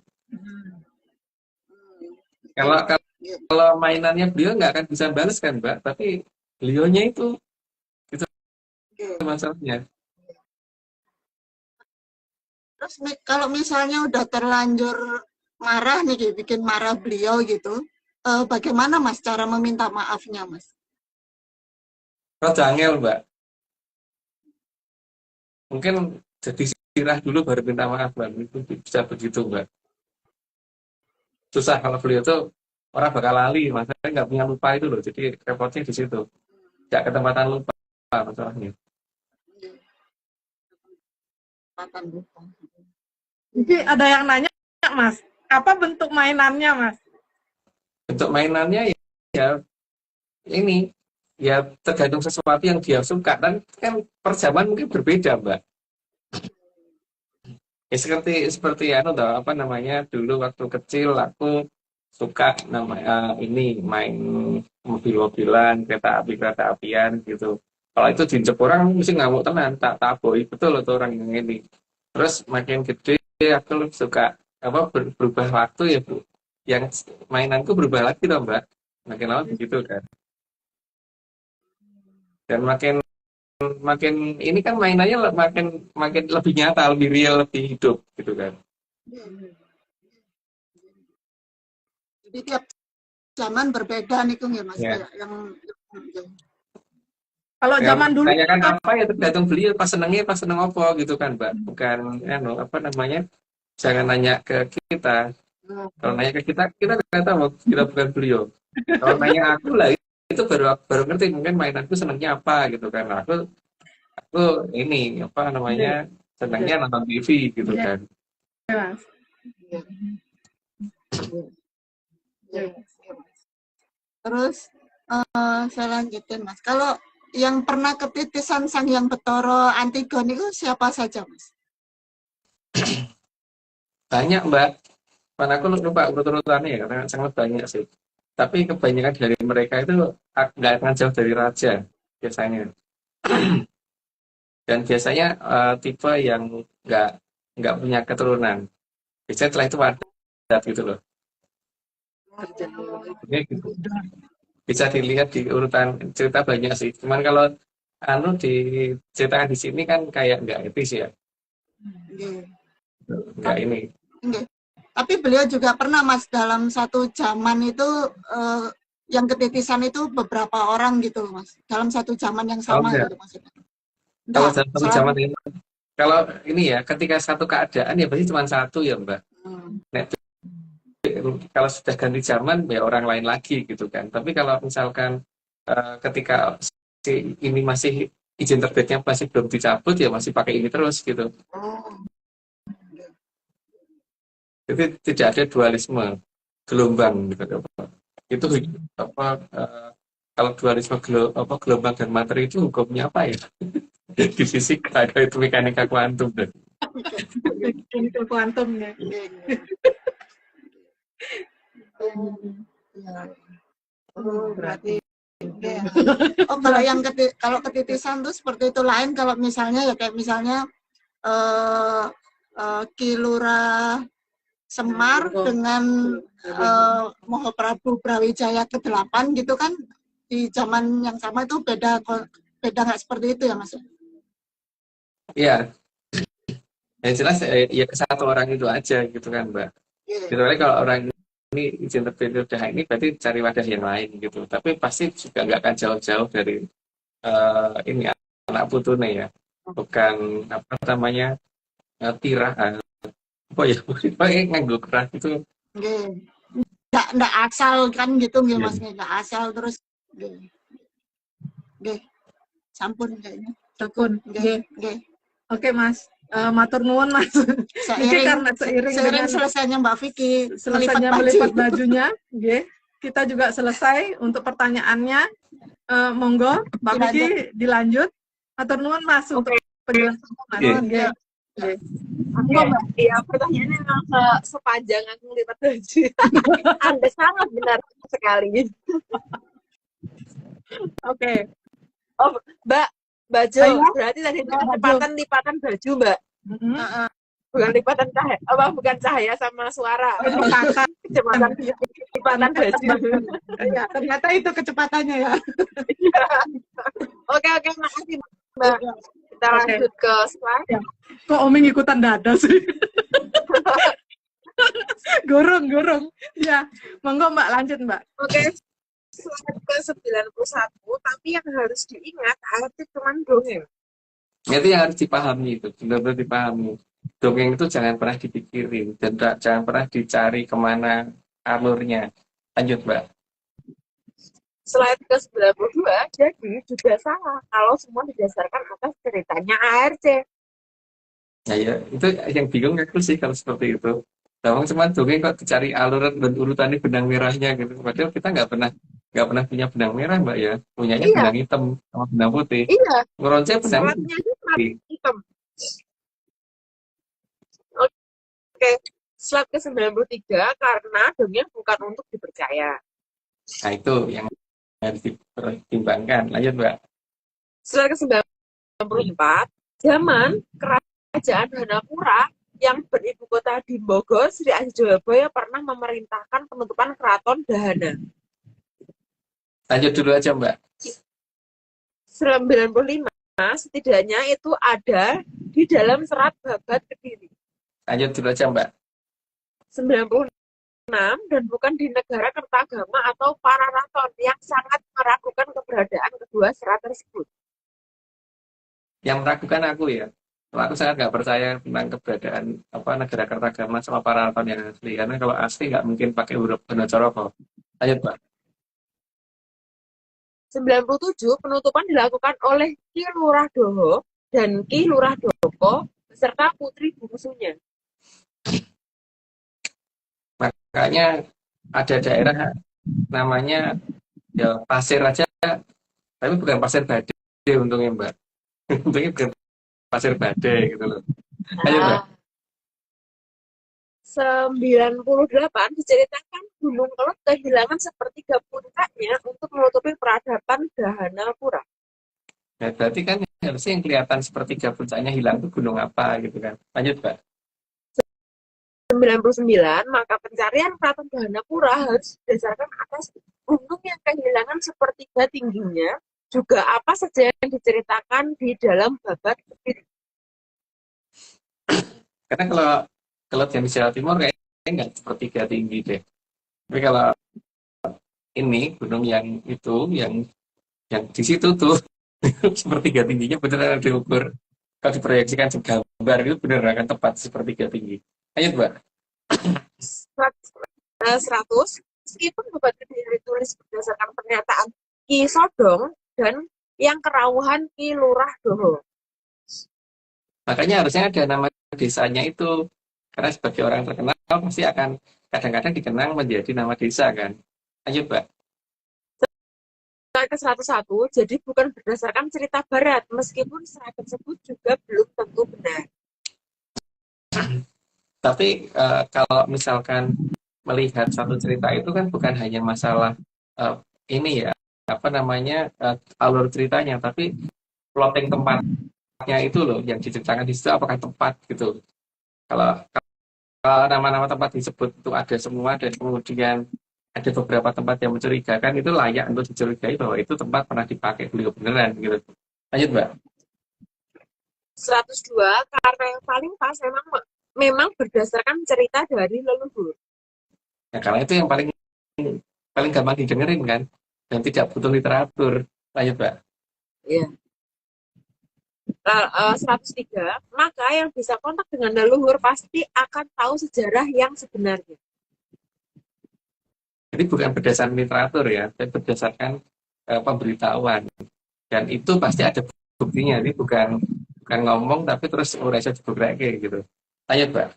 Kalau mainannya beliau nggak akan bisa balas kan, Mbak, tapi beliaunya itu masalahnya. Terus kalau misalnya udah terlanjur marah nih, bikin marah beliau gitu, bagaimana Mas cara meminta maafnya, Mas? Jangel, Mbak. Mungkin jadi sirah dulu baru minta maaf, Mbak. Itu bisa begitu, Mbak. Susah kalau beliau tuh orang bakal lali, masalahnya nggak punya lupa itu loh. Jadi repotnya di situ. Nggak ketempatan lupa masalahnya. Jadi ada yang nanya, Mas, apa bentuk mainannya, Mas? Bentuk mainannya ya ini, ya tergantung sesuatu yang dia suka. Dan kan per zaman mungkin berbeda, Mbak. Ya seperti apa namanya, dulu waktu kecil aku suka ini main mobil-mobilan, kereta apian gitu. Kalau itu diinjek orang mesti ngamuk tenan, tak boy betul itu orang yang ini. Terus makin gede aku suka berubah waktu ya Bu. Yang mainanku berubah lagi toh, Mbak. Makin lama begitu kan. Dan makin makin ini kan mainannya makin makin lebih nyata, lebih real, lebih hidup gitu kan. Jadi tiap zaman berbeda nih Kung ya Mas Ya. kayak yang Kalau Yang zaman dulu tanyakan apa ya tergantung beliau pas seneng apa gitu kan Mbak. Bukan apa namanya, jangan nanya ke kita. Kalau nanya ke kita nggak tahu, kita bukan beliau. Kalau nanya aku lah itu baru ngerti mungkin mainanku senangnya apa gitu kan. Nah, aku ini apa namanya, senangnya nonton TV gitu Iya. kan. Mas. terus saya lanjutin Mas. Kalau yang pernah ketitisan Sang Hyang Bathara Antigon itu siapa saja Mas? Banyak Mbak. Mana aku lupa urut-urutannya ya karena sangat banyak sih. Tapi kebanyakan dari mereka itu nggak akan jauh dari raja biasanya. Dan biasanya tipe yang nggak punya keturunan. Biasanya setelah itu wadat gitu loh. Ini gitu. Bisa dilihat di urutan cerita banyak sih. Cuman kalau diceritakan di sini kan kayak nggak etis ya. Nggih. Nggak ini. Nggih. Tapi beliau juga pernah Mas dalam satu zaman itu yang ketitisan itu beberapa orang gitu loh Mas. Dalam satu zaman yang sama enggak. gitu maksudnya. Kalau Enggak, satu zaman ini, kalau ini ya ketika satu keadaan ya pasti cuma satu ya Mbak. Nah, kalau sudah ganti zaman ya orang lain lagi gitu kan. Tapi kalau misalkan ketika si ini masih izin terbitnya masih belum dicabut ya masih pakai ini terus gitu. Jadi tidak ada dualisme gelombang gitu. Itu apa kalau dualisme gelombang dan materi itu hukumnya apa ya? Di fisika ada itu mekanika kuantum deh. Mekanika kuantum ya. Berarti ya. Oh kalau yang kalau ketitisan tuh seperti itu lain kalau misalnya ya kayak misalnya Ki Lurah Semar dengan Mahaprabu Brawijaya ke-8 gitu kan di zaman yang sama itu beda nggak seperti itu ya Mas? Iya. Yang jelas ya ke satu orang itu aja gitu kan Mbak. Kecuali kalau orang ini izin terbit udah ini berarti cari wadah yang lain gitu. Tapi pasti juga nggak akan jauh-jauh dari ini anak putune ya. Bukan apa namanya tirah apa ya pakai nganggo kerah itu. Nggak asal kan gitu nggih Mas, nggak asal terus nggih. Sampun kayaknya. Sampun. Nggih. Oke Mas, matur nuwun Mas. Ini karena seiring dengan selesainya Mbak Vicky melipat bajunya, nggih. Kita juga selesai untuk pertanyaannya. Monggo Mbak Vicky dilanjut. Matur nuwun Mas untuk penjelasan Mas. Nggih. Enggak, Mbak. Iya, pertanyaannya memang sepanjang aku lipat baju. Anda sangat benar sekali. Oke. Oh, Mbak Jo, Ayo. berarti tadi itu lipatan baju, Mbak. Bukan lipatan cahaya, bukan cahaya sama suara. Kecepatan lipatan baju. Ya, ternyata itu kecepatannya ya. Oke, makasih Mbak. Kita lanjut ke slide. Ya. Kok Oming ikutan dada sih? Gorong. Ya, monggo Mbak lanjut Mbak. Oke, slide ke-91, tapi yang harus diingat arti cuma dongeng. Itu yang harus dipahami itu, benar-benar dipahami. Dongeng itu jangan pernah dipikirin dan jangan pernah dicari kemana alurnya. Lanjut Mbak. Slide ke-92, jadi juga salah kalau semua didasarkan atas ceritanya ARC. Nah ya, itu yang bingung aku sih kalau seperti itu. Bawang cuma dongeng kok dicari alur dan urutannya benang merahnya gitu. Padahal kita nggak pernah punya benang merah Mbak ya. Punyanya benang hitam sama benang putih. Iya. Ngeronce benang Slide-nya itu hitam. Oke, slide ke-93 karena dongeng bukan untuk dipercaya. Nah itu yang harus dipertimbangkan. Lanjut Mbak. Slide ke-94, zaman Kerajaan Hanapura yang beribu kota di Bogor, Sri Asih Jayabaya pernah memerintahkan penutupan keraton Dahana. Lanjut dulu aja Mbak. 95, setidaknya itu ada di dalam serat babat Kediri. Lanjut dulu aja, Mbak. 96 dan bukan di negara Kertagama atau Pararaton yang sangat meragukan keberadaan kedua serat tersebut. Yang meragukan aku ya. Kalau aku sangat nggak percaya tentang keberadaan negara Kertagama sama Pararaton yang asli. Karena kalau asli nggak mungkin pakai huruf Hanacaraka. Lanjut, Mbak. 97 penutupan dilakukan oleh Ki Lurah Doho dan Ki Lurah Doko beserta putri bungsunya. Makanya ada daerah namanya ya pasir aja, tapi bukan pasir badai untungnya, Mbak. Untungnya bukan pasir badai gitu loh. Ayo, Mbak. 98 diceritakan Gunung Kelut kehilangan sepertiga puncaknya untuk menutupi peradaban Dahanapura. Nah, berarti kan harusnya yang kelihatan sepertiga puncaknya hilang itu gunung apa gitu kan. Lanjut, Mbak. 99, maka pencarian keraton Dahanapura harus berdasarkan atas gunung yang kehilangan sepertiga tingginya, juga apa saja yang diceritakan di dalam babat Kediri. Karena kalau yang di Jawa Timur kayaknya nggak sepertiga tinggi deh. Tapi kalau ini gunung yang itu, yang di situ tuh sepertiga tingginya beneran diukur. Kalau diproyeksikan segambar itu beneran akan tepat sepertiga tinggi. Ayo, Mbak. 100, meskipun babat Kediri ditulis berdasarkan pernyataan Ki Sodong dan yang kerawuhan Ki Lurah Doho. Makanya harusnya ada nama desanya itu. Karena sebagai orang terkenal pasti akan kadang-kadang dikenang menjadi nama desa kan. Ayo, Mbak. Ke 101, jadi bukan berdasarkan cerita barat, meskipun serat tersebut juga belum tentu benar. Tapi kalau misalkan melihat satu cerita itu kan bukan hanya masalah ini ya, alur ceritanya, tapi plotting tempatnya itu loh yang diceritakan di situ apakah tepat gitu. Kalau nama-nama tempat disebut itu ada semua dan kemudian ada beberapa tempat yang mencurigakan, itu layak untuk dicurigai bahwa itu tempat pernah dipakai beliau beneran gitu. Lanjut, Mbak. 102, karena yang paling pas memang berdasarkan cerita dari leluhur. Ya, karena itu yang paling gampang didengerin kan, dan tidak butuh literatur. Lanjut, Mbak. Ya. 103, maka yang bisa kontak dengan leluhur pasti akan tahu sejarah yang sebenarnya. Jadi bukan berdasarkan literatur ya, tapi berdasarkan pemberitahuan. Dan itu pasti ada buktinya. Ini bukan ngomong tapi terus urainya dibukrake gitu. Lanjut, Mbak.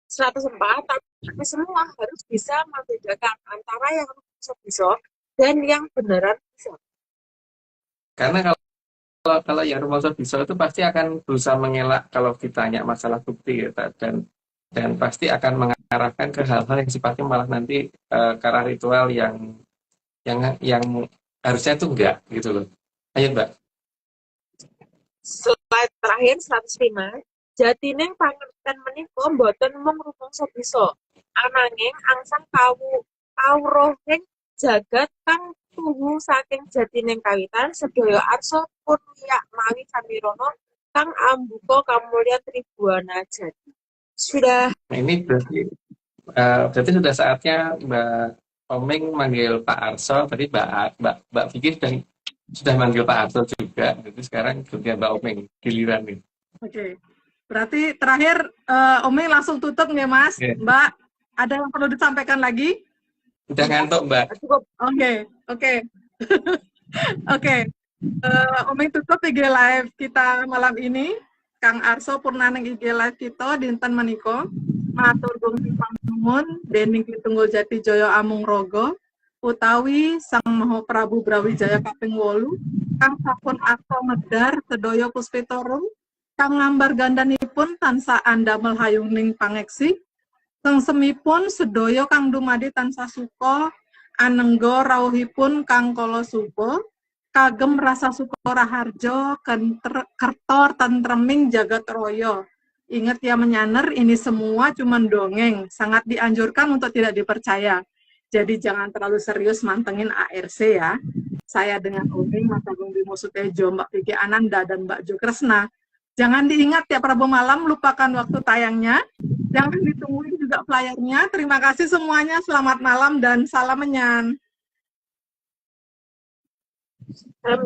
104, tapi semua harus bisa membedakan antara yang bisa dan yang beneran bisa. Karena kalau yang rumongso bisa itu pasti akan berusaha mengelak kalau ditanya masalah bukti ya, dan pasti akan mengarahkan ke hal-hal yang sifatnya malah nanti ke arah ritual yang harusnya itu enggak gitu loh. Ayo, Mbak. Slide terakhir 105, jatine pangerten menika boten mung rumangsa bisa, ananging angsal kawruhing jagat kang tuhu saking jatining kawitan sedaya arsa pun wiyak mawi samirana kang ambuka kamulyan tribuana jati. Sudah. Nah, ini berarti sudah saatnya Mbak Oming manggil Pak Arso. Tadi Mbak Vicky sudah manggil Pak Arso juga. Jadi sekarang gantian Mbak Oming giliran nih. Oke. Berarti terakhir Oming langsung tutup nggak, Mas? Oke. Mbak, ada yang perlu disampaikan lagi? Udah ngantuk, Mbak. Oke. Oming tutup IG live kita malam ini. Kang Arso purnaneng IG live kita dinten menika. Matur gungsi panuwun dening Kitunggul Jati Jaya Amung Rogo utawi Sang Maha Prabu Brawijaya kaping 8 kang sampun asta medhar sedaya puspitorum kang ngambar gandanipun tansah andamel hayuning pangeksi teng semipun sedaya kang dumadi tansah suka anengga rawuhipun kang kala suba kagem rasa suka raharja kertor tentreming jagat raya. Ingat ya menyaner, ini semua cuma dongeng, sangat dianjurkan untuk tidak dipercaya. Jadi jangan terlalu serius mantengin ARC ya. saya dengan Oming, Mas Agung Bimo Sutejo, Mbak Vicky Ananda, dan Mbak Jo Kresna. Jangan diingat tiap Rabu malam, lupakan waktu tayangnya. Jangan ditungguin juga flyernya. Terima kasih semuanya, selamat malam dan salam menyan. Salam